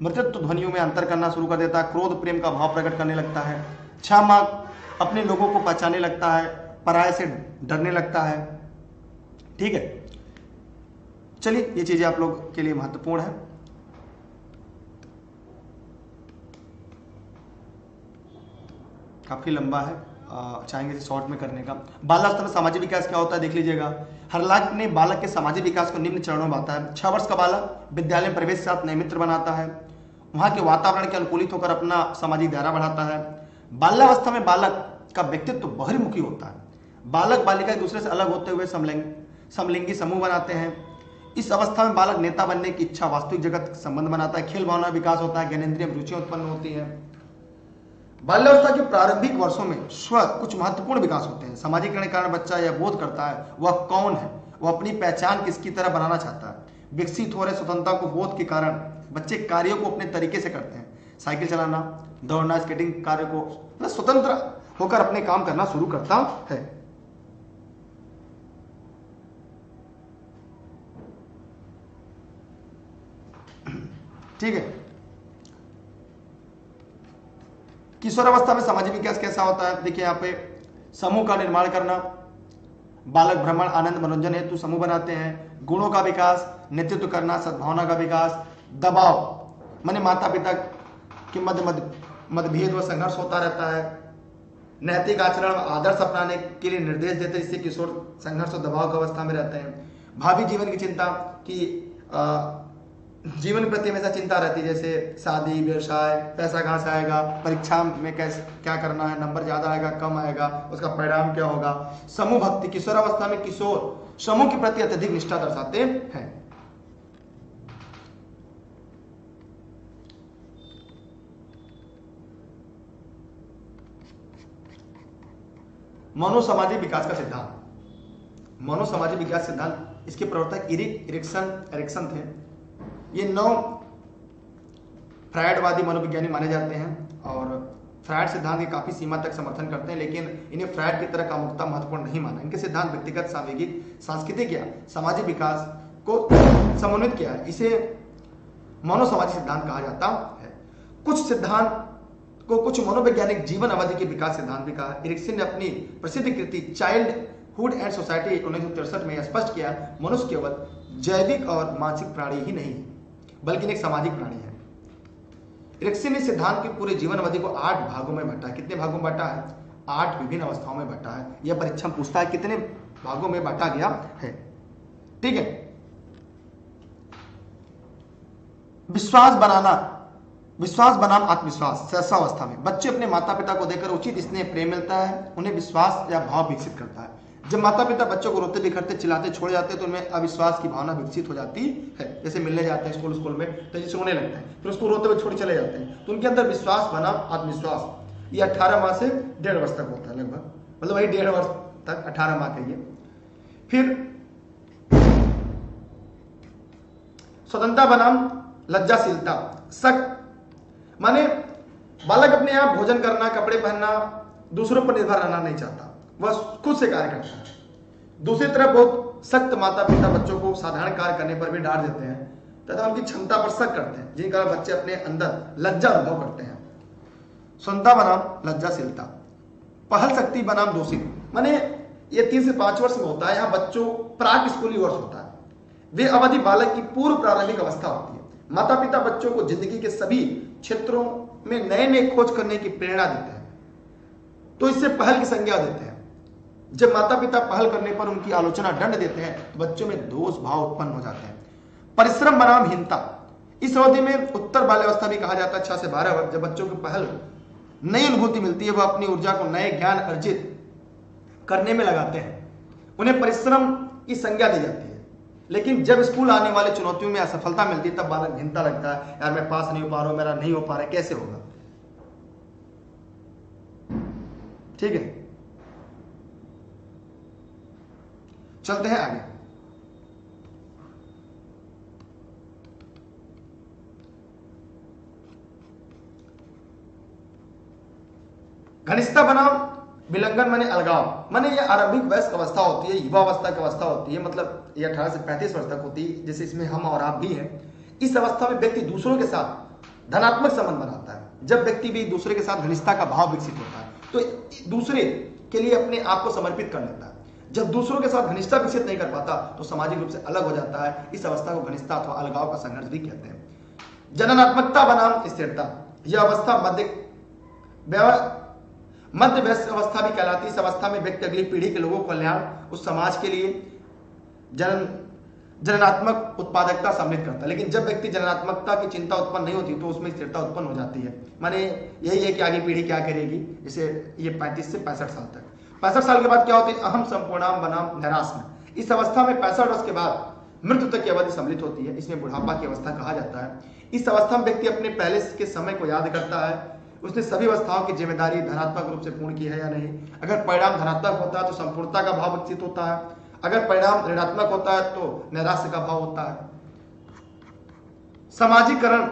A: मृतत्व ध्वनियों में अंतर करना शुरू कर देता है, क्रोध प्रेम का भाव प्रकट करने लगता है। 6 माह अपने लोगों को पहचानने लगता है, पराये से डरने लगता है। ठीक है, चलिए ये चीजें आप लोग के लिए महत्वपूर्ण है। काफी लंबा है, चाहेंगे इसे शॉर्ट में करने का। बाल्यावस्था में सामाजिक विकास क्या होता है देख लीजिएगा। हरलाक ने बालक के सामाजिक विकास को निम्न चरणों में बांटा है। 6 वर्ष का बालक विद्यालय में प्रवेश के साथ नए मित्र बनाता है, वहां के वातावरण के अनुकूलित होकर अपना सामाजिक दायरा बढ़ाता है। बाल्यावस्था में बालक का व्यक्तित्व बहिर्मुखी होता है। बालक बालिका एक दूसरे से अलग होते हुए समलिंगी समूह बनाते हैं। इस अवस्था में बालक नेता बनने की इच्छा वास्तविक जगत संबंध बनाता है। खेल भावना विकास होता है, ज्ञानेंद्रिय रुचियां उत्पन्न होती है। बाल्यावस्था के प्रारंभिक वर्षों में स्व कुछ महत्वपूर्ण विकास होते हैं। सामाजिकरण के कारण बच्चा यह बोध करता है वह कौन है, वह अपनी पहचान किसकी तरह बनाना चाहता है। विकसित हो रहे स्वतंत्रता को बोध के कारण बच्चे कार्यों को अपने तरीके से करते हैं। साइकिल चलाना, दौड़ना, स्केटिंग कार्य को मतलब स्वतंत्र होकर अपने काम करना शुरू करता है। ठीक है, किशोरावस्था में सामाजिक विकास कैसा होता है देखिए यहाँ पे। समूह का निर्माण करना, बालक भ्रमण, आनंद, मनोरंजन हेतु समूह बनाते हैं। गुणों का विकास, नेतृत्व करना, सद्भावना का विकास। दबाव माने माता पिता के मतभेद व संघर्ष होता रहता है। नैतिक आचरण, आदर्श अपनाने के लिए निर्देश देते हैं, जिससे किशोर संघर्ष और दबाव की अवस्था में रहते हैं। भावी जीवन की चिंता की जीवन प्रति हमेशा चिंता रहती है, जैसे शादी, व्यवसाय, पैसा कहाँ से आएगा, परीक्षा में कैसे क्या करना है, नंबर ज्यादा आएगा कम आएगा, उसका परिणाम क्या होगा। समूह भक्ति, किशोरावस्था में किशोर समूह के प्रति अत्यधिक निष्ठा दर्शाते हैं। मनोसामाजिक विकास का सिद्धांत, मनोसामाजिक विकास सिद्धांत, इसके प्रवर्तक एरिक्सन थे। ये 9 फ्रायडवादी मनोविज्ञानी माने जाते हैं और फ्रायड सिद्धांत की काफी सीमा तक समर्थन करते हैं, लेकिन इन्हें फ्रायड की तरह कामुकता महत्वपूर्ण नहीं माना। इनके सिद्धांत व्यक्तिगत, सामाजिक, सांस्कृतिक या सामाजिक विकास को समन्वित किया है। इसे मनोसामाजिक सिद्धांत कहा जाता है। कुछ सिद्धांत को कुछ मनोवैज्ञानिक जीवन अवधि के विकास सिद्धांत भी कहा। एरिक्सन ने अपनी प्रसिद्ध कृति चाइल्डहुड एंड सोसाइटी 1963 में स्पष्ट किया, मनुष्य केवल जैविक और मानसिक प्राणी ही नहीं है, बल्कि एक सामाजिक प्राणी है। एरिक्सन ने सिद्धांत के पूरे जीवन अवधि को 8 भागों में बांटा है। कितने भागों में बांटा है? 8 विभिन्न अवस्थाओं में बांटा है। यह परीक्षा में पूछता है कितने भागों में बांटा गया है। ठीक है, विश्वास बनाना विश्वास बनाम आत्मविश्वास। शैशवावस्था में बच्चे अपने माता पिता को देखकर उचित स्नेह प्रेम मिलता है, उन्हें विश्वास या भाव विकसित करता है। जब माता पिता बच्चों को रोते बिखरते चिल्लाते छोड़ जाते हैं तो उनमें अविश्वास की भावना विकसित हो जाती है। जैसे मिलने जाते हैं स्कूल में तो जैसे रोने लगते हैं, फिर उसको रोते हुए छोड़ चले जाते हैं, तो उनके अंदर विश्वास बनाम आत्मविश्वास ये 18 माह से 1.5 वर्ष तक होता है लगभग, मतलब वही 1.5 वर्ष तक, 18 माह कहिए। फिर स्वतंत्रता बनाम लज्जाशीलता। शक माने बालक अपने आप भोजन करना, कपड़े पहनना, दूसरों पर निर्भर रहना नहीं चाहता, वह खुद से कार्य करता है। दूसरी तरफ बहुत सख्त माता पिता बच्चों को साधारण कार्य करने पर भी डांट देते हैं तथा उनकी क्षमता पर शक करते हैं, जिन कारण बच्चे अपने अंदर लज्जा अनुभव करते हैं। स्वतंत्रता बनाम लज्जाशीलता। पहल शक्ति बनाम दोषित। माने ये 3 से 5 वर्ष में होता है। यहाँ बच्चों प्राक स्कूली वर्ष होता है। वे अवधि बालक की पूर्व प्रारंभिक अवस्था होती है। माता पिता बच्चों को जिंदगी के सभी क्षेत्रों में नए नए खोज करने की प्रेरणा देते हैं, तो इससे पहल की संज्ञा देते हैं। जब माता पिता पहल करने पर उनकी आलोचना दंड देते हैं तो बच्चों में दोष भाव उत्पन्न हो जाते हैं। परिश्रम बनाम हीनता। इस अवधि में उत्तर बाल्यावस्था भी कहा जाता है, 6 से 12 वर्ष। जब बच्चों को पहल नई अनुभूति मिलती है, वह अपनी ऊर्जा को नए ज्ञान अर्जित करने में लगाते हैं, उन्हें परिश्रम की संज्ञा दी जाती है। लेकिन जब स्कूल आने वाले चुनौतियों में असफलता मिलती है तब बालक घिनता लगता है, यार मैं पास नहीं हो पा रहा हूं, मेरा नहीं हो पा रहा है, कैसे होगा। ठीक है, चलते हैं आगे। घनिष्ठता बनाम विलंघन माने अलगाव। माने ये आरंभिक वयस्क अवस्था होती है, युवा अवस्था की अवस्था होती है, मतलब ये 18 से 35 वर्ष तक होती है, जैसे इसमें हम और आप भी हैं। इस अवस्था में व्यक्ति दूसरों के साथ धनात्मक संबंध बनाता है। जब व्यक्ति भी दूसरे के साथ घनिष्ठता का भाव विकसित होता है तो दूसरे के लिए अपने आप को समर्पित कर लेता है। जब दूसरों के साथ घनिष्ठता विकसित नहीं कर पाता तो सामाजिक रूप से अलग हो जाता है। इस अवस्था को घनिष्ठता अथवा अलगाव का संघर्ष भी कहते हैं। जननात्मकता बनाम स्थिरता। यह अवस्था मध्य वयस्क अवस्था भी कहलाती है। इस अवस्था में व्यक्ति अगली पीढ़ी के लोगों को कल्याण, उस समाज के लिए जननात्मक उत्पादकता सम्मिलित करता है। लेकिन जब व्यक्ति जननात्मकता की चिंता उत्पन्न नहीं होती तो उसमें स्थिरता उत्पन्न हो जाती है। माने यही है कि आगे पीढ़ी क्या करेगी। जैसे ये 35 से 65 साल तक, 65 साल के बाद क्या होती है, अहम संपूर्णाम बनाम नैराश्य। इस अवस्था में 65 वर्ष के बाद मृत्यु तक की अवधि सम्मिलित होती है। इसमें बुढ़ापा की अवस्था कहा जाता है। इस अवस्था में व्यक्ति अपने पहले के समय को याद करता है, उसने सभी अवस्थाओं की जिम्मेदारी धनात्मक रूप से पूर्ण की है या नहीं। अगर परिणाम धनात्मक होता है तो संपूर्णता का भाव विकसित होता है, अगर परिणाम ऋणात्मक होता है तो नैराश्य का भाव होता है। समाजीकरण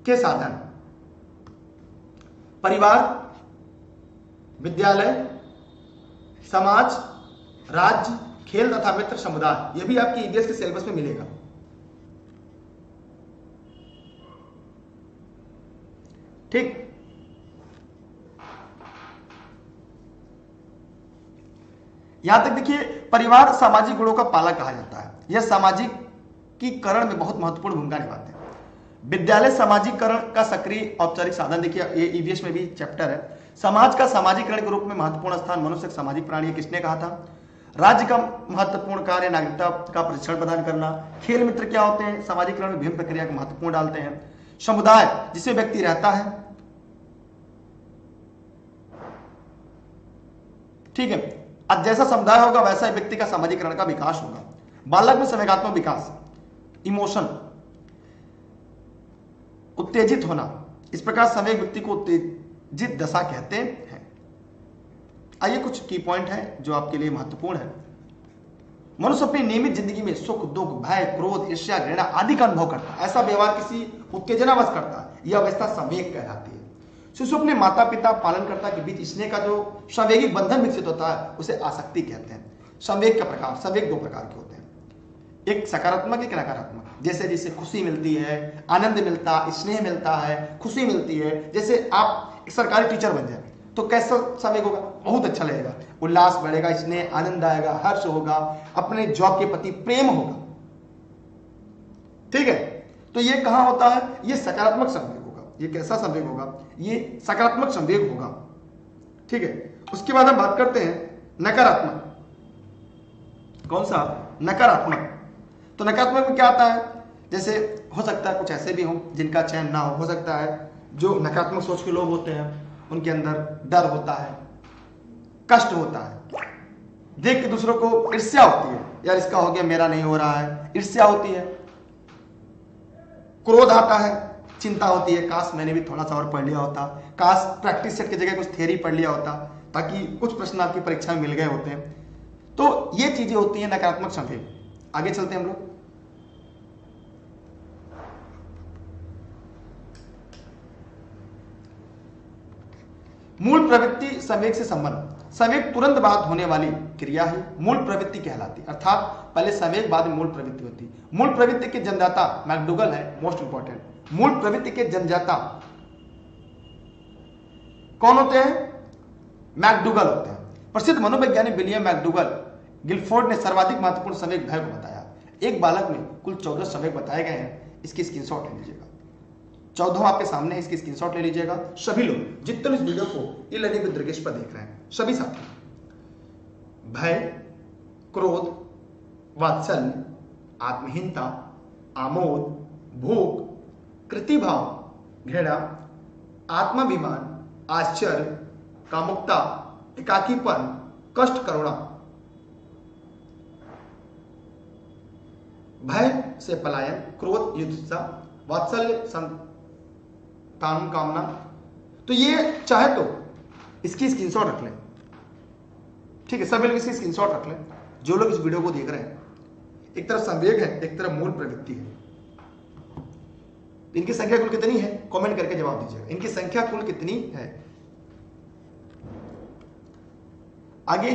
A: के साधन। परिवार, विद्यालय, समाज, राज्य, खेल तथा मित्र समुदाय। यह भी आपकी ईवीएस के सिलेबस में मिलेगा। ठीक, यहां तक देखिए, परिवार सामाजिक गुणों का पालक कहा जाता है। यह सामाजिकीकरण में बहुत महत्वपूर्ण भूमिका निभाते हैं। विद्यालय सामाजिकरण का सक्रिय औपचारिक साधन। देखिए ये ईवीएस में भी चैप्टर है। समाज का सामाजिकरण के रूप में महत्वपूर्ण स्थान। मनुष्य एक सामाजिक प्राणी, किसने कहा था। राज्य का महत्वपूर्ण कार्य नागरिकता का प्रशिक्षण प्रदान करना। खेल मित्र क्या होते हैं, सामाजिकरण में विभिन्न प्रक्रिया को महत्वपूर्ण डालते हैं। समुदाय जिसमें व्यक्ति रहता है, ठीक है, अब जैसा समुदाय होगा वैसा ही व्यक्ति का सामाजिकरण का विकास होगा। बालक में संवेगात्मक विकास, इमोशन, उत्तेजित होना। इस प्रकार संवेग व्यक्ति को उत्तेजित दशा कहते हैं। आइए कुछ की पॉइंट है जो आपके लिए महत्वपूर्ण है। मनुष्य अपनी नियमित जिंदगी में सुख दुख भय क्रोध ईर्ष्या घृणा आदि का अनुभव करता है। ऐसा व्यवहार किसी उत्तेजनावश करता है, यह अवस्था संवेग कहलाती है। शिशु अपने माता पिता पालनकर्ता के बीच स्नेह का जो संवेगिक बंधन विकसित होता है उसे आसक्ति कहते हैं। संवेग का प्रकार, संवेग 2 प्रकार के होते हैं, एक सकारात्मक एक नकारात्मक। जैसे जैसे खुशी मिलती है, आनंद मिलता है, स्नेह मिलता है, खुशी मिलती है। जैसे आप एक सरकारी टीचर बन जाए तो कैसा संवेग होगा, बहुत अच्छा लगेगा, उल्लास बढ़ेगा, स्नेह आनंद आएगा, हर्ष होगा, अपने जॉब के प्रति प्रेम होगा। ठीक है, तो ये कहां होता है, ये सकारात्मक संवेग होगा। ये कैसा संवेग होगा, ये सकारात्मक संवेग होगा। ठीक है, उसके बाद हम बात करते हैं नकारात्मक। कौन सा, नकारात्मक। तो नकारात्मक में क्या आता है, जैसे हो सकता है कुछ ऐसे भी हों जिनका चयन ना हो सकता है जो नकारात्मक सोच के लोग होते हैं उनके अंदर डर होता है, कष्ट होता है, देख के दूसरों को ईर्ष्या होती है, यार इसका हो गया मेरा नहीं हो रहा है, ईर्ष्या होती है, क्रोध आता है, चिंता होती है, काश मैंने भी थोड़ा सा और पढ़ लिया होता, काश प्रैक्टिस सेट की जगह कुछ थ्योरी पढ़ लिया होता, ताकि कुछ प्रश्न आपकी परीक्षा में मिल गए होते हैं। तो ये चीजें होती हैं नकारात्मक संवेग। आगे चलते हैं हम लोग। मूल प्रवृत्ति संवेग से संबंध। संवेग तुरंत बाद होने वाली क्रिया ही मूल प्रवृत्ति कहलाती, अर्थात पहले संवेग बाद में मूल प्रवृत्ति होती। मूल प्रवृत्ति के जन्मदाता मैकडूगल है, मोस्ट इंपॉर्टेंट। मूल प्रवृत्ति के जन्मदाता कौन होते हैं? मैकडूगल होते हैं। प्रसिद्ध मनोवैज्ञानिक विलियम मैकडूगल गिलफोर्ड ने सर्वाधिक महत्वपूर्ण संवेग भय को बताया। एक बालक में कुल 14 संवेग बताए गए हैं। इसकी स्क्रीनशॉट ले लीजिएगा, 14 आपके सामने है, इसकी स्क्रीनशॉट ले लीजिएगा। सभी लोग जितने इस वीडियो को ई लर्निंग विद दुर्गेश पर देख रहे हैं, सभी साथी, भय, क्रोध, वात्सल्य, आत्महीनता, आमोद, भूख, कृतिभाव, घृणा, आत्माभिमान, आश्चर्य, कामुकता, एकाकीपन, कष्ट, करुणा, भय से पलायन, क्रोध युद्धता, वात्सल्य संतान कामना। तो ये चाहे तो इसकी स्क्रीनशॉट रख लें, ठीक है, सभी लोग इसकी स्क्रीनशॉट रख लें जो लोग इस वीडियो को देख रहे हैं। एक तरफ संवेग है, एक तरफ मूल प्रवृत्ति है। इनकी संख्या कुल कितनी है? कमेंट करके जवाब दीजिएगा, इनकी संख्या कुल कितनी है। आगे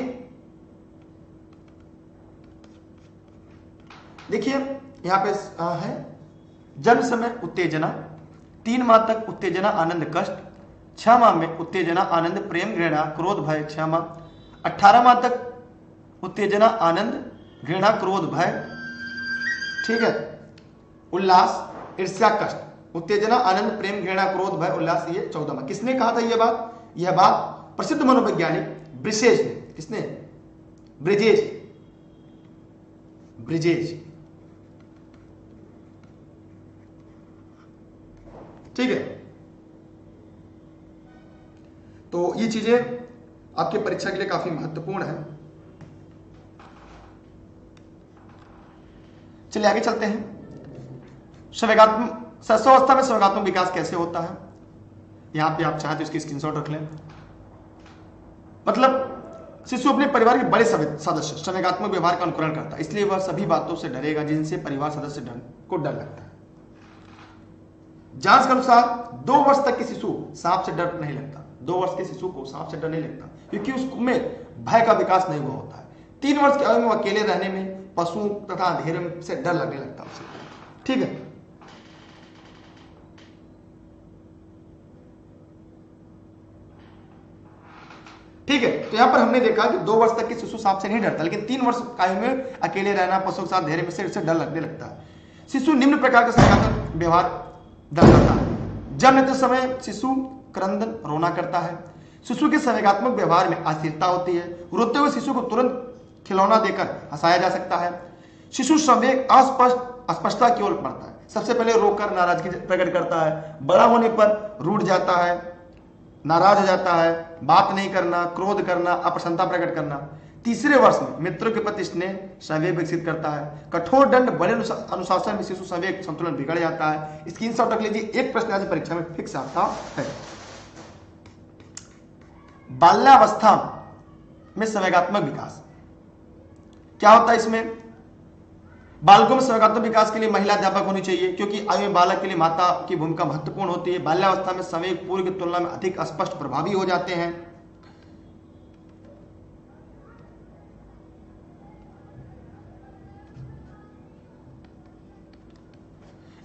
A: देखिए, यहां पे है जन्म समय उत्तेजना, 3 माह तक उत्तेजना आनंद कष्ट, 6 माह में उत्तेजना आनंद प्रेम घृणा क्रोध भय 6 माह, 18 माह तक उत्तेजना आनंद घृणा क्रोध भय, ठीक है, उल्लास ईर्ष्या कष्ट, उत्तेजना आनंद प्रेम घृणा क्रोध भय उल्लास, ये 14 माह। किसने कहा था यह बात? यह बात प्रसिद्ध मनोवैज्ञानिक ब्रिजेश ने। किसने? ब्रिजेश, ब्रिजेश, ठीक है। तो ये चीजें आपके परीक्षा के लिए काफी महत्वपूर्ण है। चलिए आगे चलते हैं। संवेगात्मक शिशुअवस्था में संवेगात्मक विकास कैसे होता है? यहां पे आप चाहें तो इसकी स्क्रीनशॉट रख लें। मतलब शिशु अपने परिवार के बड़े सदस्य संवेगात्मक व्यवहार का अनुकरण करता है, इसलिए वह सभी बातों से डरेगा जिनसे परिवार सदस्य को डर लगता है। जांच के अनुसार 2 वर्ष तक के शिशु सांप से डर नहीं लगता। 2 वर्ष के शिशु को सांप से डर नहीं लगता क्योंकि उसमें भय का विकास नहीं हुआ होता है। 3 वर्ष की आयु में अकेले रहने में पशु तथा अंधेरे से डर लगने लगता है उसे, ठीक है। ठीक है, तो यहां पर हमने देखा कि 2 वर्ष तक के शिशु सांप से नहीं डरता, लेकिन 3 वर्ष आयु में अकेले रहना, पशु के साथ अंधेरे में से डर लगने लगता है। शिशु निम्न प्रकार का संवेगात्मक व्यवहार दर्शाता है। जन्मते समय शिशु क्रंदन रोना करता है। शिशु के संवेगात्मक व्यवहार में अस्थिरता होती है। रोते हुए शिशु को तुरंत खिलौना देकर हंसाया जा सकता है। शिशु संवेग अस्पष्टता की ओर बढ़ता है। सबसे पहले रोकर नाराजगी प्रकट करता है, बड़ा होने पर रूठ जाता है, नाराज हो जाता है, बात नहीं करना, क्रोध करना, अप्रसन्नता प्रकट करना। तीसरे वर्ष में मित्रों के प्रति स्नेह संवेग विकसित करता है। कठोर दंड बड़े अनुशासन में शिशु संवेग संतुलन बिगड़ जाता है। स्क्रीनशॉट रख लीजिए, एक प्रश्न आज परीक्षा में फिक्स आता है। बाल्यावस्था में संवेगात्मक विकास क्या होता है? इसमें बालकों में संवेगात्मक विकास के लिए महिला अध्यापक होनी चाहिए क्योंकि आयु में बालक के लिए माता की भूमिका महत्वपूर्ण होती है। बाल्यावस्था में संवेग पूर्व की तुलना में अधिक स्पष्ट प्रभावी हो जाते हैं।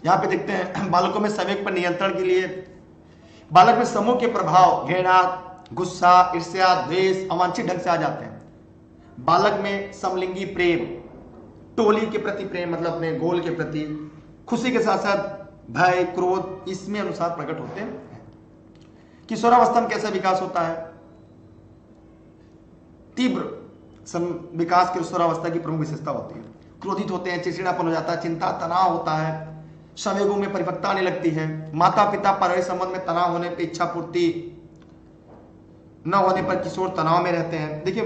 A: यहां पे देखते हैं बालकों में संवेग पर नियंत्रण के लिए बालक में समूह के प्रभाव घृणा, गुस्सा, ईर्ष्या, द्वेष अवांछित ढंग से आ जाते हैं। बालक में समलिंगी प्रेम, टोली के प्रति प्रेम मतलब अपने गोल के प्रति, खुशी के साथ साथ भय, क्रोध इसमें अनुसार प्रकट होते हैं। किशोरावस्था में कैसा विकास होता है? तीव्र विकास किशोरावस्था की प्रमुख विशेषता होती है। क्रोधित होते हैं, चिड़चिड़ापन हो जाता है, चिंता तनाव होता है, संवेगों में परिपक्वता आने लगती है, माता पिता पारिवारिक संबंध में तनाव होने पर इच्छा पूर्ति न होने पर किशोर तनाव में रहते हैं। देखिए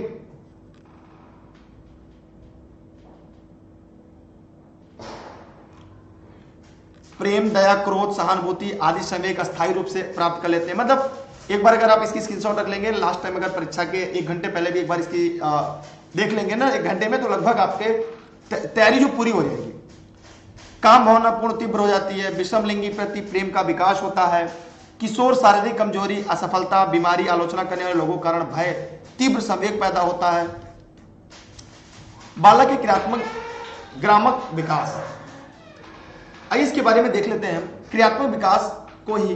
A: प्रेम, दया, क्रोध, सहानुभूति आदि संवेग अस्थायी रूप से प्राप्त कर लेते हैं। मतलब एक बार अगर आप इसकी स्क्रीनशॉट रख लेंगे, लास्ट टाइम अगर परीक्षा के 1 घंटे पहले भी एक बार इसकी देख लेंगे ना 1 घंटे में, तो लगभग आपके तैयारी जो पूरी हो जाएगी। काम भावना पूर्ण तीव्र हो जाती है, विषम लिंगी प्रति प्रेम का विकास होता है, किशोर शारीरिक कमजोरी, असफलता, बीमारी, आलोचना करने वाले लोगों के कारण भय, तीव्र संवेग पैदा होता है। बालक के क्रियात्मक ग्रामक विकास, आइए इसके बारे में देख लेते हैं। क्रियात्मक विकास को ही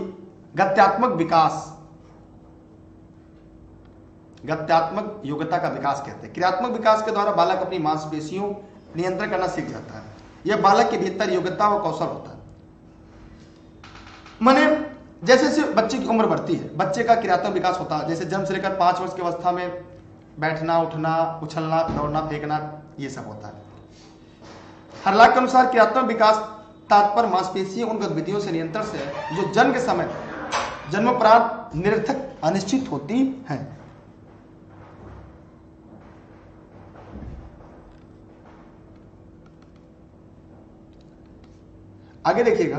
A: गत्यात्मक विकास, गत्यात्मक योग्यता का विकास कहते हैं। क्रियात्मक विकास के द्वारा बालक अपनी मांसपेशियों नियंत्रण करना सीख जाता है। यह बालक के भीतर योग्यता व कौशल होता है। माने जैसे जैसे बच्चे की उम्र बढ़ती है, बच्चे का क्रियात्मक विकास होता है। जैसे जन्म से लेकर 5 वर्ष की अवस्था में बैठना, उठना, उछलना, दौड़ना, फेंकना, ये सब होता है। हर्लॉक के अनुसार क्रियात्मक विकास तात्पर्य मांसपेशियों उन गतिविधियों से नियंत्रण से है जो जन्म के समय जन्मोपरांत निरर्थक अनिश्चित होती हैं। आगे देखिएगा,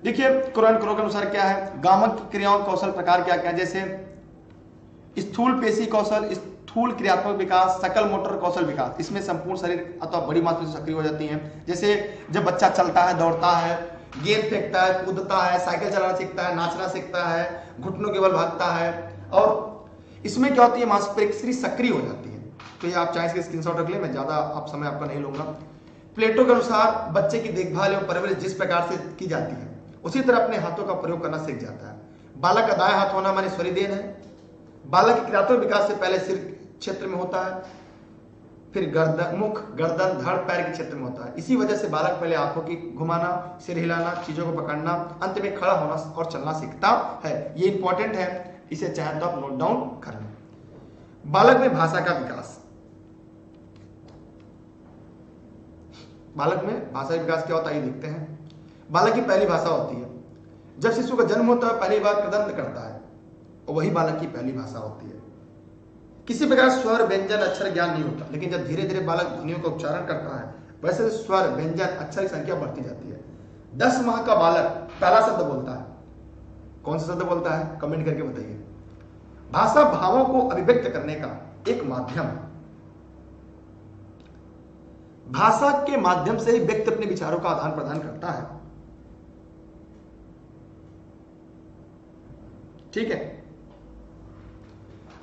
A: देखिए कुरान के अनुसार क्या है, गामक क्रियाओं कौशल प्रकार क्या क्या है। जैसे स्थूल पेशी कौशल, स्थूल क्रियात्मक विकास, सकल मोटर कौशल विकास, इसमें संपूर्ण शरीर अथवा बड़ी मात्रा से सक्रिय हो जाती हैं। जैसे जब बच्चा चलता है, दौड़ता है, गेंद फेंकता है, कूदता है, साइकिल चलाना सीखता है, नाचना सीखता है, घुटनों के बल भागता है, और इसमें क्या होती है, मांसपेशी सक्रिय हो जाती है। तो ये आप चाहे इसके स्क्रीनशॉट रख लें, मैं ज्यादा आप समय आपका नहीं लूंगा। प्लेटो के अनुसार बच्चे की देखभाल एवं परवरिश जिस प्रकार से की जाती है उसी तरह अपने हाथों का प्रयोग करना सीख जाता है। बालक का दाएं हाथ होना माने ईश्वरीय देन है। बालक के क्रियात्मक विकास से पहले सिर क्षेत्र में होता है, फिर गर्दन, मुख, गर्दन, धड़, पैर के क्षेत्र में होता है। इसी वजह से बालक पहले आंखों की घुमाना, सिर हिलाना, चीजों को पकड़ना, अंत में खड़ा होना और चलना सीखता है। ये इंपॉर्टेंट है, इसे चाहे तो आप नोट डाउन कर लें। बालक में भाषा का विकास, बालक में भाषा का विकास क्या होता है ये देखते हैं। बालक की पहली भाषा होती है। जब शिशु का जन्म होता है पहली बार क्रदंत करता है और वही बालक की पहली भाषा होती है। किसी प्रकार स्वर, व्यंजन, अक्षर ज्ञान नहीं होता, लेकिन जब धीरे धीरे बालक ध्वनियों का उच्चारण करता है वैसे स्वर, व्यंजन, अक्षर की संख्या बढ़ती जाती है। 10 माह का बालक पहला शब्द बोलता है। कौन सा शब्द बोलता है, कमेंट करके बताइए। भाषा भावों को अभिव्यक्त करने का एक माध्यम है। भाषा के माध्यम से ही व्यक्ति अपने विचारों का आदान प्रदान करता है। ठीक है,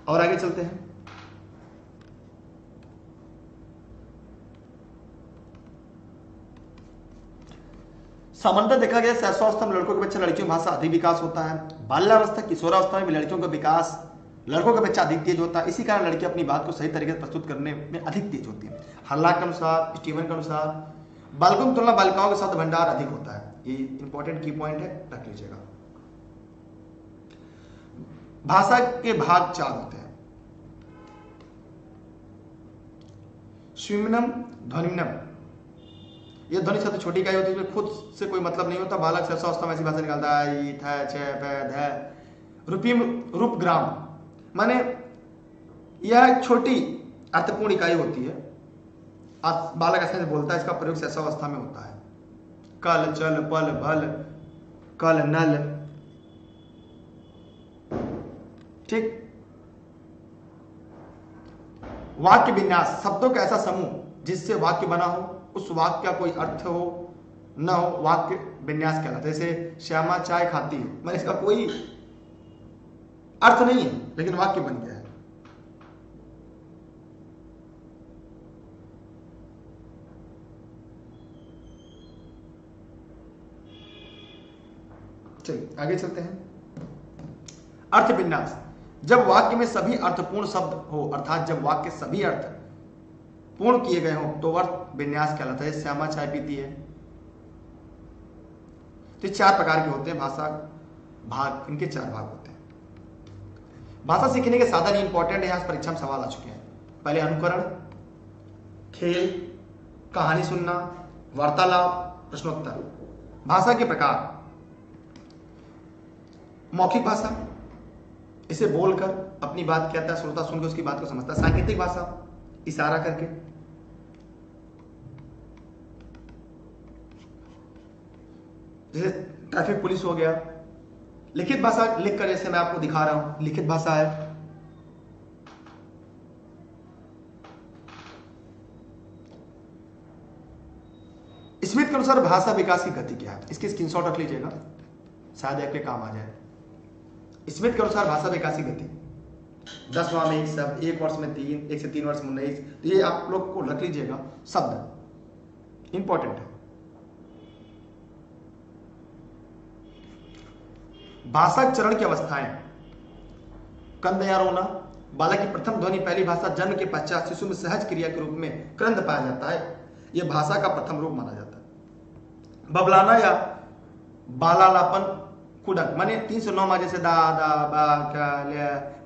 A: और आगे चलते हैं। सामान्यतः देखा गया शैशवावस्था में लड़कों के बच्चे लड़कियों में भाषा अधिक विकास होता है। बाल्यावस्था किशोरावस्था में लड़कियों का विकास लड़कों का बच्चा अधिक तेज होता है। इसी कारण लड़की अपनी बात को सही तरीके से प्रस्तुत करने में अधिक तेज होती है। हर्लॉक के अनुसार, स्टीवन के अनुसार बालकों की तुलना बालिकाओं का शब्द भंडार अधिक होता है। ये इंपॉर्टेंट की पॉइंट है, रख लीजिएगा। भाषा के भाग 4 होते हैं। स्विमनम, ध्वनिनम। ये ध्वनि शब्द छोटी इकाई होती है, इसमें खुद से कोई मतलब नहीं होता। बालक शैशवावस्था में ऐसी भाषा निकालता है, रूपग्राम माने यह एक छोटी अर्थपूर्ण इकाई होती है। बालक ऐसे बोलता है, इसका प्रयोग शैशवावस्था में होता है। कल, चल, पल, भल, कल, नल। ठीक। वाक्य विन्यास, शब्दों का ऐसा समूह जिससे वाक्य बना हो, उस वाक्य का कोई अर्थ हो न हो, वाक्य विन्यास कहलाता है। जैसे श्यामा चाय खाती है, मैंने इसका कोई अर्थ नहीं है लेकिन वाक्य बन गया है। चलिए आगे चलते हैं। अर्थ विन्यास, जब वाक्य में सभी अर्थपूर्ण शब्द हो, अर्थात जब वाक्य सभी अर्थ पूर्ण किए गए हो तो अर्थ विन्यास कहलाता है। श्यामा चाय पीती है। तो 4 प्रकार के होते हैं भाषा भाग, इनके 4 भाग होते हैं। भाषा सीखने के साधन इंपॉर्टेंट है, यहां परीक्षा में सवाल आ चुके हैं। पहले अनुकरण, खेल, कहानी सुनना, वार्तालाप, प्रश्नोत्तर। भाषा के प्रकार: मौखिक भाषा, इसे बोलकर अपनी बात कहता है, श्रोता सुनकर उसकी बात को समझता है। सांकेतिक भाषा, इशारा करके। जैसे ट्रैफिक पुलिस हो गया। लिखित भाषा, लिखकर, जैसे मैं आपको दिखा रहा हूं, लिखित भाषा है। स्मिथ के अनुसार भाषा विकास की गति क्या है? इसकी स्क्रीनशॉट रख लीजिएगा, शायद आपके काम आ जाए। स्मिथ के अनुसार भाषा विकास की गति 10 माह में 1 शब्द, 1 वर्ष में 3, 1 से 3 वर्ष में 19। तो ये आप लोग को रख लीजिएगा, शब्द इंपॉर्टेंट है। भाषा चरण की अवस्थाएं: कंद या रोना। बालक की प्रथम ध्वनि पहली भाषा जन्म के पश्चात शिशु में सहज क्रिया के रूप में क्रंद पाया जाता है। यह भाषा का प्रथम रूप माना जाता है। बबलाना या बालालापन, कुडक, माने 3 से 9 माह, जैसे दा दा बा का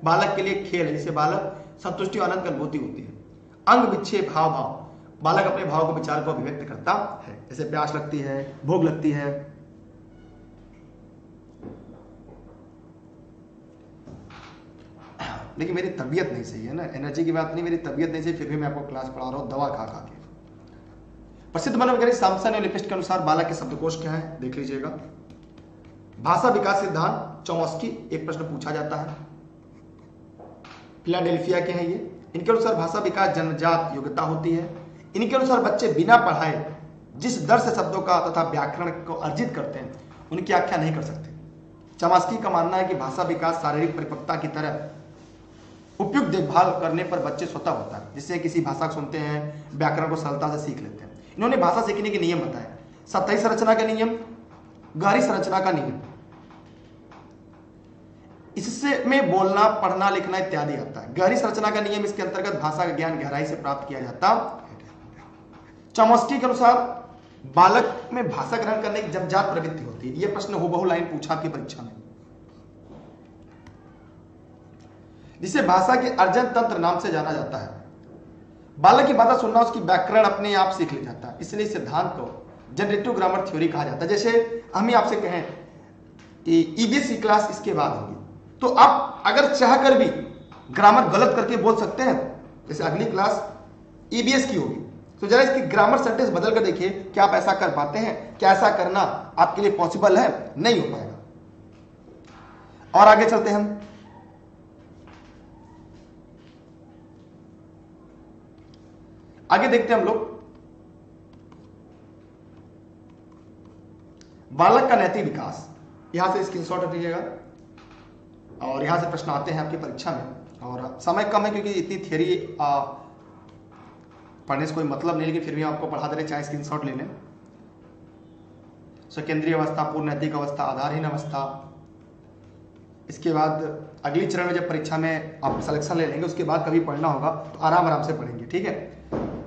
A: बालक के लिए खेल है, जिससे बालक संतुष्टि और आनंद की अनुभूति होती है। अंग विक्षेप, हाव भाव, बालक अपने भाव को, विचार को अभिव्यक्त करता है, जैसे प्यास लगती है, भूख लगती है। देखिए मेरी तबीयत नहीं सही है ना, एनर्जी की बात नहीं, मेरी तबीयत नहीं सही, फिर भी मैं आपको क्लास पढ़ा रहा हूँ दवा खा खा के। प्रसिद्ध मनोवैज्ञानिक सैमसन और लिपिस्ट के अनुसार बालक के शब्दकोश क्या है, देख लीजिएगा। भाषा विकास सिद्धांत चॉम्स्की, एक प्रश्न पूछा जाता है। फिलाडेल्फिया के हैं ये। इनके अनुसार भाषा विकास जन्मजात योग्यता होती है। इनके अनुसार बच्चे बिना पढ़ाए जिस दर से शब्दों का तथा व्याकरण को अर्जित करते हैं, उनकी व्याख्या नहीं कर सकते। चॉम्स्की का मानना है कि भाषा विकास शारीरिक परिपक्वता की तरह उपयुक्त देखभाल करने पर बच्चे स्वतः होता है, जिससे किसी भाषा को सुनते हैं, व्याकरण को सरलता से सीख लेते हैं। इन्होंने भाषा सीखने के नियम बताए: सतही संरचना का नियम, गहरी संरचना का नियम। इससे में बोलना, पढ़ना, लिखना इत्यादि आता है। गहरी संरचना का नियम, इसके अंतर्गत भाषा का ज्ञान गहराई से प्राप्त किया जाता है। चॉम्स्की के अनुसार बालक में भाषा ग्रहण करने की जन्मजात प्रवृत्ति होती है। यह प्रश्न हूबहू लाइन पूछा आपकी परीक्षा में, जिसे भाषा के अर्जन तंत्र नाम से जाना जाता है। बालक की भाषा सुनना, उसकी व्याकरण अपने आप सीख ले जाता है। इसलिए इस सिद्धांत को जनरेटिव ग्रामर थ्योरी कहा जाता है। जैसे हम ही आपसे कहें ईबीएस की क्लास इसके बाद होगी, तो आप अगर चाहकर भी ग्रामर गलत करके बोल सकते हैं। जैसे अगली क्लास ईबीएस की होगी, तो जरा इसकी ग्रामर सेंटेंस बदल कर देखिए, क्या आप ऐसा कर पाते हैं? क्या ऐसा करना आपके लिए पॉसिबल है? नहीं हो पाएगा। और आगे चलते हैं हम। आगे देखते हैं हम लोग बालक का नैतिक विकास। यहां से स्क्रीनशॉट रख लीजिएगा, और यहां से प्रश्न आते हैं आपकी परीक्षा में। और समय कम है क्योंकि इतनी थियरी पढ़ने से कोई मतलब नहीं, लेकिन फिर भी आपको पढ़ा दे रहे, चाहे स्क्रीनशॉट ले लें। स्वकेंद्रीय अवस्था, पूर्ण नैतिक अवस्था, आधारहीन अवस्था। इसके बाद अगली चरण में जब परीक्षा में आप सिलेक्शन ले लेंगे, उसके बाद कभी पढ़ना होगा तो आराम आराम से पढ़ेंगे, ठीक है?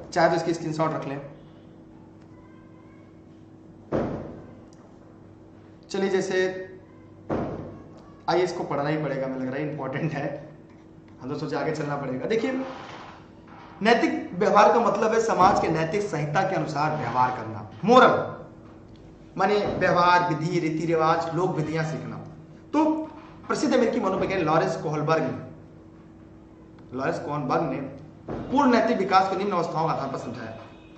A: चाहे तो इसकी स्क्रीनशॉट रख लें। चलिए, जैसे आइए, इसको पढ़ना ही पड़ेगा, मुझे लग रहा है इंपॉर्टेंट है, हम तो सोचे आगे चलना पड़ेगा। देखिए, नैतिक व्यवहार का मतलब है समाज के नैतिक संहिता के अनुसार व्यवहार करना। मोरल माने व्यवहार, विधि, रीति रिवाज, लोक विधियां सीखना। तो प्रसिद्ध अमेरिकी मनोवैज्ञानिक लॉरेंस कोहनबर्ग ने पूर्ण नैतिक विकास को निम्न अवस्थाओं के आधार पर समझाया।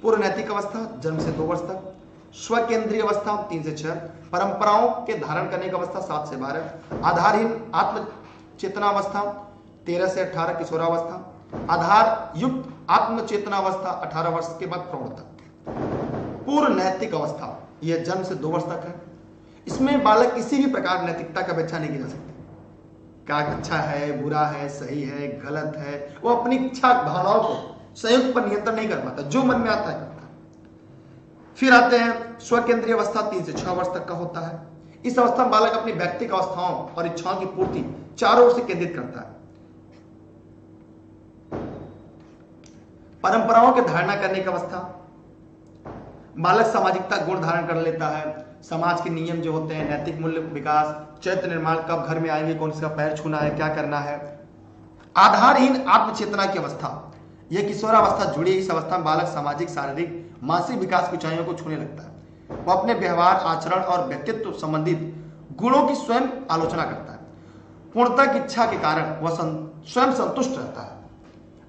A: पूर्ण नैतिक अवस्था जन्म से 2 वर्ष तक, स्वकेंद्रीय अवस्था 3 से 6, परंपराओं के धारण करने की अवस्था 7 से 12, आधारहीन आत्म चेतना अवस्था 13 से 18, किशोरावस्था, आधार युक्त आत्म चेतना अवस्था 18 वर्ष के बाद प्रौढ़ता। पूर्ण नैतिक अवस्था यह जन्म से 2 वर्ष तक है। इसमें बालक किसी भी प्रकार नैतिकता का अपेक्षा नहीं की जा सकती। क्या अच्छा है, बुरा है, सही है, गलत है, वो अपनी इच्छा भावनाओं को संयुक्त पर नियंत्रण नहीं कर पाता, जो मन में आता है करता है। फिर आते हैं स्वकेंद्रीय अवस्था 3 से 6 वर्ष तक का होता है। इस अवस्था में बालक अपनी व्यक्तिगत अवस्थाओं और इच्छाओं की पूर्ति चारों ओर से केंद्रित करता है। परंपराओं की धारणा करने की अवस्था, बालक सामाजिकता गुण धारण कर लेता है। समाज के नियम जो होते हैं, नैतिक मूल्य विकास, चरित्र निर्माण, कब घर में आएंगे, कौन सा पैर छूना है, क्या करना है। आधारहीन आत्मचेतना की अवस्था, यह किशोरावस्था जुड़ी इस अवस्था में बालक सामाजिक, शारीरिक, मानसिक विकास की ऊंचाइयों को छूने लगता है। वह अपने व्यवहार, आचरण और व्यक्तित्व संबंधित गुणों की स्वयं आलोचना करता है। पूर्णता की इच्छा के कारण वह स्वयं संतुष्ट रहता है।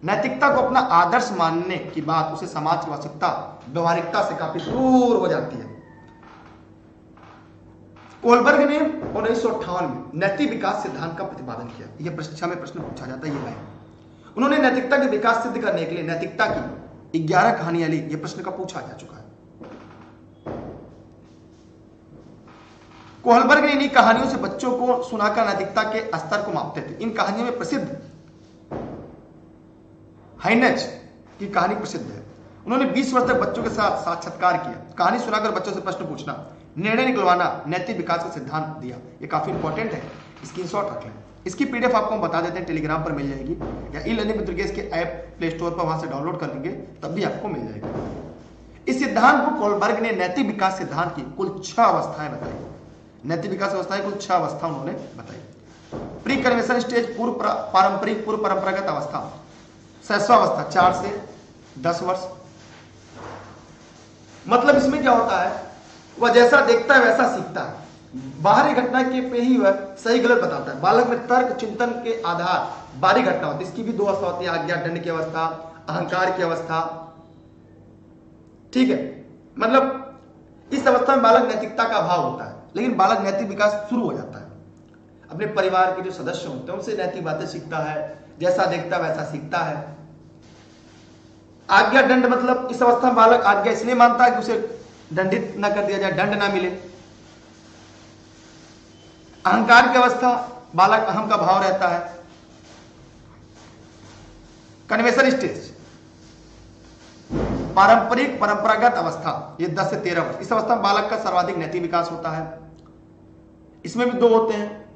A: नैतिकता को अपना आदर्श मानने की बात उसे समाज की आवश्यकता, व्यवहारिकता से काफी दूर हो जाती है। कोलबर्ग ने 1958 में नैतिक विकास सिद्धांत का प्रतिपादन किया। यह परीक्षा में प्रश्न पूछा जाता है, ये लाइन। उन्होंने नैतिकता के विकास सिद्ध करने के लिए नैतिकता की 11 कहानियां ली। यह प्रश्न का पूछा जा चुका है। कोलबर्ग ने इन्हीं कहानियों से बच्चों को सुनाकर नैतिकता के स्तर को मापते थे। इन कहानियों में प्रसिद्ध हाइनेच की कहानी प्रसिद्ध है। उन्होंने 20 वर्ष तक बच्चों के साथ साक्षात्कार किया, कहानी सुनाकर बच्चों से प्रश्न पूछना, निर्णय निकलवाना, नैतिक विकास का सिद्धांत दिया। ये काफी इंपॉर्टेंट है, स्क्रीनशॉट रख लें। इसकी पीडीएफ आपको हम बता देते हैं, टेलीग्राम पर मिल जाएगी या ई लर्निंग विद दुर्गेश के ऐप प्ले स्टोर पर वहां से डाउनलोड कर लेंगे, तब भी आपको मिल जाएगी। इस सिद्धांत को कोलबर्ग ने नैतिक विकास सिद्धांत की कुल 6 अवस्थाएं बताई। नैतिक विकास अवस्थाएं कुल 6 अवस्था उन्होंने बताई। प्री कन्वेंशन स्टेज, पूर्व पारंपरिक, पूर्व परंपरागत अवस्था, शैशवावस्था 4 से 10 वर्ष। मतलब इसमें क्या होता है, वह जैसा देखता है वैसा सीखता है। बाहरी घटना के पे ही वह सही गलत बताता है। बालक में तर्क चिंतन के आधार बाहरी घटना होती है। इसकी भी 2 अवस्था होती है, आज्ञा दंड की अवस्था, अहंकार की अवस्था। ठीक है, मतलब इस अवस्था में बालक नैतिकता का अभाव होता है, लेकिन बालक नैतिक विकास शुरू हो जाता है। अपने परिवार के जो सदस्य होते हैं उनसे नैतिक बातें सीखता है, जैसा देखता वैसा सीखता है। आज्ञा दंड मतलब इस अवस्था में बालक आज्ञा इसलिए मानता है कि उसे दंडित न कर दिया जाए, दंड ना मिले। अहंकार की अवस्था, बालक अहम का भाव रहता है। कन्वेंशन स्टेज, पारंपरिक परंपरागत अवस्था, ये 10 से 13 वर्ष। इस अवस्था में बालक का सर्वाधिक नैतिक विकास होता है। इसमें भी 2 होते हैं।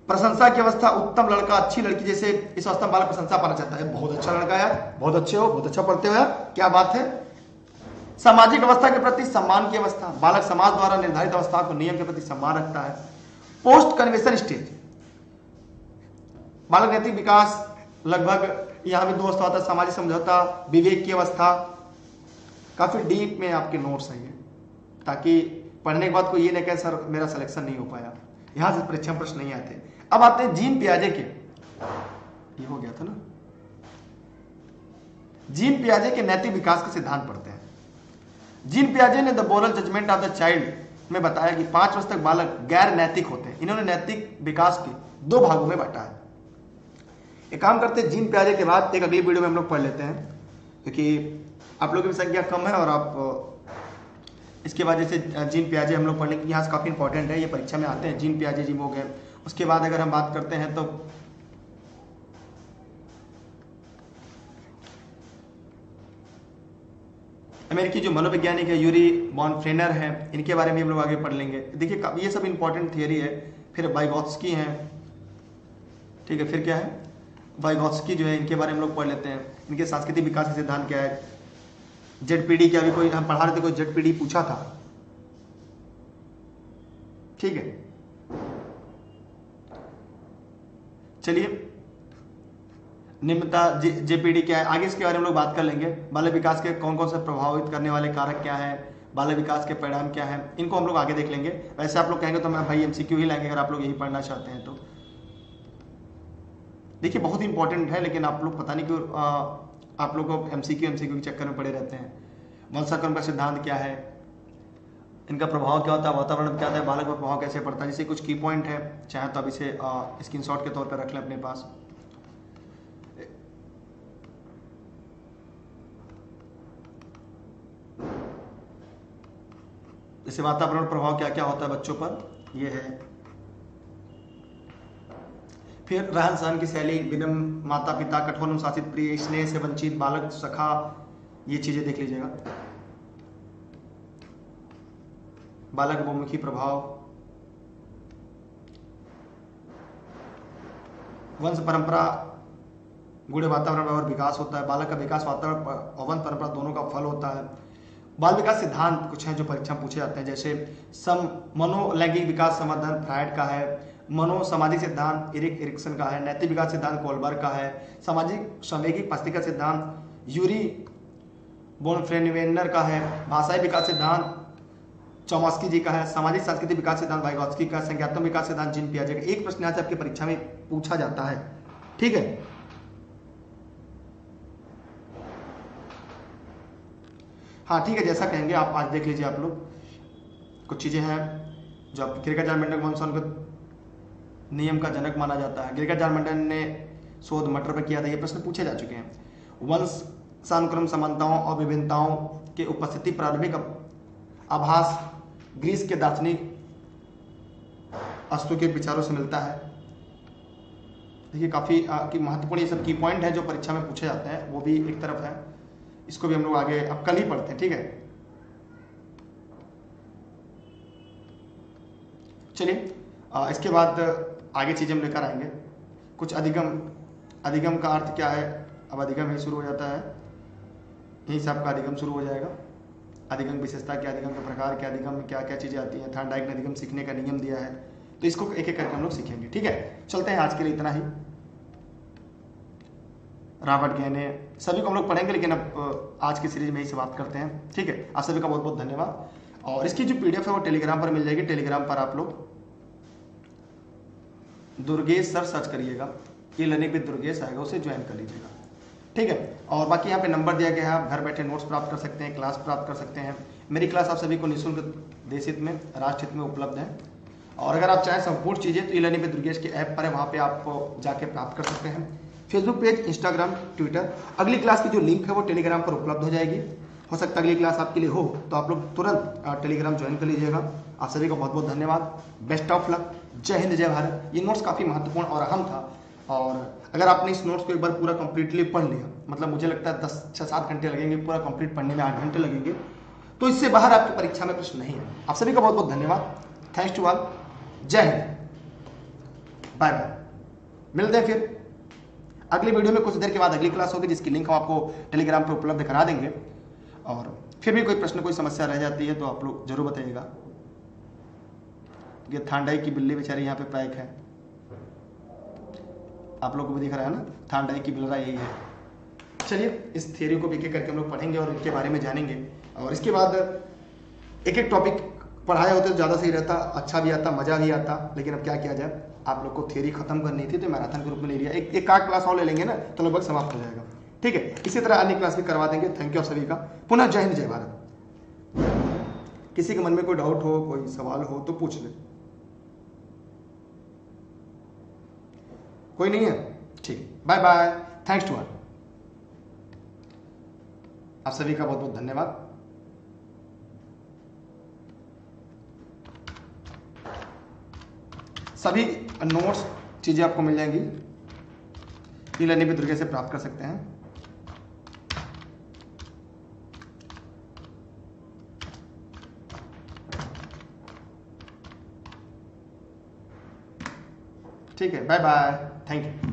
A: प्रशंसा की अवस्था, उत्तम लड़का, अच्छी लड़की, जैसे इस अवस्था में बालक प्रशंसा पाना चाहता है, बहुत अच्छा लड़का यार, बहुत अच्छे हो, बहुत अच्छा पढ़ते हो यार, क्या बात है। सामाजिक अवस्था के प्रति सम्मान की अवस्था, बालक समाज द्वारा निर्धारित अवस्था को नियम के प्रति सम्मान रखता है। पोस्ट कन्वेंशन स्टेज, बालक नैतिक विकास लगभग यहां भी 2 अवस्था होता है, सामाजिक समझौता, विवेक की अवस्था। काफी डीप में आपके नोट्स हैं ये, ताकि पढ़ने के बाद कोई ये नहीं कहे सर मेरा सिलेक्शन नहीं हो पाया, यहां से परीक्षा प्रश्न नहीं आते। अब आते हैं जीन पियाजे के, ये हो गया था ना, जीन पियाजे के नैतिक विकास के सिद्धांत पढ़ते हैं। जीन पियाजे ने the moral judgment of the child में बताया कि 5 वर्ष तक बालक गैर नैतिक होते हैं। इन्होंने नैतिक विकास के 2 भागों में बांटा है। एक काम करते हैं, जीन पियाजे के बाद एक अगली वीडियो में हम लोग पढ़ लेते हैं, क्योंकि आप लोगों की संख्या कम है और आप इसके बाद जैसे जीन पियाजे हम लोग पढ़ लेंगे, यहाँ से काफ़ी इंपॉर्टेंट है, ये परीक्षा में आते हैं। जीन पियाजे जी हो गए। उसके बाद अगर हम बात करते हैं तो अमेरिकी जो मनोवैज्ञानिक है यूरी बॉनफ्रेनर है, इनके बारे में हम लोग आगे पढ़ लेंगे। देखिए ये सब इंपॉर्टेंट थियरी है। फिर वाइगोत्स्की हैं, ठीक है, फिर क्या है, वाइगोत्स्की जो है, इनके बारे में हम लोग पढ़ लेते हैं। इनके सांस्कृतिक विकास का सिद्धांत क्या है, जेडपीडी क्या, अभी कोई हम पढ़ा रहे थे, कोई जेडपीडी पूछा था, ठीक है। चलिए निम्नता जेपीडी क्या है, आगे इसके बारे में लोग बात कर लेंगे। बालक विकास के कौन कौन से प्रभावित करने वाले कारक क्या है, बालक विकास के परिणाम क्या है, इनको हम लोग आगे देख लेंगे। वैसे आप लोग कहेंगे तो मैं भाई एमसीक्यू ही लाएंगे, अगर आप लोग यही पढ़ना चाहते हैं तो। देखिए बहुत इंपॉर्टेंट है, लेकिन आप लोग पता नहीं क्यों आप लोग को एमसीक्यू के चक्कर में पड़े रहते हैं। वंशाक्रम का सिद्धांत क्या है, इनका प्रभाव क्या होता है, वातावरण क्या होता है, बालक पर प्रभाव कैसे पड़ता है, जैसे कुछ की पॉइंट है, चाहे तो आप इसे स्क्रीनशॉट के तौर पर रख लें अपने पास। जैसे वातावरण प्रभाव क्या क्या होता है बच्चों पर, ये है। फिर रहन सहन की शैली, विनम्र माता पिता, कठोर अनुशासित, प्रिय, स्नेह से वंचित बालक, सखा, ये चीजें देख लीजिएगा। बालक बहुमुखी प्रभाव, वंश परंपरा, गुण वातावरण और विकास होता है। बालक का विकास वातावरण और वंश परंपरा दोनों का फल होता है। बाल विकास सिद्धांत कुछ हैं जो परीक्षा में पूछे जाते हैं, जैसे सम मनोलैंगिक विकास समाधान फ्रायड का है, मनो सामाजिक सिद्धांत इरिक एरिक्सन का है, नैतिक विकास सिद्धांत कोलबर्ग का है, सामाजिक संवेगी पास्तिका सिद्धांत यूरी बोनफ्रेनिवेनर का है, भाषाई विकास सिद्धांत चौमास्की जी का है, सामाजिक सांस्कृतिक विकास सिद्धांत वाइगॉत्स्की का, संज्ञात्मक विकास सिद्धांत जीन पियाजे का। एक प्रश्न आज आपकी परीक्षा में पूछा जाता है, ठीक है। हाँ ठीक है, जैसा कहेंगे आप आज देख लीजिए। आप लोग कुछ चीजें हैं जो किर्केगार मेंडल मॉनसन को नियम का जनक माना जाता है। किर्केगार मेंडल ने शोध मटर पर किया था, ये प्रश्न पूछे जा चुके हैं। वंशानुक्रम समानताओं और विभिन्नताओं के उपस्थिति प्रारंभिक आभास ग्रीस के दार्शनिक अस्तु के विचारों से मिलता है। देखिए काफी महत्वपूर्ण ये सब की पॉइंट है जो परीक्षा में पूछे जाते हैं, वो भी एक तरफ है। इसको भी हम लोग आगे अब कल ही पढ़ते हैं, ठीक है। चलिए इसके बाद आगे चीजें हम लेकर आएंगे। कुछ अधिगम का अर्थ क्या है, अब अधिगम ही शुरू हो जाता है, यहीं से आपका अधिगम शुरू हो जाएगा। अधिगम विशेषता क्या, अधिगम के प्रकार क्या, अधिगम में क्या क्या चीजें आती हैं। थॉर्नडाइक ने अधिगम सीखने का नियम दिया है, तो इसको एक एक करके हम लोग सीखेंगे, ठीक है। चलते हैं, आज के लिए इतना ही। रॉबर्ट गैने सभी को हम लोग पढ़ेंगे, लेकिन अब आज की सीरीज में ही समाप्त करते हैं, ठीक है। आप सभी का बहुत बहुत धन्यवाद। और इसकी जो पीडीएफ है वो टेलीग्राम पर मिल जाएगी। टेलीग्राम पर आप लोग दुर्गेश सर सर्च करिएगा, ये लर्निंग विद दुर्गेश आएगा, उसे ज्वाइन कर लीजिएगा, ठीक है। और बाकी यहाँ पे नंबर दिया गया है, आप घर बैठे नोट्स प्राप्त कर सकते हैं, क्लास प्राप्त कर सकते हैं। मेरी क्लास आप सभी को निःशुल्क देश हित में, राष्ट्र हित में उपलब्ध है। और अगर आप चाहें संपूर्ण चीज़ें तो ई लर्निंग विद दुर्गेश के ऐप पर है, वहाँ पे आप जाके प्राप्त कर सकते हैं। Facebook page, Instagram, Twitter. अगली क्लास की जो लिंक है वो टेलीग्राम पर उपलब्ध हो जाएगी। हो सकता है अगली क्लास आपके लिए हो, तो आप लोग तुरंत टेलीग्राम ज्वाइन कर लीजिएगा। आप सभी को बहुत बहुत धन्यवाद, बेस्ट ऑफ लक, जय हिंद जय भारत। ये नोट्स काफ़ी महत्वपूर्ण और अहम था, और अगर आपने इस नोट्स को एक बार पूरा कंप्लीटली पढ़ लिया, मतलब मुझे लगता है 10-7 घंटे लगेंगे, पूरा कंप्लीट पढ़ने में 8 घंटे लगेंगे, तो इससे बाहर आपकी परीक्षा में प्रश्न नहीं है। आप सभी का बहुत बहुत धन्यवाद, थैंक्स टू ऑल, जय हिंद, बाय बाय। मिलते हैं फिर अगली वीडियो में। कुछ देर के बाद अगली क्लास होगी, जिसकी लिंक हम आपको टेलीग्राम पर उपलब्ध करा देंगे। और फिर भी कोई प्रश्न, कोई समस्या रह जाती है तो आप लोग जरूर बताइएगा। ये थॉर्नडाइक की बिल्ली बेचारी यहाँ पे पैक है, आप लोग को भी दिख रहा है ना, थॉर्नडाइक की बिल्ला यही है। चलिए इस थियरी को भी एक एक करके हम लोग पढ़ेंगे और इनके बारे में जानेंगे। और इसके बाद एक एक टॉपिक पढ़ाए होते तो ज़्यादा सही रहता, अच्छा भी आता, मज़ा भी आता। लेकिन अब क्या किया जाए, आप लोग को थियरी खत्म करनी थी तो मैराथन के रूप में ले लिया। एक आध क्लास और ले लेंगे ना तो लगभग समाप्त हो जाएगा, ठीक है। इसी तरह अन्य क्लास भी करवा देंगे। थैंक यू आप सभी का, पुनः जय हिंद जय भारत। किसी के मन में कोई डाउट हो, कोई सवाल हो तो पूछ ले। कोई नहीं है, ठीक, bye bye, thanks to all. आप सभी का बहुत बहुत धन्यवाद। सभी नोट्स चीजें आपको मिल जाएंगी, ई लर्निंग विद दुर्गेश से प्राप्त कर सकते हैं। ठीक है, बाय बाय, थैंक यू।